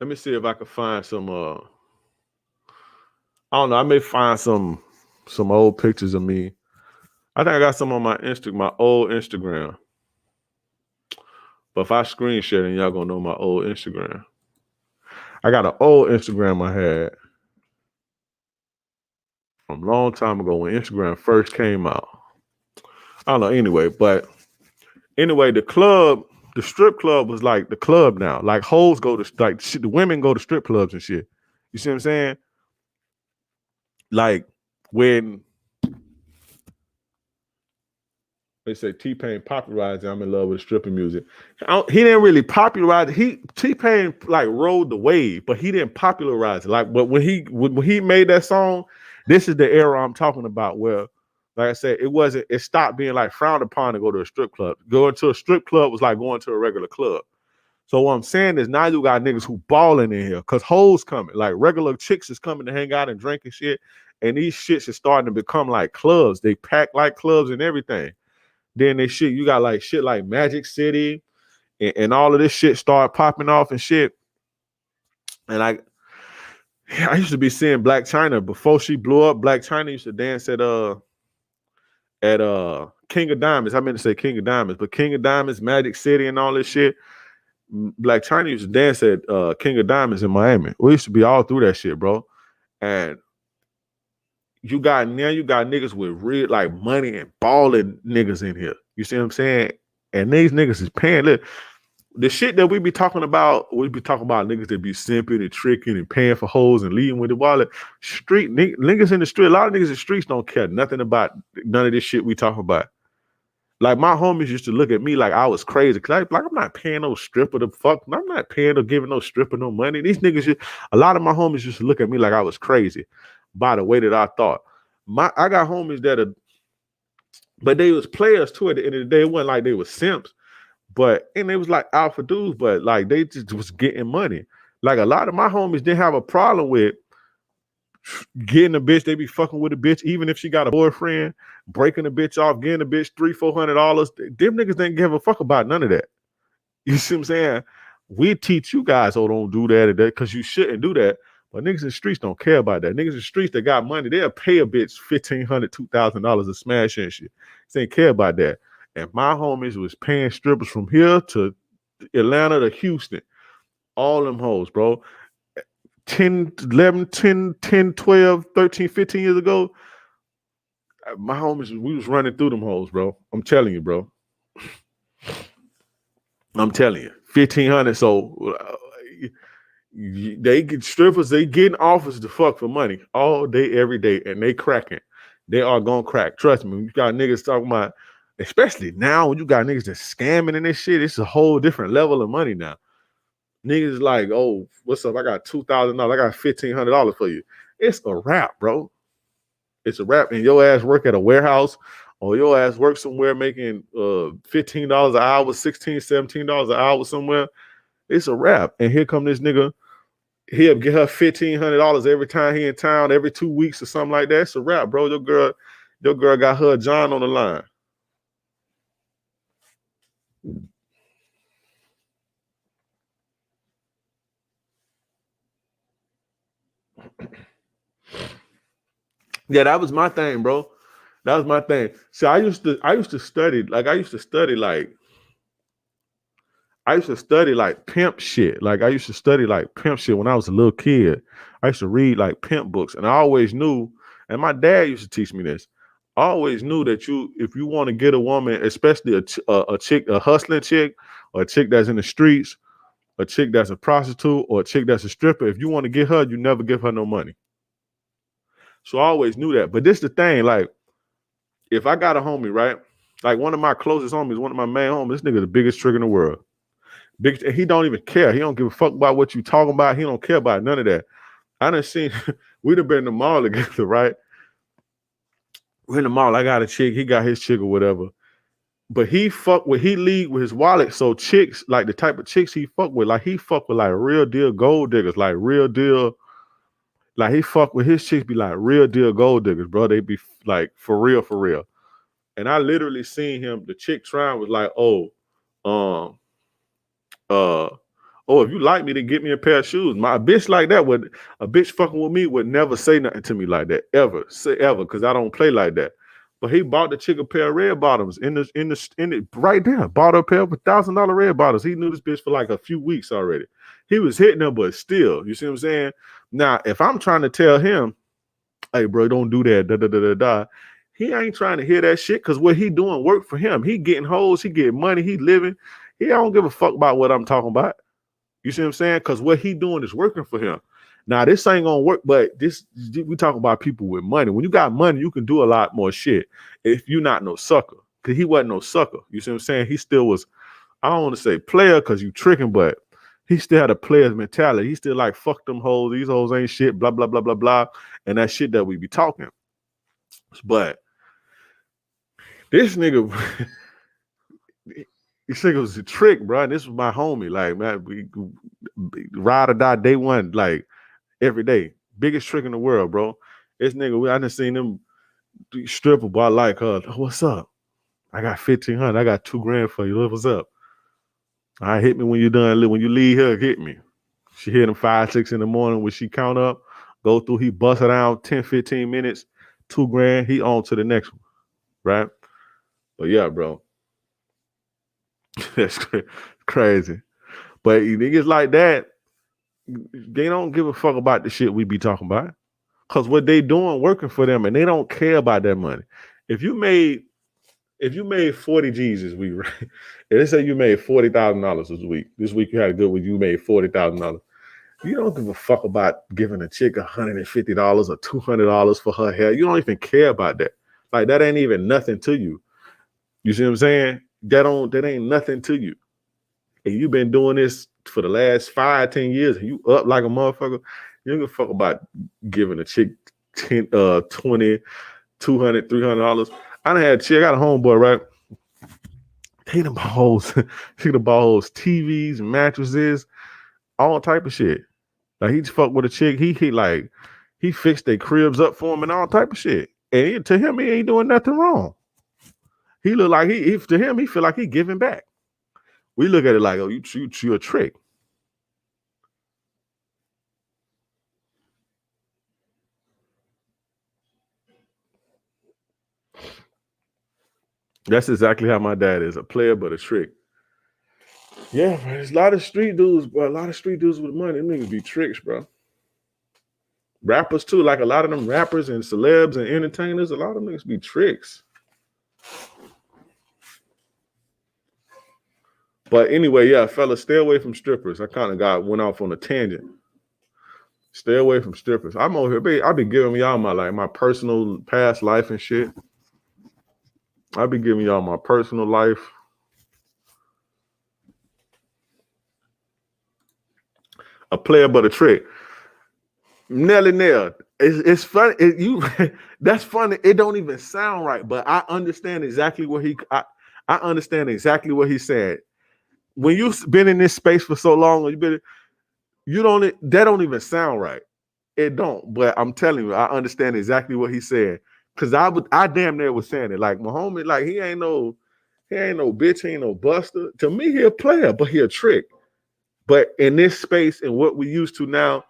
Let me see if I can find some. I don't know. I may find some old pictures of me. I think I got some on my old Instagram. But if I screen share, then y'all gonna know my old Instagram. I got an old Instagram I had from a long time ago when Instagram first came out. I don't know anyway, but anyway, the strip club was like the club now. Like hoes go to like shit, the women go to strip clubs and shit. You see what I'm saying? Like when they say T-Pain popularized I'm in love with stripping music. He didn't really popularize it. T-Pain like rode the wave, but he didn't popularize it. Like, but when he made that song, this is the era I'm talking about where, like I said, it stopped being like frowned upon to go to a strip club. Going to a strip club was like going to a regular club. So what I'm saying is now you got niggas who balling in here because hoes coming. Like regular chicks is coming to hang out and drink and shit. And these shits is starting to become like clubs. They pack like clubs and everything. Then they shit, you got like shit like Magic City and all of this shit start popping off and shit. And I used to be seeing Black China before she blew up. Black China used to dance at King of Diamonds. I meant to say King of Diamonds, but King of Diamonds, Magic City, and all this shit. Black China used to dance at King of Diamonds in Miami. We used to be all through that shit, bro. And you got niggas with real like money and balling niggas in here. You see what I'm saying? And these niggas is paying. Look, the shit that we be talking about niggas that be simping and tricking and paying for hoes and leading with the wallet. Street niggas in the street. A lot of niggas in the streets don't care nothing about none of this shit we talk about. Like my homies used to look at me like I was crazy. Cause I'm not paying no stripper to fuck. I'm not paying or giving no stripper no money. These niggas, a lot of my homies used to look at me like I was crazy by the way that I thought. I got homies but they was players too at the end of the day. It wasn't like they was simps, and they was like alpha dudes, but like they just was getting money. Like a lot of my homies didn't have a problem with getting a bitch. They be fucking with a bitch, even if she got a boyfriend, breaking a bitch off, getting a bitch $300-$400. Them niggas didn't give a fuck about none of that. You see what I'm saying? We teach you guys, don't do that because you shouldn't do that. But niggas in the streets don't care about that. Niggas in the streets that got money, they'll pay a bitch $1,500, $2,000 to smash and shit. They ain't care about that. And my homies was paying strippers from here to Atlanta to Houston. All them hoes, bro. 10, 11, 10, 10, 12, 13, 15 years ago, My homies, we was running through them hoes, bro. I'm telling you, bro. I'm telling you, 1,500. So they get strippers, they getting offers to fuck for money all day, every day, and they cracking. They are gonna crack. Trust me. You got niggas talking about, especially now when you got niggas that's scamming and this shit. It's a whole different level of money now. Niggas like, oh, what's up? I got $2,000. I got $1,500 for you. It's a wrap, bro. It's a wrap. And your ass work at a warehouse or your ass work somewhere making $15 an hour, $16, $17 an hour somewhere. It's a wrap. And here come this nigga. He'll get her $1,500 every time he in town, every 2 weeks or something like that. It's a wrap, bro. Your girl got her John on the line. Yeah, that was my thing, bro. That was my thing. See, I used to study like pimp shit. Like I used to study like pimp shit when I was a little kid. I used to read like pimp books, and I always knew, and my dad used to teach me this. I always knew that if you want to get a woman, especially a chick, a hustling chick, or a chick that's in the streets, a chick that's a prostitute, or a chick that's a stripper, if you want to get her, you never give her no money. So I always knew that. But this the thing, like, if I got a homie, right? Like one of my closest homies, one of my main homies, this nigga the biggest trick in the world. He don't even care. He don't give a fuck about what you talking about. He don't care about none of that. I done seen, we'd have been in the mall together, right? We're in the mall. I got a chick. He got his chick or whatever. But he lead with his wallet. So chicks, like the type of chicks he fuck with, like he fuck with like real deal gold diggers, like real deal. Like he fuck with his chicks be like real deal gold diggers, bro. They be like for real, for real. And I literally seen him, the chick trying was like, oh, if you like me, then get me a pair of shoes. My bitch like that a bitch fucking with me would never say nothing to me like that. Ever. Say ever, because I don't play like that. But he bought the chick a pair of red bottoms in the right there. Bought her a pair of $1,000 red bottoms. He knew this bitch for like a few weeks already. He was hitting her, but still, you see what I'm saying? Now, if I'm trying to tell him, hey, bro, don't do that, he ain't trying to hear that shit because what he doing work for him. He getting hoes, he getting money, he living. He don't give a fuck about what I'm talking about. You see what I'm saying? Because what he doing is working for him. Now, this ain't gonna work, but we talk about people with money. When you got money, you can do a lot more shit if you're not no sucker. Because he wasn't no sucker. You see what I'm saying? He still was, I don't want to say player because you tricking, but he still had a player's mentality. He still like, fuck them hoes. These hoes ain't shit, blah, blah, blah, blah, blah. And that shit that we be talking. But this nigga, this nigga was a trick, bro. And this was my homie. Like, man, we ride or die day one, like every day. Biggest trick in the world, bro. This nigga, I done seen him stripper, but I like her. Oh, what's up? I got 1,500. I got $2,000 for you. What's up? All right, hit me when you're done. When you leave here, hit me. She hit him 5, 6 in the morning. When she count up, go through, he bust it out 10, 15 minutes, $2,000. He on to the next one, right? But yeah, bro. That's crazy. But niggas like that, they don't give a fuck about the shit we be talking about. Because what they doing working for them, and they don't care about that money. If you made 40 G's this week, right? If they say you made $40,000 this week. This week you had a good week, you made $40,000. You don't give a fuck about giving a chick $150 or $200 for her hair. You don't even care about that. Like that ain't even nothing to you. You see what I'm saying? That ain't nothing to you. And you've been doing this for the last 5, 10 years, and you up like a motherfucker. You don't give a fuck about giving a chick 10, 20, $200, $300. I done had a chick, I got a homeboy, right? He done bought hoes, TVs, mattresses, all type of shit. Like he fuck with a chick, he fixed their cribs up for him and all type of shit. And to him, he ain't doing nothing wrong. He look like to him, he feel like he giving back. We look at it like, oh, you a trick. That's exactly how my dad is, a player but a trick. Yeah, man, there's a lot of street dudes, bro. A lot of street dudes with money. Them niggas be tricks, bro. Rappers too, like a lot of them rappers and celebs and entertainers, a lot of them niggas be tricks. But anyway, yeah, fellas, stay away from strippers. I kind of went off on a tangent. Stay away from strippers. I'm over here, I be giving y'all my personal past life and shit. I be giving y'all my personal life. A player but a trick. Nelly Nell. It's funny. That's funny. It don't even sound right, but I understand exactly what I understand exactly what he said. When you've been in this space for so long, that don't even sound right. It don't. But I'm telling you, I understand exactly what he said. Cause I damn near was saying it. Like my homie, like he ain't no bitch, he ain't no buster. To me, he a player, but he a trick. But in this space and what we used to now,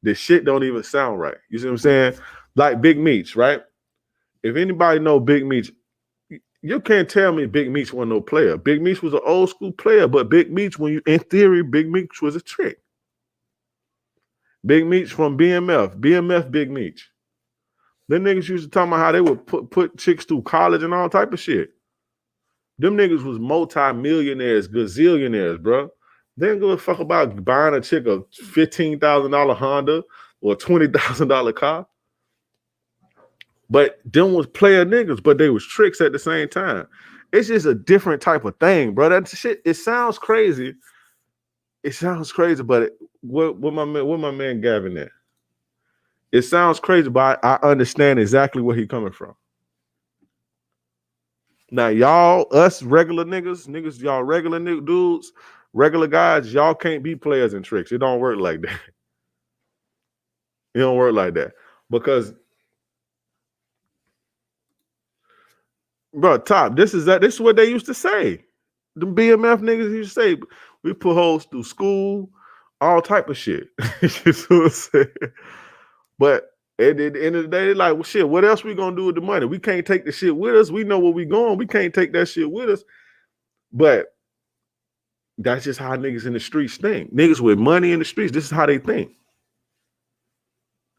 this shit don't even sound right. You see what I'm saying? Like Big Meech, right? If anybody know Big Meech, you can't tell me Big Meech wasn't no player. Big Meech was an old school player, but Big Meech, in theory, Big Meech was a trick. Big Meech from BMF Big Meech. Them niggas used to talk about how they would put chicks through college and all type of shit. Them niggas was multi-millionaires, gazillionaires, bro. They didn't give a fuck about buying a chick a $15,000 Honda or a $20,000 car. But them was player niggas, but they was tricks at the same time. It's just a different type of thing, bro. That shit, it sounds crazy. It sounds crazy, but what my man Gavin at? It sounds crazy, but I understand exactly where he coming from. Now, y'all, us regular niggas, y'all regular dudes, regular guys, y'all can't be players and tricks. It don't work like that. It don't work like that. Because, bro, Top, this is what they used to say. The BMF niggas used to say, we put hoes through school, all type of shit. But at the end of the day, they're like, well, shit, what else we gonna do with the money? We can't take the shit with us. We know where we going. We can't take that shit with us. But that's just how niggas in the streets think. Niggas with money in the streets, this is how they think.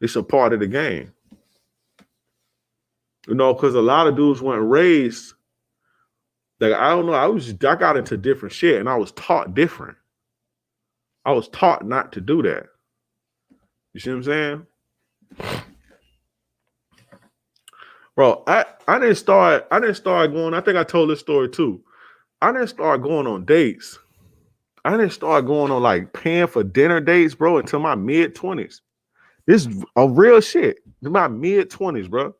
It's a part of the game. You know, because a lot of dudes weren't raised. Like, I don't know, I got into different shit and I was taught different. I was taught not to do that. You see what I'm saying? Bro, I didn't start going, I think I told this story too. I didn't start going on dates. I didn't start going on like paying for dinner dates, bro, until my mid-20s. This is a real shit. My mid-20s, bro.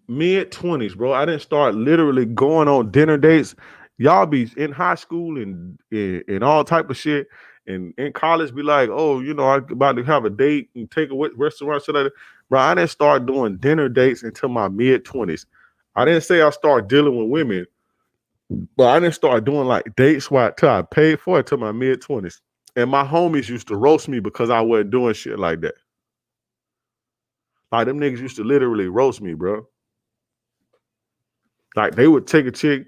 Mid-20s, bro. I didn't start literally going on dinner dates. Y'all be in high school and all type of shit. And in college, be like, oh, you know, I'm about to have a date and take a restaurant. So that, bro, I didn't start doing dinner dates until my mid-20s. I didn't say I started dealing with women, but I didn't start doing like dates till I paid for it till my mid-20s. And my homies used to roast me because I wasn't doing shit like that. Like, them niggas used to literally roast me, bro. Like, they would take a chick.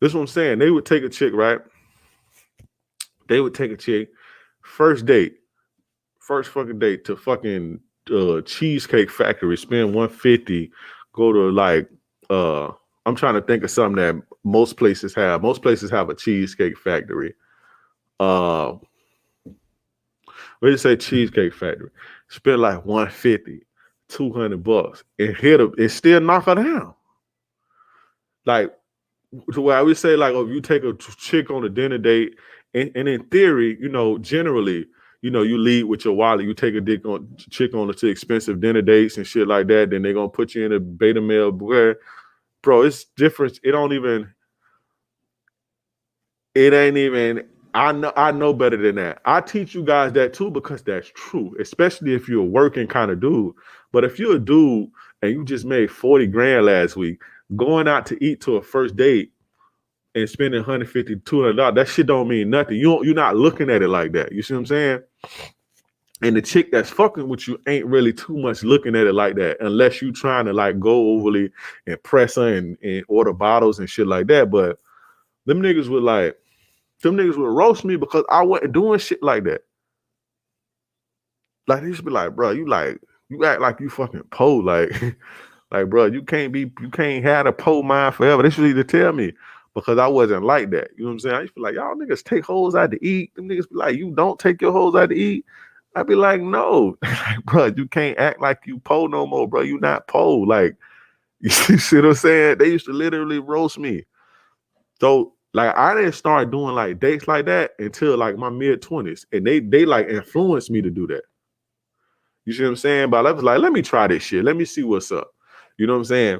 This is what I'm saying. They would take a chick, right? They would take a chick, first fucking date to fucking Cheesecake Factory, spend $150, go to like, I'm trying to think of something that most places have. Most places have a Cheesecake Factory. What do you say, Cheesecake Factory? Spend like $150, $200, and hit her, and still knock her down. Like, to where I would say, like, if you take a chick on a dinner date, and in theory, you know, generally, you know, you lead with your wallet. You take a chick on to expensive dinner dates and shit like that. Then they're gonna put you in a beta male. Bro, it's different. It ain't even. I know better than that. I teach you guys that too because that's true, especially if you're a working kind of dude. But if you're a dude and you just made 40 grand last week, going out to eat to a first date and spending $150, $200, that shit don't mean nothing. You're not looking at it like that. You see what I'm saying? And the chick that's fucking with you ain't really too much looking at it like that, unless you trying to like go overly impress her and order bottles and shit like that. But them niggas would roast me because I wasn't doing shit like that. Like they used to be like, bro, you act like you fucking po, like, like, bro, you can't have a po mind forever. They used to tell me because I wasn't like that. You know what I'm saying? I used to be like, y'all niggas take hoes out to eat. Them niggas be like, you don't take your hoes out to eat. I'd be like, no, like, bro, you can't act like you po no more, bro. You not po. Like, you see what I'm saying? They used to literally roast me. So like I didn't start doing like dates like that until like my mid-20s. And they like influenced me to do that. You see what I'm saying? But I was like, let me try this shit. Let me see what's up. You know what I'm saying?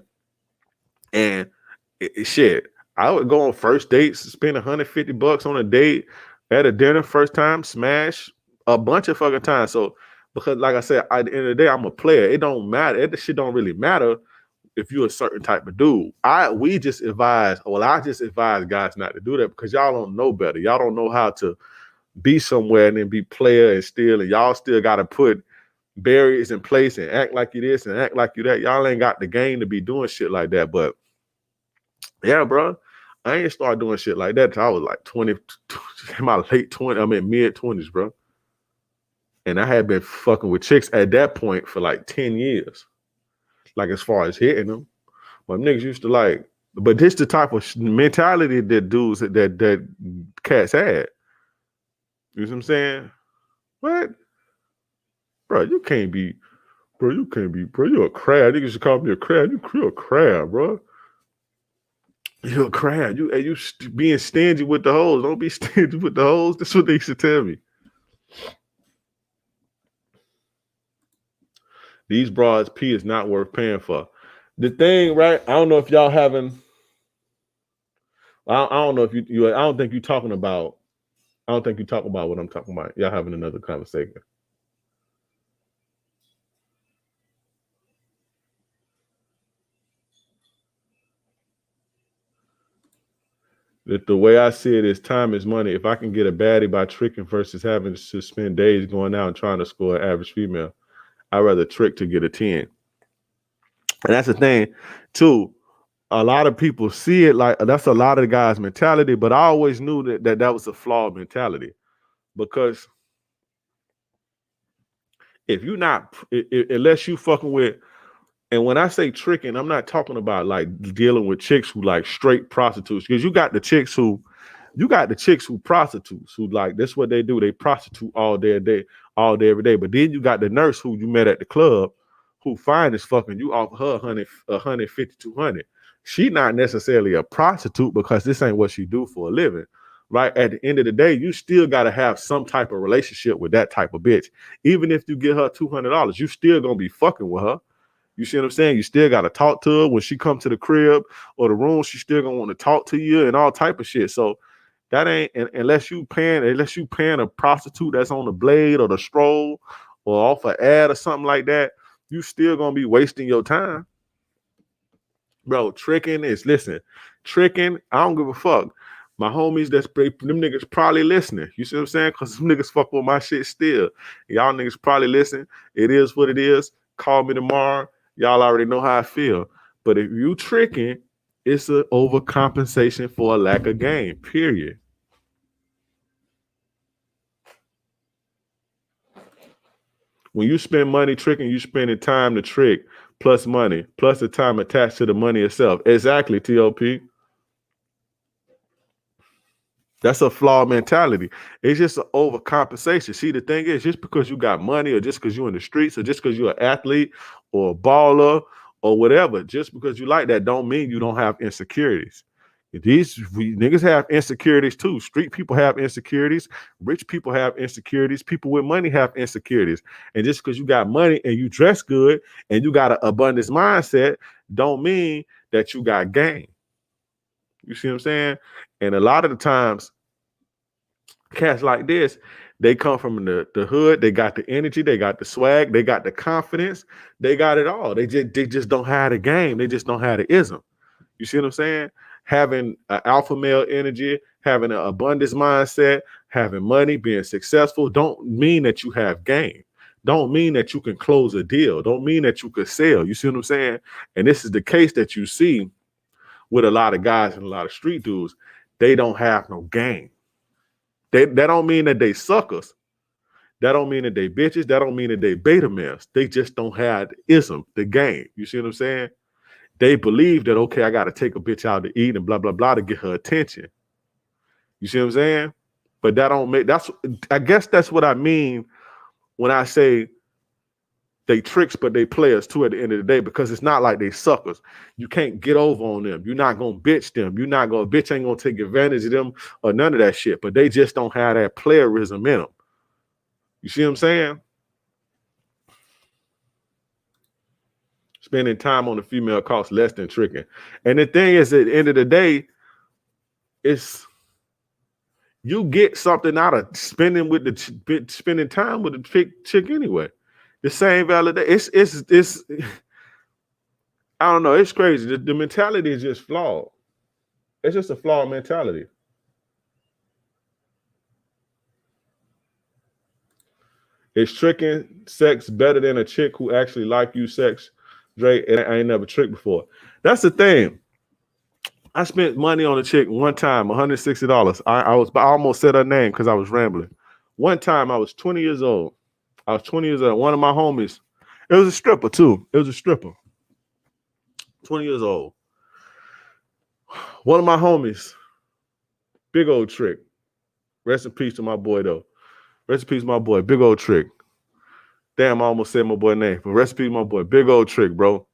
And shit, I would go on first dates, spend $150 on a date at a dinner first time, smash a bunch of fucking times. So because like I said, at the end of the day, I'm a player. It don't matter. That shit don't really matter if you're a certain type of dude. I just advise guys not to do that because y'all don't know better. Y'all don't know how to be somewhere and then be player and steal, and y'all still gotta put barriers in place and act like you this and act like you that. Y'all ain't got the game to be doing shit like that. But yeah, bro, I ain't start doing shit like that till I was like 20, in my late 20s, I'm in mid-20s, bro. And I had been fucking with chicks at that point for like 10 years. Like as far as hitting them. My niggas used to like, but this the type of mentality that dudes that cats had. You know what I'm saying? What? Bro, you can't be, bro, you're a crab. Niggas should call me a crab. You're a crab, bro. You're a crab. You being stingy with the hoes. Don't be stingy with the hoes. That's what they used to tell me. These broads P is not worth paying for. The thing, right? I don't know if y'all having. I don't know if you. I don't think you're talking about. I don't think you talk about what I'm talking about. Y'all having another conversation. The way I see it is time is money. If I can get a baddie by tricking versus having to spend days going out and trying to score an average female, I'd rather trick to get a 10. And that's the thing, too. A lot of people see it like that's a lot of the guys' mentality, but I always knew that was a flawed mentality because if you're not, unless you fucking with, and when I say tricking, I'm not talking about like dealing with chicks who like straight prostitutes, because you got the chicks who prostitutes, who like that's what they do. They prostitute all day, every day. But then you got the nurse who you met at the club, who fine as fucking you off her 150, 200. She not necessarily a prostitute because this ain't what she do for a living. Right? At the end of the day, you still got to have some type of relationship with that type of bitch. Even if you get her $200, you still gonna be fucking with her. You see what I'm saying? You still got to talk to her when she come to the crib or the room. She still gonna want to talk to you and all type of shit. So that ain't unless you paying a prostitute that's on the blade or the stroll or off an ad or something like that. You still gonna be wasting your time, bro. Tricking. I don't give a fuck. My homies, them niggas probably listening. You see what I'm saying? Because them niggas fuck with my shit still. Y'all niggas probably listen. It is what it is. Call me tomorrow. Y'all already know how I feel. But if you tricking, it's an overcompensation for a lack of game, period. When you spend money tricking, you spending time to trick, plus money, plus the time attached to the money itself. Exactly, TOP. That's a flawed mentality. It's just an overcompensation. See, the thing is, just because you got money or just because you're in the streets or just because you're an athlete or a baller or whatever, just because you like that don't mean you don't have insecurities. Niggas have insecurities too. Street people have insecurities. Rich people have insecurities. People with money have insecurities. And just because you got money and you dress good and you got an abundance mindset don't mean that you got game. You see what I'm saying? And a lot of the times, cats like this, they come from the hood. They got the energy. They got the swag. They got the confidence. They got it all. They just don't have the game. They just don't have the ism. You see what I'm saying? Having an alpha male energy, having an abundance mindset, having money, being successful don't mean that you have game. don't mean that you can close a deal. Don't mean that you could sell. You see what I'm saying? And this is the case that you see with a lot of guys and a lot of street dudes. They don't have no game. That don't mean that they suckers. That don't mean that they bitches. That don't mean that they beta males. They just don't have the ism, the game. You see what I'm saying? They believe that, okay, I got to take a bitch out to eat and blah, blah, blah to get her attention. You see what I'm saying? But that don't make, I guess that's what I mean when I say they tricks, but they players too at the end of the day, because it's not like they suckers. You can't get over on them. You're not going to bitch them. Bitch ain't going to take advantage of them or none of that shit, but they just don't have that playerism in them. You see what I'm saying? Spending time on the female costs less than tricking. And the thing is, at the end of the day, it's you get something out of spending time with the chick anyway. The same validation. It's I don't know. It's crazy. The mentality is just flawed. It's just a flawed mentality. Is tricking sex better than a chick who actually like you sex? Drake, and I ain't never tricked before. That's the thing. I spent money on a chick one time, $160. I almost said her name because I was rambling. One time I was 20 years old. One of my homies, it was a stripper too. 20 years old. One of my homies, big old trick. Rest in peace to my boy though. Rest in peace to my boy, big old trick. Damn, I almost said my boy name, but rest in peace, my boy, big old trick, bro.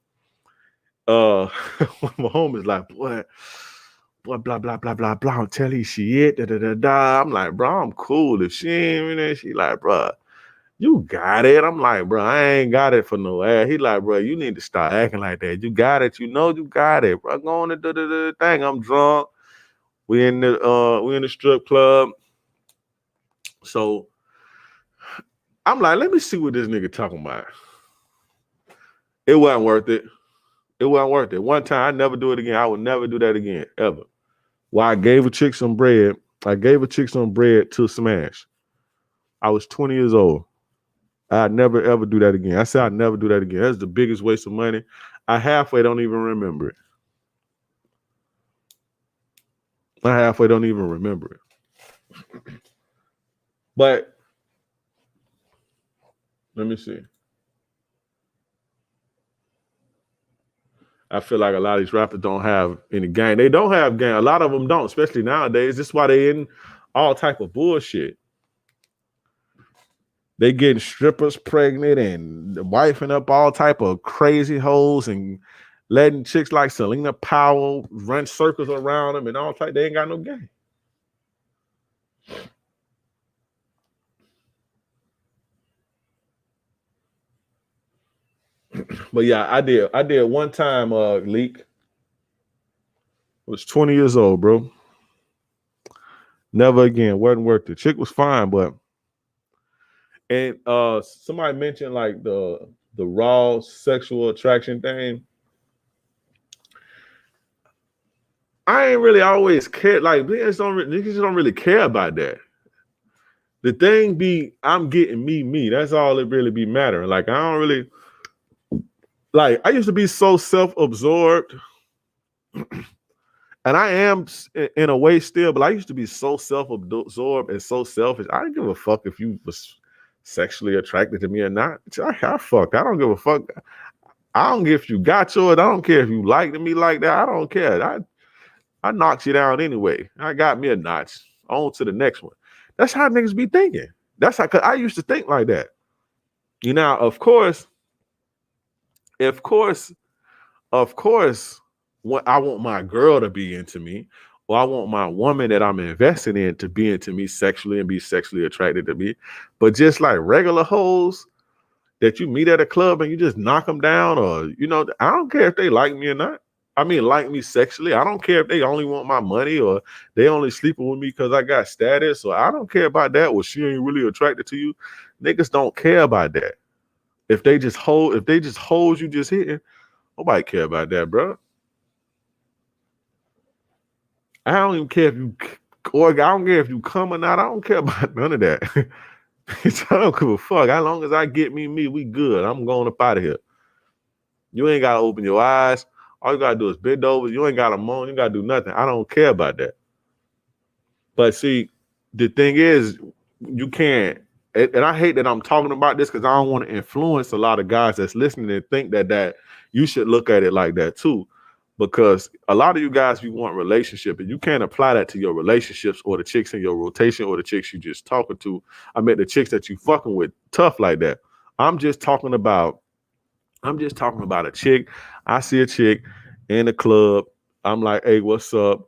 One of my homies like, boy, blah, blah, blah, blah, blah. I'm telling you, she it, da, da, da, da. I'm like, bro, I'm cool. If she ain't in there, she like, bro, you got it. I'm like, bro, I ain't got it for no ass. He like, bro, you need to start acting like that. You got it. You know you got it, bro. Go on and do the thing. I'm drunk. We in the strip club. So I'm like, let me see what this nigga talking about. It wasn't worth it. It wasn't worth it. One time, I never do it again. I would never do that again, ever. Well, I gave a chick some bread. To smash. I was 20 years old. I'd never, ever do that again. I said I'd never do that again. That's the biggest waste of money. I halfway don't even remember it. But let me see. I feel like a lot of these rappers don't have any game. They don't have game. A lot of them don't, especially nowadays. This is why they in all type of bullshit. They getting strippers pregnant and wifing up all type of crazy hoes and letting chicks like Selena Powell run circles around them and all type. They ain't got no game. But yeah, I did one time leak. I was 20 years old, bro. Never again. Wasn't worth it. Chick was fine, but and somebody mentioned like the raw sexual attraction thing. I ain't really always cared. Like niggas don't really care about that. The thing be, I'm getting me. That's all it really be mattering. Like I don't really like. I used to be so self-absorbed, and I am in a way still. But I used to be so self-absorbed and so selfish. I didn't give a fuck if you was sexually attracted to me or not. I fucked. I don't give a fuck. I don't care if you got yours. I don't care if you liked me like that. I don't care. I knocked you down anyway. I got me a notch. On to the next one. That's how niggas be thinking. That's how, cause I used to think like that. You know, of course, what I want my girl to be into me, or I want my woman that I'm investing in to be into me sexually and be sexually attracted to me. But just like regular hoes that you meet at a club and you just knock them down, or you know, I don't care if they like me or not. I mean, like me sexually. I don't care if they only want my money or they only sleeping with me because I got status. Or I don't care about that. Well, she ain't really attracted to you. Niggas don't care about that. If they just hold you just hitting, nobody care about that, bro. I don't even care if you, or I don't care if you come or not. I don't care about none of that. Bitch, I don't give a fuck. As long as I get me, we good. I'm going up out of here. You ain't gotta open your eyes. All you gotta do is bend over. You ain't gotta moan. You gotta do nothing. I don't care about that. But see, the thing is, you can't. And I hate that I'm talking about this because I don't want to influence a lot of guys that's listening and think that you should look at it like that too. Because a lot of you guys, you want relationship, and you can't apply that to your relationships or the chicks in your rotation or the chicks you just talking to. I mean, the chicks that you fucking with tough like that. I'm just talking about a chick. I see a chick in the club. I'm like, hey, what's up?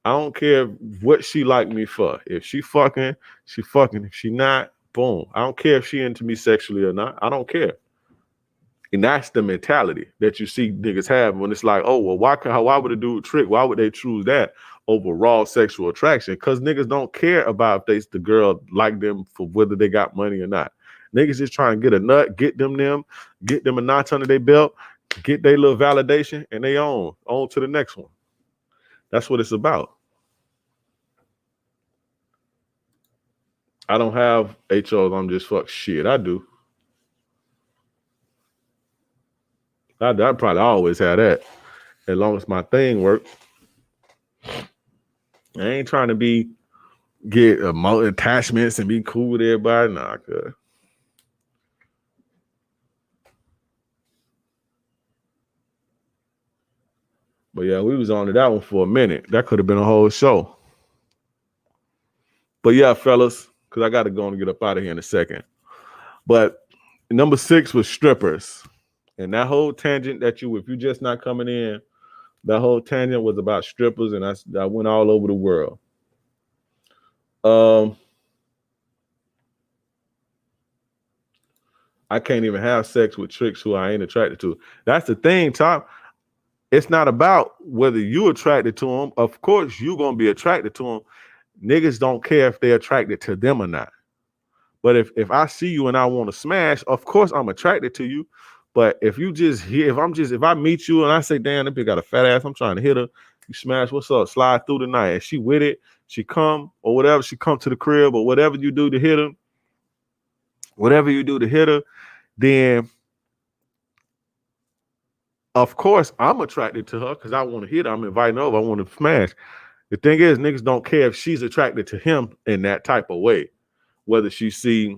I don't care what she like me for. If she fucking, she fucking. If she not, boom. I don't care if she into me sexually or not. I don't care. And that's the mentality that you see niggas have when it's like, oh, well, why would a dude trick? Why would they choose that over raw sexual attraction? Because niggas don't care about if the girl like them for whether they got money or not. Niggas just trying to get a nut, get them a notch under their belt, get their little validation, and they on to the next one. That's what it's about. I don't have HOs. I'm just fuck shit. I do. I probably always have that. As long as my thing works. I ain't trying to get attachments and be cool with everybody. Nah, I could. But yeah, we was on to that one for a minute. That could have been a whole show. But yeah, fellas, because I got to go and get up out of here in a second. But number 6 was strippers. And that whole tangent if you just not coming in, that whole tangent was about strippers, and I went all over the world. I can't even have sex with chicks who I ain't attracted to. That's the thing, Top. It's not about whether you attracted to them. Of course, you're going to be attracted to them. Niggas don't care if they're attracted to them or not. But if I see you and I want to smash, of course I'm attracted to you. But if I meet you and I say, damn, that bitch got a fat ass, I'm trying to hit her. You smash, what's up? Slide through the night. And she with it, she come or whatever, she come to the crib or whatever you do to hit her, then of course I'm attracted to her because I want to hit her. I'm inviting her over. I want to smash. The thing is, niggas don't care if she's attracted to him in that type of way. Whether she see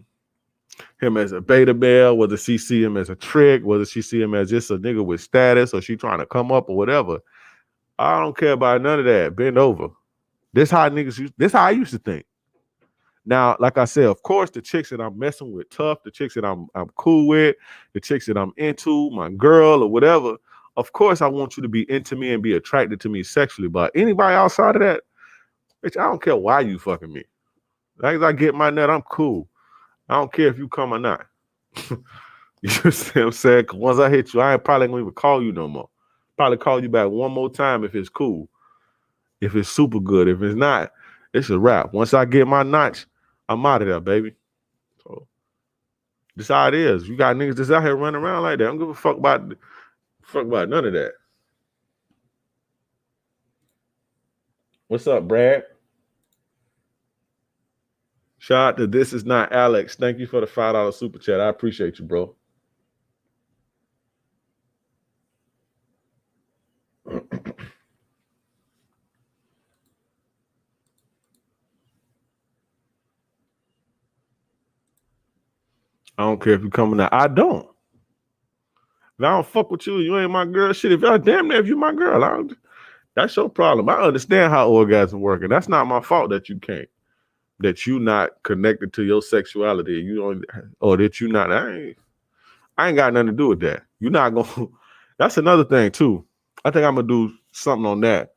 him as a beta male, whether she see him as a trick, whether she see him as just a nigga with status or she trying to come up or whatever. I don't care about none of that. Bend over. This how I used to think. Now, like I said, of course, the chicks that I'm messing with tough, the chicks that I'm cool with, the chicks that I'm into, my girl or whatever, of course I want you to be into me and be attracted to me sexually. But anybody outside of that, bitch, I don't care why you fucking me. As I get my nut, I'm cool. I don't care if you come or not. You see what I'm saying? Because once I hit you, I ain't probably going to even call you no more. Probably call you back one more time if it's cool. If it's super good. If it's not, it's a wrap. Once I get my notch, I'm out of there, baby. So this how it is. You got niggas that's out here running around like that. I don't give a fuck about none of that. What's up, Brad? Shout out to This Is Not Alex. Thank you for the $5 super chat. I appreciate you, bro. I don't care if you coming out. I don't. If I don't fuck with you, you ain't my girl. Shit, if y'all damn near if you my girl, that's your problem. I understand how orgasm working. That's not my fault that you can't. That you not connected to your sexuality. You don't, or that you not. I ain't got nothing to do with that. You're not gonna. That's another thing too. I think I'm gonna do something on that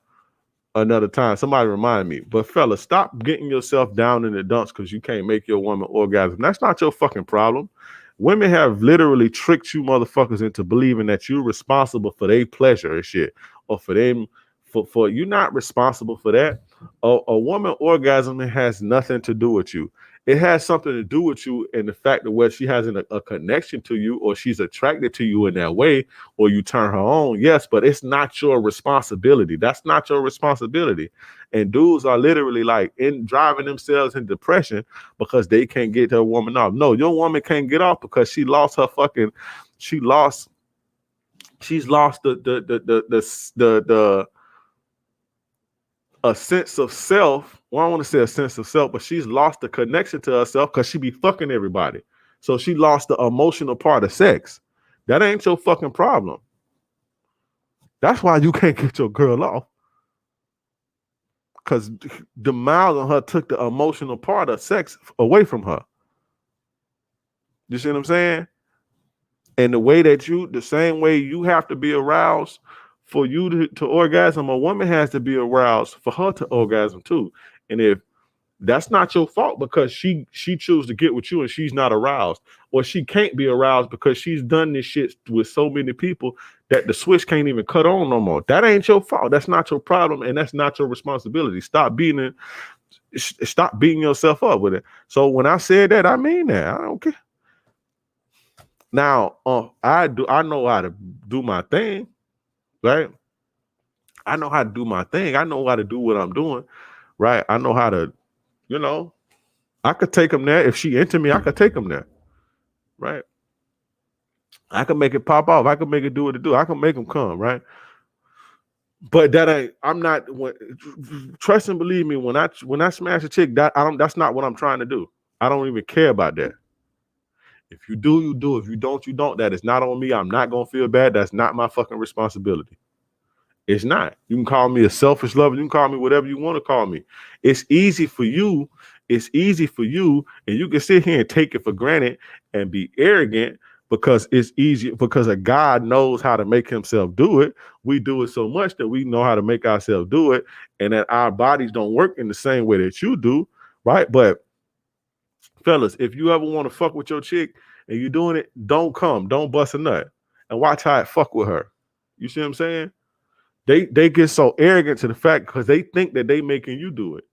another time. Somebody remind me. But fella, stop getting yourself down in the dumps because you can't make your woman orgasm. That's not your fucking problem. Women have literally tricked you motherfuckers into believing that you're responsible for their pleasure and shit. Or for them, for you're not responsible for that. A woman orgasm has nothing to do with you. It has something to do with you and the fact that whether she has a connection to you or she's attracted to you in that way, or you turn her on. Yes, but it's not your responsibility. That's not your responsibility. And dudes are literally like in driving themselves in depression because they can't get their woman off. No, your woman can't get off because she lost her fucking, she's lost the a sense of self. Well, I don't want to say a sense of self, but she's lost the connection to herself because she be fucking everybody. So she lost the emotional part of sex. That ain't your fucking problem. That's why you can't get your girl off. Because the miles on her took the emotional part of sex away from her. You see what I'm saying? And the same way you have to be aroused for you to orgasm, a woman has to be aroused for her to orgasm too. And if that's not your fault because she chooses to get with you and she's not aroused, or she can't be aroused because she's done this shit with so many people that the switch can't even cut on no more. That ain't your fault. That's not your problem, and that's not your responsibility. Stop beating yourself up with it. So when I said that, I mean that. I don't care. Now, I know how to do my thing, right? I know how to do my thing. I know how to do what I'm doing, right? I know how to, I could take them there. If she into me, I could take them there, right? I can make it pop off. I can make it do what it do. I can make them come, right? But that ain't. I'm not. Trust and believe me. When I smash a chick, that's not what I'm trying to do. I don't even care about that. If you do, you do. If you don't, you don't. That is not on me. I'm not gonna feel bad. That's not my fucking responsibility. It's not. You can call me a selfish lover. You can call me whatever you want to call me. It's easy for you. It's easy for you, and you can sit here and take it for granted and be arrogant because it's easy, because a God knows how to make himself do it. We do it so much that we know how to make ourselves do it, and that our bodies don't work in the same way that you do, right? But fellas, if you ever want to fuck with your chick and you're doing it, don't bust a nut, and watch how it fuck with her. You see what I'm saying? They get so arrogant to the fact because they think that they making you do it.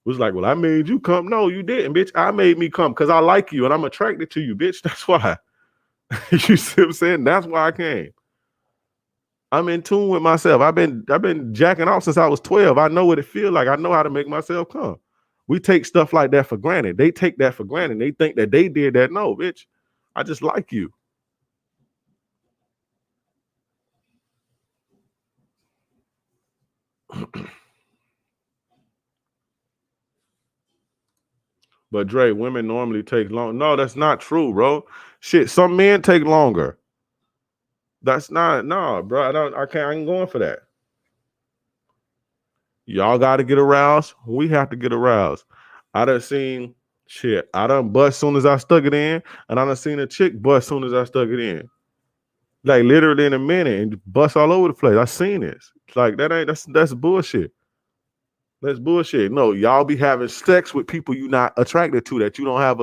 It was like, well, I made you come. No, you didn't, bitch. I made me come because I like you and I'm attracted to you, bitch. That's why. You see what I'm saying? That's why I came. I'm in tune with myself. I've been jacking off since I was 12. I know what it feels like. I know how to make myself come. We take stuff like that for granted. They take that for granted. They think that they did that. No, bitch. I just like you. But Dre, women normally take long. No, that's not true, bro. Shit, some men take longer. That's not, no, bro. I ain't going for that. Y'all got to get aroused. We have to get aroused. I done seen shit. I done bust soon as I stuck it in, and I done seen a chick bust soon as I stuck it in. Like literally in a minute and bust all over the place. I seen this. It's like that's bullshit. That's bullshit. No, y'all be having sex with people you're not attracted to, that you don't have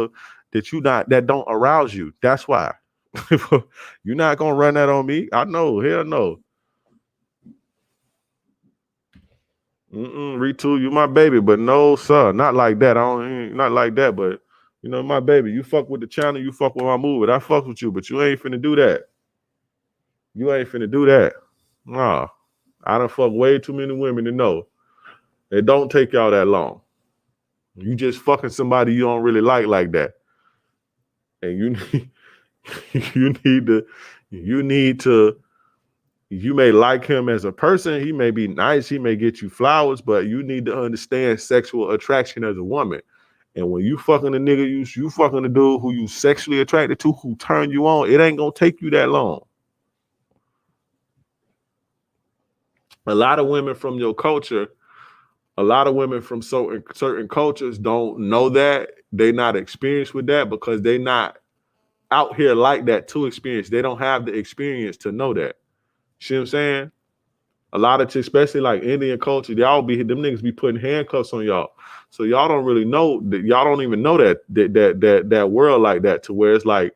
that don't arouse you. That's why. You're not gonna run that on me. I know, hell no. Retool, you my baby, but no, sir, not like that. Not like that, but my baby. You fuck with the channel, you fuck with my movie. I fuck with you, but you ain't finna do that. You ain't finna do that. Nah, I done fuck way too many women to know. It don't take y'all that long. You just fucking somebody you don't really like that, and you need to. You may like him as a person. He may be nice. He may get you flowers, but you need to understand sexual attraction as a woman. And when you fucking a nigga, you fucking a dude who you sexually attracted to, who turn you on, it ain't gonna take you that long. A lot of women from your culture, a lot of women from certain cultures don't know that. They're not experienced with that because they're not out here like that to experience. They don't have the experience to know that. See what I'm saying? A lot of, especially like Indian culture, them niggas be putting handcuffs on y'all. So y'all don't really know that. Y'all don't even know that world like that, to where it's like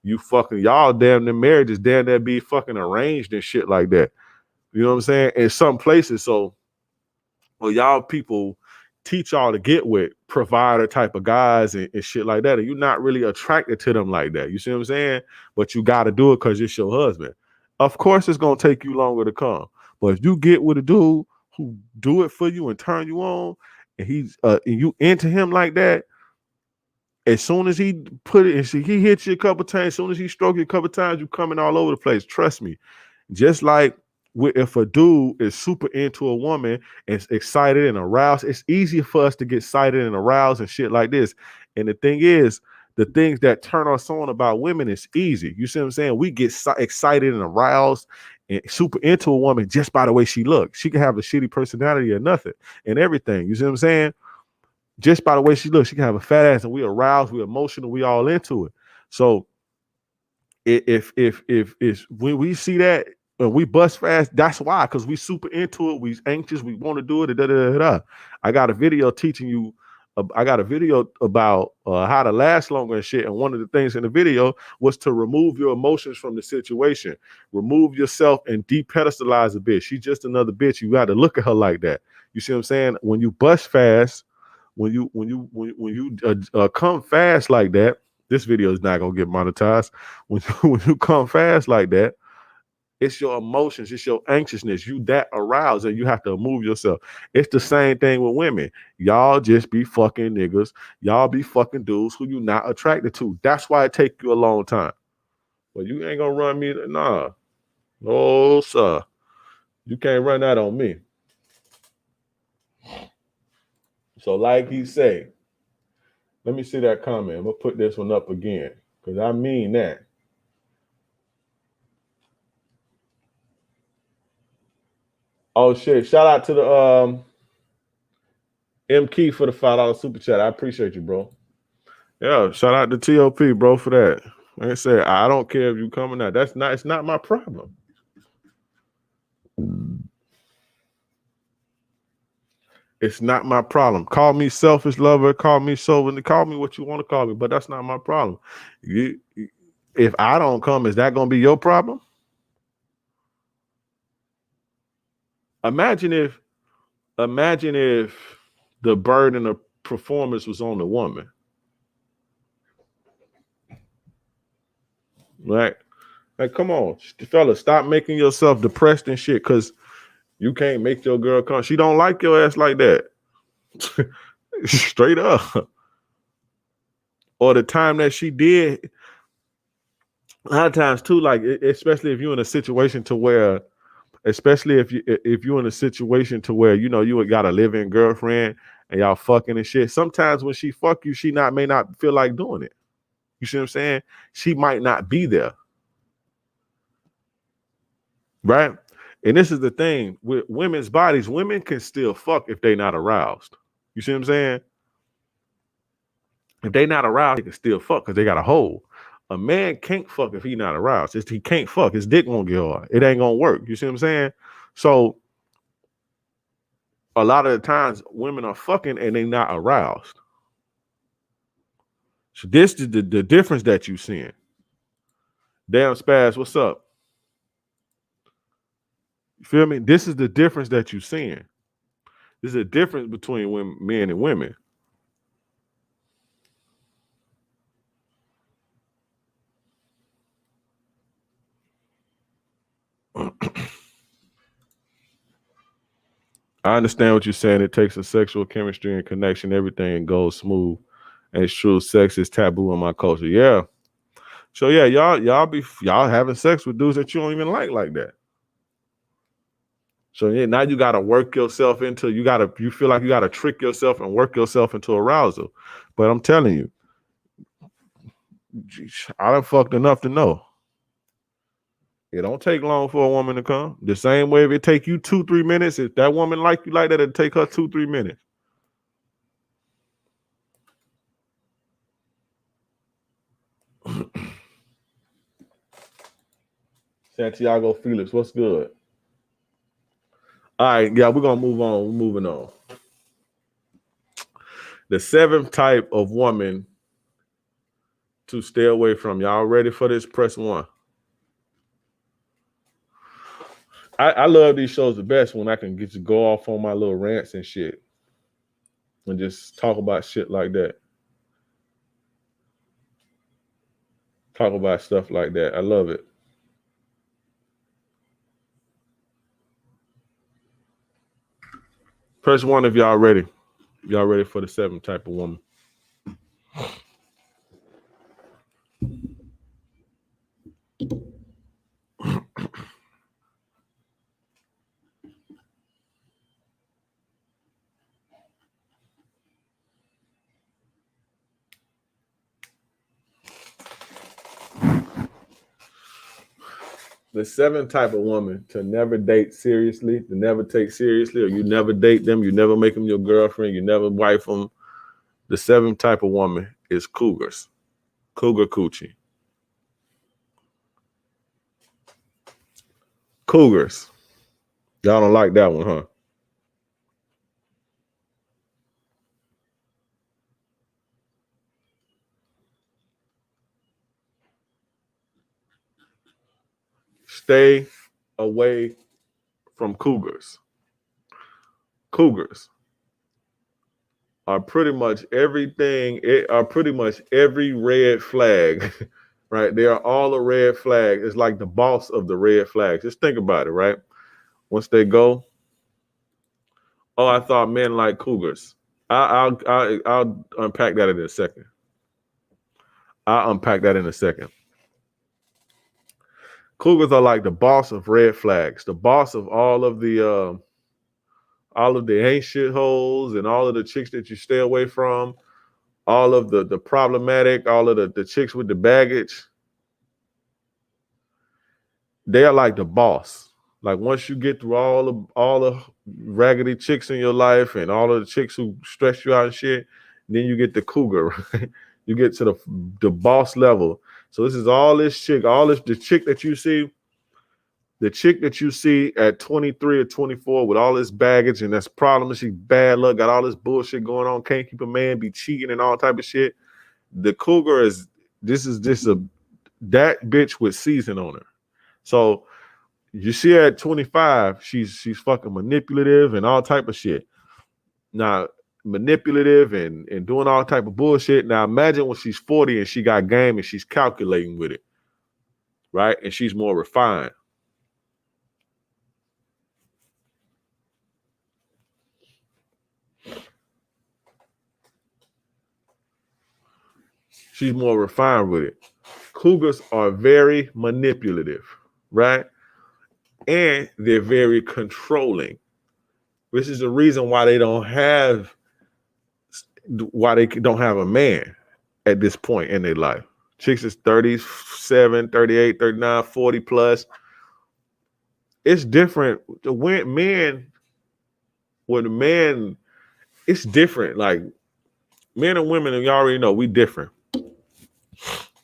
you fucking, y'all damn near marriages damn near be fucking arranged and shit like that. You know what I'm saying? In some places, so well, y'all people teach y'all to get with provider type of guys and shit like that. And you're not really attracted to them like that. You see what I'm saying? But you got to do it because it's your husband. Of course, it's going to take you longer to come. But if you get with a dude who do it for you and turn you on, and he's and you into him like that, as soon as he put it, and he hits you a couple times, as soon as he stroke you a couple times, you coming all over the place. Trust me. Just like if a dude is super into a woman and is excited and aroused, it's easier for us to get excited and aroused and shit like this. And the thing is, the things that turn us on about women is easy. You see what I'm saying? We get excited and aroused and super into a woman just by the way she looks. She can have a shitty personality or nothing and everything. You see what I'm saying? Just by the way she looks, she can have a fat ass and we aroused, we emotional, we all into it. So if when we see that, we bust fast, that's why, because we super into it, we anxious, we want to do it. I got a video teaching you. I got a video about how to last longer and shit. And one of the things in the video was to remove your emotions from the situation, remove yourself and depedestalize a bitch. She's just another bitch. You got to look at her like that. You see what I'm saying? When you bust fast, when you come fast like that, this video is not gonna get monetized. When you come fast like that, it's your emotions, it's your anxiousness. You that aroused and you have to move yourself. It's the same thing with women. Y'all just be fucking niggas. Y'all be fucking dudes who you not attracted to. That's why it take you a long time. Well, you ain't gonna run me. Nah. No, sir. You can't run that on me. So like he say, let me see that comment. I'm gonna put this one up again because I mean that. Oh shit! Shout out to the M Key for the $5 super chat. I appreciate you, bro. Yeah, shout out to TOP, bro, for that. Like I said, I don't care if you coming out. It's not my problem. It's not my problem. Call me selfish lover, call me sober, call me what you want to call me, but that's not my problem. If I don't come, is that gonna be your problem? Imagine if the burden of performance was on the woman. Right? Like, come on, fella, stop making yourself depressed and shit because you can't make your girl come. She don't like your ass like that. Straight up. Or the time that she did, a lot of times too, like, especially if you're in a situation to where, especially if you're in a situation to where, you know, you got a live-in girlfriend and y'all fucking and shit. Sometimes when she fuck you, she may not feel like doing it. You see what I'm saying? She might not be there. Right? And this is the thing with women's bodies. Women can still fuck if they not aroused. You see what I'm saying? If they not aroused, they can still fuck because they got a hole. A man can't fuck if he not aroused. He can't fuck. His dick won't get hard. It ain't gonna work. You see what I'm saying? So a lot of the times women are fucking and they not aroused. So this is the difference that you seeing. Damn Spaz, what's up? You feel me? This is the difference that you seeing. There's a difference between men and women. I understand what you're saying. It takes a sexual chemistry and connection. Everything goes smooth. And it's true. Sex is taboo in my culture. Yeah. So yeah, y'all having sex with dudes that you don't even like that. So yeah, now you gotta work yourself into you feel like you gotta trick yourself and work yourself into arousal. But I'm telling you, I done fucked enough to know. It don't take long for a woman to come. The same way if it take you 2-3 minutes, if that woman like you like that, it'll take her 2-3 minutes. Santiago Felix, what's good? All right, yeah, we're gonna move on. We're moving on. The 7th type of woman to stay away from. Y'all ready for this? Press 1. I love these shows the best when I can get to go off on my little rants and shit. and just talk about shit like that. Talk about stuff like that. I love it. Press 1 if y'all ready. Y'all ready for the 7th type of woman. The 7th type of woman to never date seriously, to never take seriously, or you never date them, you never make them your girlfriend, you never wife them. The 7th type of woman is cougars. Cougar coochie. Cougars. Y'all don't like that one, huh? Stay away from cougars. Cougars are pretty much everything, are pretty much every red flag, right? They are all a red flag. It's like the boss of the red flags. Just think about it, right? Once they go, oh, I thought men like cougars. I'll unpack that in a second. I'll unpack that in a second. Cougars are like the boss of red flags, the boss of all of the ain't shit holes and all of the chicks that you stay away from, all of the problematic, all of the chicks with the baggage. They are like the boss. Like once you get through all the raggedy chicks in your life and all of the chicks who stress you out and shit, then you get the cougar, right? You get to the boss level. So this is all this chick, the chick that you see, the chick that you see at 23 or 24 with all this baggage and that's problems, she bad luck, got all this bullshit going on, can't keep a man, be cheating and all type of shit. The cougar is that bitch with season on her. So you see her at 25, she's fucking manipulative and all type of shit. Now, manipulative and doing all type of bullshit. Now imagine when she's 40 and she got game and she's calculating with it, right? And she's more refined. She's more refined with it. Cougars are very manipulative, right? And they're very controlling. This is the reason why they don't have a man at this point in their life. Chicks is 37, 38, 39, 40 plus. It's different. With men, it's different. Like men and women, and you already know we different.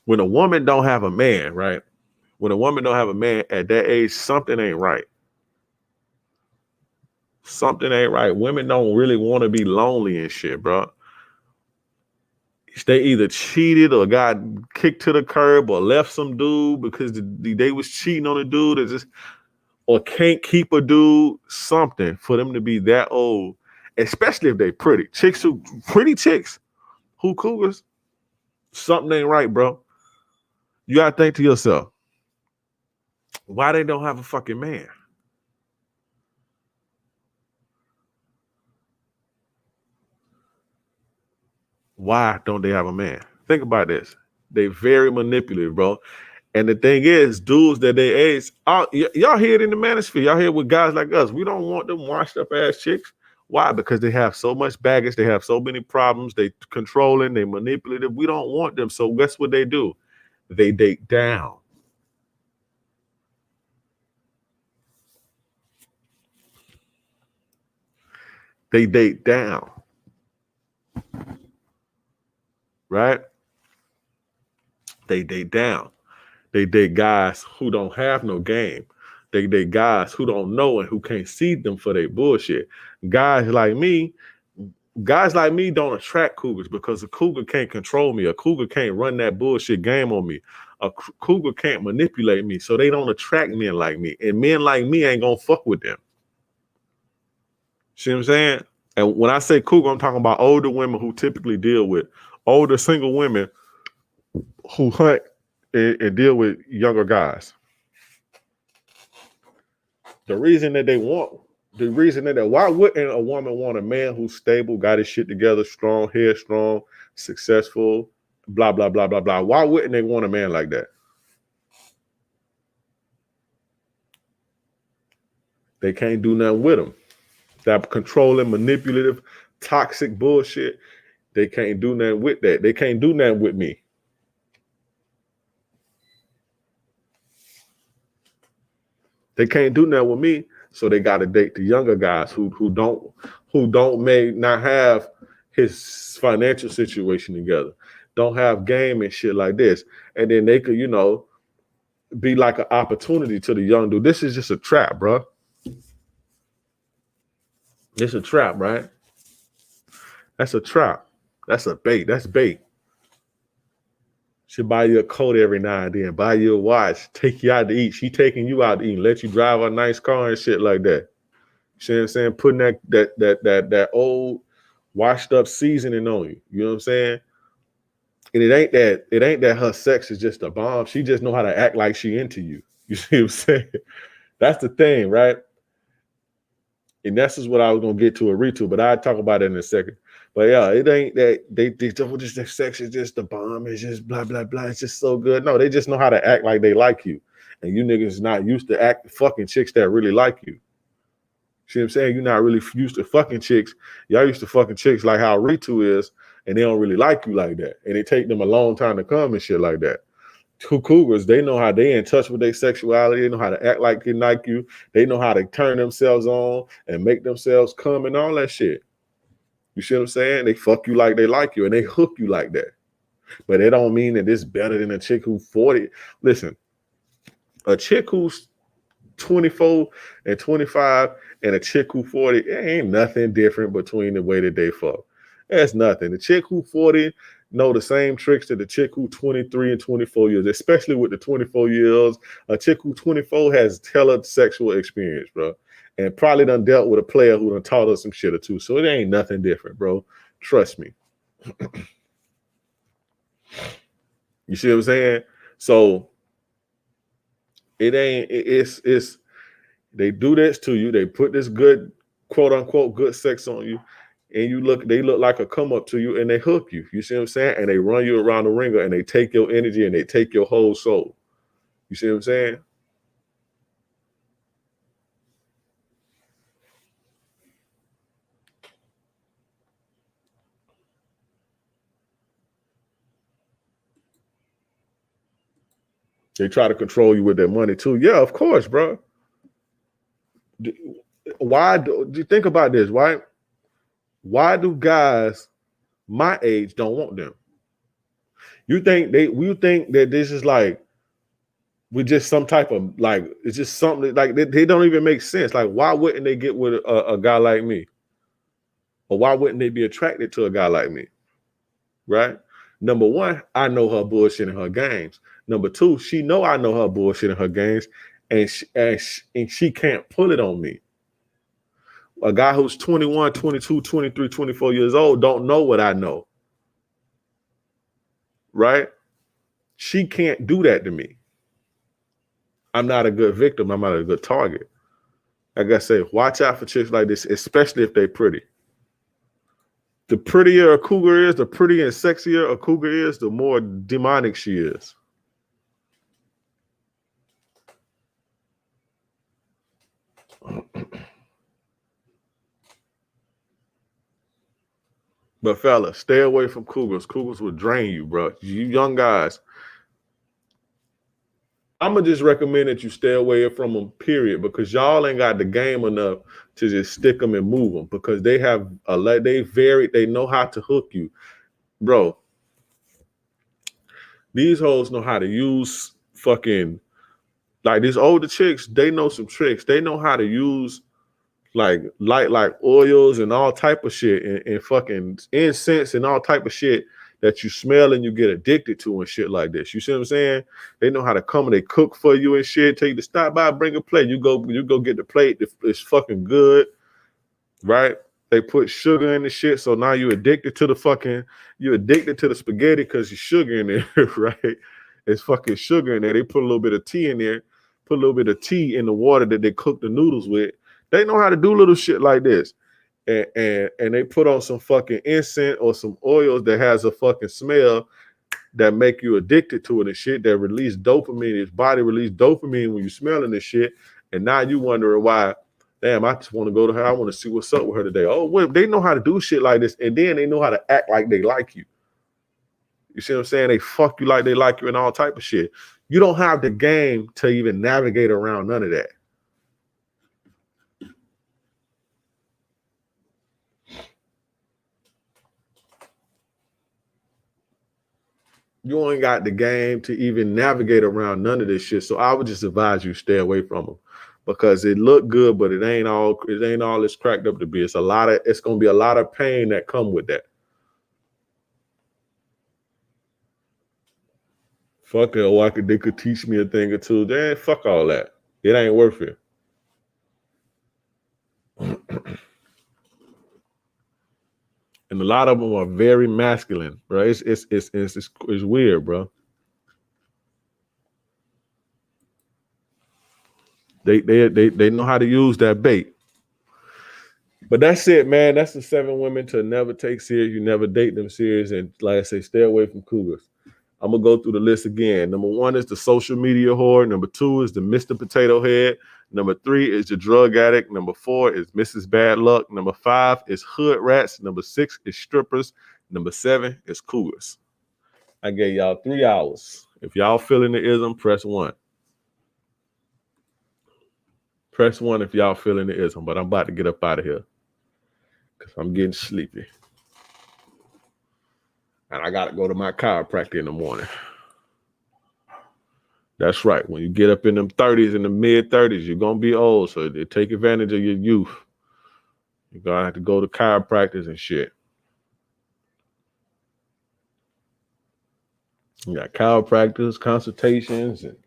When a woman don't have a man, right? When a woman don't have a man at that age, something ain't right. Something ain't right. Women don't really want to be lonely and shit, bro. They either cheated or got kicked to the curb or left some dude because they was cheating on a dude or can't keep a dude, something for them to be that old, especially if they pretty. Pretty chicks who cougars, something ain't right, bro. You gotta think to yourself, why they don't have a fucking man? Why don't they have a man? Think about this. They very manipulative, bro. And the thing is, dudes that they age, y'all hear it in the manosphere. Y'all hear it with guys like us. We don't want them washed up ass chicks. Why? Because they have so much baggage. They have so many problems. They controlling. They manipulative. We don't want them. So guess what they do? They date down. They date down. Right? They date down. They date guys who don't have no game. They date guys who don't know and who can't see them for their bullshit. Guys like me don't attract cougars because a cougar can't control me. A cougar can't run that bullshit game on me. A cougar can't manipulate me. So they don't attract men like me. And men like me ain't gonna fuck with them. See what I'm saying? And when I say cougar, I'm talking about older women who typically deal with older single women who hunt and deal with younger guys. The reason that why wouldn't a woman want a man who's stable, got his shit together, strong, headstrong, successful, blah, blah, blah, blah, blah. Why wouldn't they want a man like that? They can't do nothing with him. That controlling, manipulative, toxic bullshit, they can't do nothing with that. They can't do nothing with me. They can't do nothing with me, so they got to date the younger guys who may not have his financial situation together, don't have game and shit like this, and then they could, be like an opportunity to the young dude. This is just a trap, bro. It's a trap, right? That's a trap. That's a bait. That's bait. She'll buy you a coat every now and then, buy you a watch, take you out to eat. She taking you out to eat, let you drive a nice car and shit like that. You see what I'm saying? Putting that old washed up seasoning on you. You know what I'm saying? And it ain't that her sex is just a bomb. She just know how to act like she into you. You see what I'm saying? That's the thing, right? And that's just what I was gonna get to a retweet, but I'll talk about it in a second. But yeah, it ain't that they just their sex is just the bomb, it's just blah blah blah, it's just so good. No, they just know how to act like they like you. And you niggas not used to fucking chicks that really like you. See what I'm saying? You're not really used to fucking chicks. Y'all used to fucking chicks like how Ritu is, and they don't really like you like that. And it take them a long time to come and shit like that. Two cougars, they know how they in touch with their sexuality. They know how to act like they like you. They know how to turn themselves on and make themselves come and all that shit. You see what I'm saying? They fuck you like they like you and they hook you like that. But it don't mean that it's better than a chick who's 40. Listen, a chick who's 24 and 25 and a chick who 40, it ain't nothing different between the way that they fuck. That's nothing. The chick who 40 know the same tricks that the chick who 23 and 24 years, especially with the 24 years. A chick who 24 has hella sexual experience, bro. And probably done dealt with a player who done taught her some shit or two. So it ain't nothing different, bro. Trust me. You see what I'm saying? So it's they do this to you. They put this good, quote unquote, good sex on you. And they look like a come up to you and they hook you. You see what I'm saying? And they run you around the ringer and they take your energy and they take your whole soul. You see what I'm saying? They try to control you with their money too. Yeah, of course, bro. Why do you think about this? Why do guys my age don't want them? You think that this is like with just some type of like it's just something like they don't even make sense. Like, why wouldn't they get with a guy like me? Or why wouldn't they be attracted to a guy like me? Right? Number one, I know her bullshit in her games. Number two, she know I know her bullshit in her games, and she can't pull it on me. A guy who's 21, 22, 23, 24 years old don't know what I know. Right? She can't do that to me. I'm not a good victim. I'm not a good target. Like I say, watch out for chicks like this, especially if they're pretty. The prettier a cougar is, the prettier and sexier a cougar is, the more demonic she is. But fellas, stay away from cougars. Cougars will drain you, bro. You young guys, I'm going to just recommend that you stay away from them, period, because y'all ain't got the game enough to just stick them and move them, because they know how to hook you. Bro, these hoes know how to use fucking, like these older chicks, they know some tricks. They know how to use like oils and all type of shit and fucking incense and all type of shit that you smell and you get addicted to and shit like this. You see what I'm saying? They know how to come and they cook for you and shit. Tell you to stop by, bring a plate. You go get the plate. It's fucking good, right? They put sugar in the shit, so now you're addicted to the spaghetti because you're sugar in there, right? It's fucking sugar in there. They put a little bit of tea in there, put a little bit of tea in the water that they cook the noodles with. They know how to do little shit like this. And they put on some fucking incense or some oils that has a fucking smell that make you addicted to it and shit, that release dopamine. His body release dopamine when you smelling this shit. And now you wondering why, damn, I just want to go to her. I want to see what's up with her today. Oh, well, they know how to do shit like this. And then they know how to act like they like you. You see what I'm saying? They fuck you like they like you and all type of shit. You don't have the game to even navigate around none of that. You ain't got the game to even navigate around none of this shit. So I would just advise you stay away from them, because it look good, but it ain't all it's cracked up to be. It's gonna be a lot of pain that come with that. Fuck it, or they could teach me a thing or two. Then fuck all that. It ain't worth it. And a lot of them are very masculine, bro. It's weird, bro. They know how to use that bait. But that's it, man. That's the 7 women to never take serious. You never date them serious. And like I say, stay away from cougars. I'm going to go through the list again. Number 1 is the social media whore. Number 2 is the Mr. Potato Head. Number 3 is the drug addict. Number 4 is Mrs. Bad Luck. Number 5 is hood rats. Number 6 is strippers. Number 7 is cougars. I gave y'all 3 hours. If y'all feeling the ism, press 1. Press 1 if y'all feeling the ism. But I'm about to get up out of here because I'm getting sleepy. And I got to go to my chiropractor in the morning. That's right. When you get up in them 30s, in the mid-30s, you're going to be old. So they take advantage of your youth. You're going to have to go to chiropractors and shit. You got chiropractors, consultations, and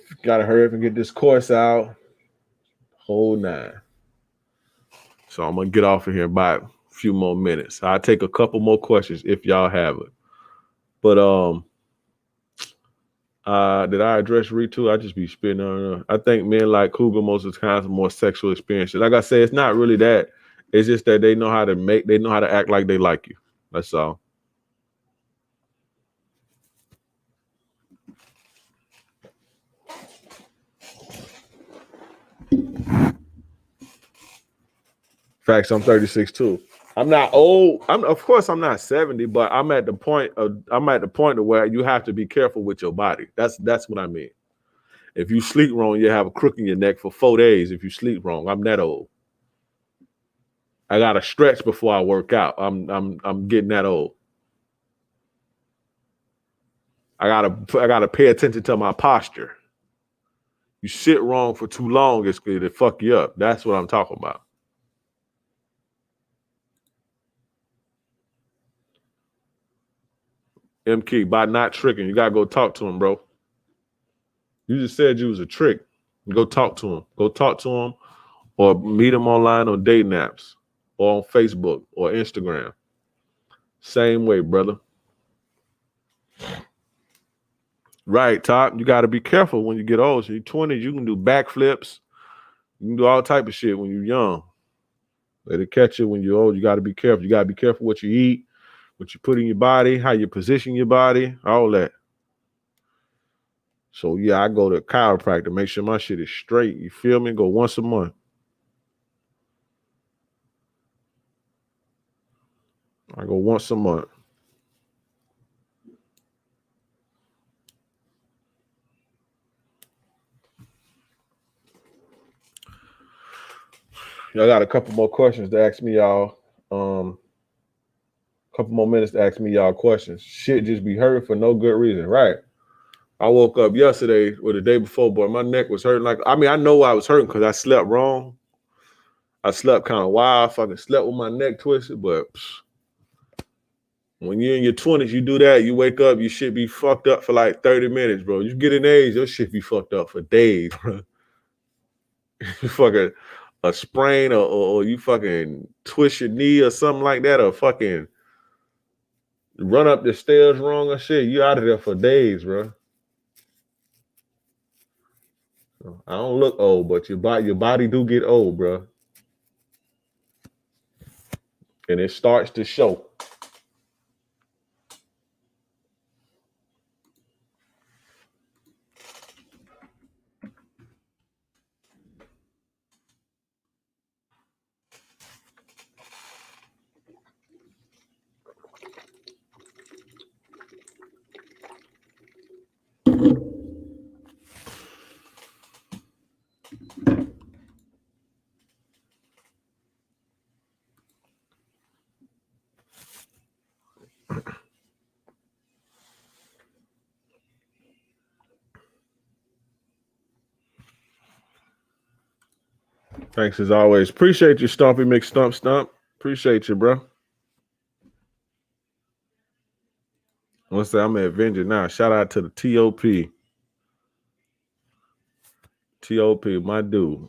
you got to hurry up and get this course out. Whole 9. So I'm going to get off of here in about a few more minutes. I'll take a couple more questions if y'all have it. But did I address Ritu? I just be spitting on her. I think men like cougar most of the time more sexual experiences. Like I said, it's not really that. It's just that they know how to act like they like you. That's all. Facts, I'm 36 too. I'm not old. Of course I'm not 70, but I'm at the point of where you have to be careful with your body. That's what I mean. If you sleep wrong, you have a crook in your neck for 4 days. If you sleep wrong, I'm that old. I gotta stretch before I work out. I'm getting that old. I gotta pay attention to my posture. You sit wrong for too long, it's gonna fuck you up. That's what I'm talking about. MK, by not tricking, you gotta go talk to him, bro. You just said you was a trick. Go talk to him. Go talk to him, or meet him online on dating apps, or on Facebook or Instagram. Same way, brother. Right, Top. You got to be careful when you get old. So you're 20s, you can do backflips. You can do all type of shit when you're young. Let it catch you when you're old. You got to be careful. You got to be careful what you eat, what you put in your body, how you position your body, all that. So, yeah, I go to a chiropractor, make sure my shit is straight. You feel me? Go once a month. I go once a month. Y'all got a couple more questions to ask me, y'all. Couple more minutes to ask me y'all questions. Shit just be hurting for no good reason, right? I woke up yesterday or the day before, boy, my neck was hurting. I know I was hurting because I slept wrong. I slept kind of wild. I fucking slept with my neck twisted, but when you're in your 20s, you do that, you wake up, you shit be fucked up for like 30 minutes, bro. You get an age, your shit be fucked up for days, bro. You fucking a sprain or you fucking twist your knee or something like that, or fucking run up the stairs wrong or shit, you out of there for days, bro. I don't look old, but your body do get old, bro. And it starts to show. Thanks as always. Appreciate you, Stumpy McStump. Appreciate you, bro. Let's say I'm an Avenger now. Shout out to the TOP. TOP, my dude.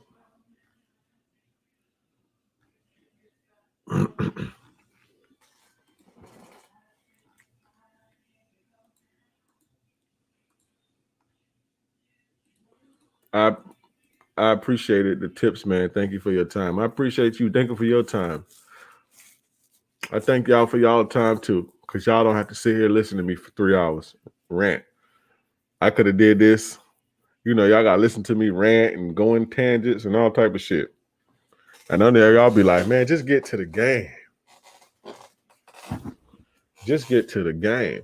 I appreciate it. The tips, man. Thank you for your time. I appreciate you. Thank you for your time. I thank y'all for y'all time too, because y'all don't have to sit here and listen to me for 3 hours. Rant. I could have did this. You know, y'all got to listen to me rant and go in tangents and all type of shit. And none of y'all be like, man, just get to the game. Just get to the game.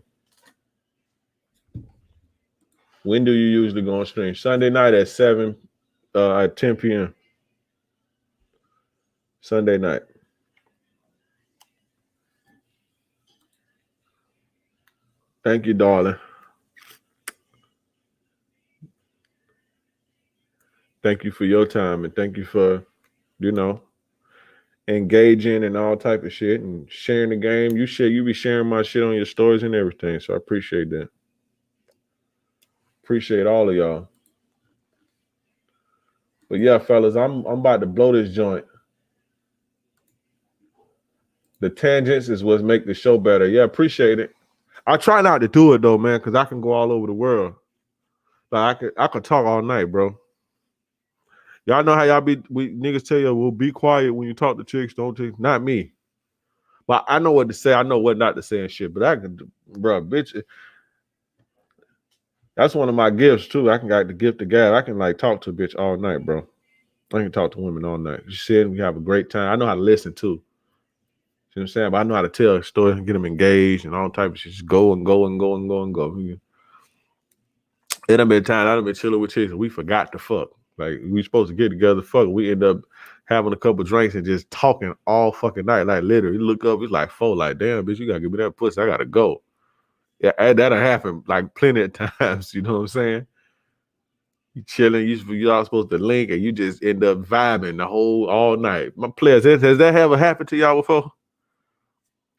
When do you usually go on stream? Sunday night at 10 p.m. Sunday night. Thank you, darling. Thank you for your time, and thank you for, engaging and all type of shit and sharing the game. You be sharing my shit on your stories and everything. So I appreciate that. Appreciate all of y'all. But yeah, fellas, I'm about to blow this joint. The tangents is what make the show better. Yeah, appreciate it. I try not to do it though, man, because I can go all over the world. Like I could talk all night, bro. Y'all know how y'all we niggas tell you, well, be quiet when you talk to chicks, don't you? Not me. But I know what to say. I know what not to say and shit. But I can, bro, bitch. That's one of my gifts too. I can got the gift of gab. I can like talk to a bitch all night, bro. I can talk to women all night. You see, we have a great time. I know how to listen too. You know what I'm saying? But I know how to tell a story and get them engaged and all type of shit. Just go and go and go and go and go. It done been time. I done been chilling with chicks and we forgot to fuck. Like we supposed to get together, fuck. We end up having a couple drinks and just talking all fucking night. Like literally, you look up, it's like 4. Like, damn, bitch, you gotta give me that pussy. I gotta go. Yeah, that'll happen like plenty of times. You know what I'm saying? You chilling, you all supposed to link, and you just end up vibing the all night. My players, has that ever happened to y'all before?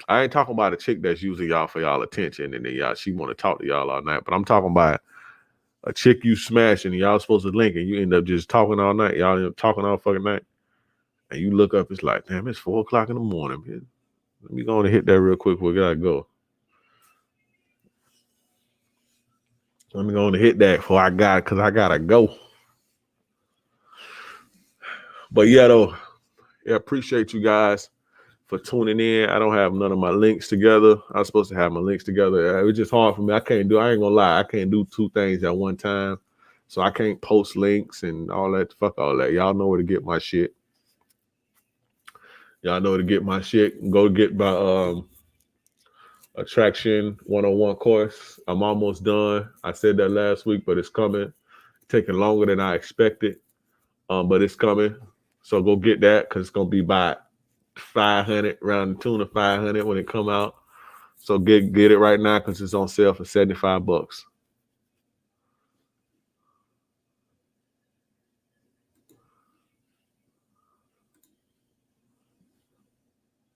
I ain't talking about a chick that's using y'all for y'all attention and then she want to talk to y'all all night. But I'm talking about a chick you smashing and y'all supposed to link and you end up just talking all night. Y'all end up talking all fucking night. And you look up, it's like, damn, it's 4 o'clock in the morning, man. Let me go and hit that real quick. We gotta go. Let me go and hit that before I got it, because I gotta go. But yeah, though, appreciate you guys for tuning in. I don't have none of my links together. I was supposed to have my links together. It was just hard for me. I ain't gonna lie. I can't do 2 things at one time. So I can't post links and all that. Fuck all that. Y'all know where to get my shit. Y'all know where to get my shit. Go get my Attraction 101 course. I'm almost done. I said that last week, but it's coming. Taking longer than I expected. But it's coming. So go get that, because it's gonna be by 500, around the tune of 500 when it come out. So get it right now, because it's on sale for $75.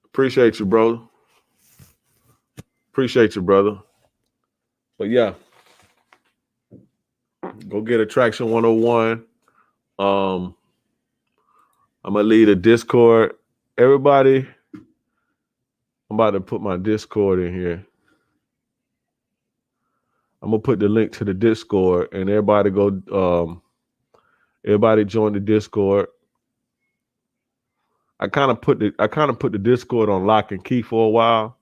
Appreciate you, bro. Appreciate you, brother. But yeah, go get Attraction 101. I'm gonna leave the Discord. Everybody, I'm about to put my Discord in here. I'm gonna put the link to the Discord, and everybody go. Everybody join the Discord. I kind of put the Discord on lock and key for a while.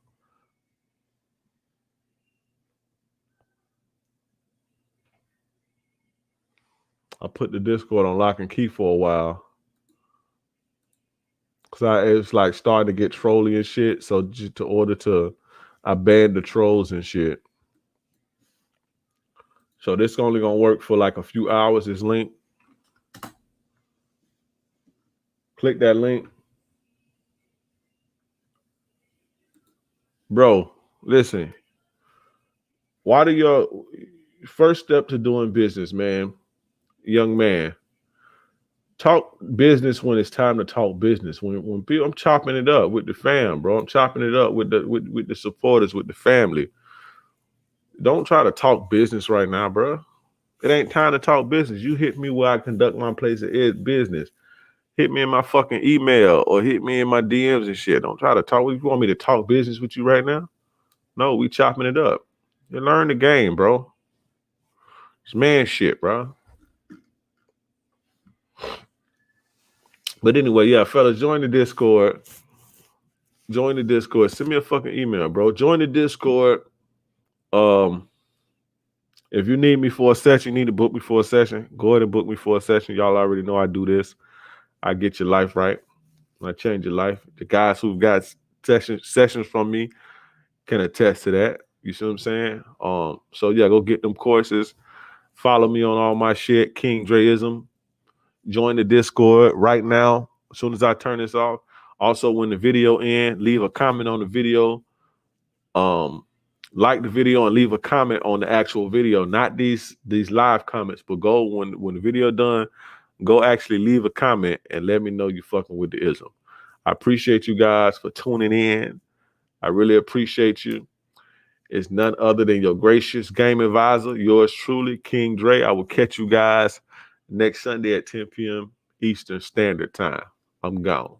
I put the Discord on lock and key for a while. Cause it's like starting to get trolly and shit. So just I banned the trolls and shit. So this only gonna work for like a few hours. This link. Click that link. Bro, listen. Why do your first step to doing business, man, young man, talk business when it's time to talk business. When people, I'm chopping it up with the fam, bro. I'm chopping it up with the supporters, with the family. Don't try to talk business right now, bro. It ain't time to talk business. You hit me where I conduct my place of business. Hit me in my fucking email or hit me in my DMs and shit. Don't try to talk. You want me to talk business with you right now? No, we chopping it up. You learn the game, bro. It's man shit, bro. But anyway, yeah, fellas, join the Discord. Join the Discord. Send me a fucking email, bro. Join the Discord. If you need me for a session, you need to book me for a session. Go ahead and book me for a session. Y'all already know I do this. I get your life right. I change your life. The guys who've got sessions from me can attest to that. You see what I'm saying? So yeah, go get them courses. Follow me on all my shit, King Dreism. Join the Discord right now. As soon as I turn this off. Also, when the video ends, leave a comment on the video. Like the video and leave a comment on the actual video, not these live comments, but go when the video done, go actually leave a comment and let me know you fucking with the ism. I appreciate you guys for tuning in. I really appreciate you. It's none other than your gracious game advisor, yours truly, King Dre. I will catch you guys next Sunday at 10 p.m. Eastern Standard Time. I'm gone.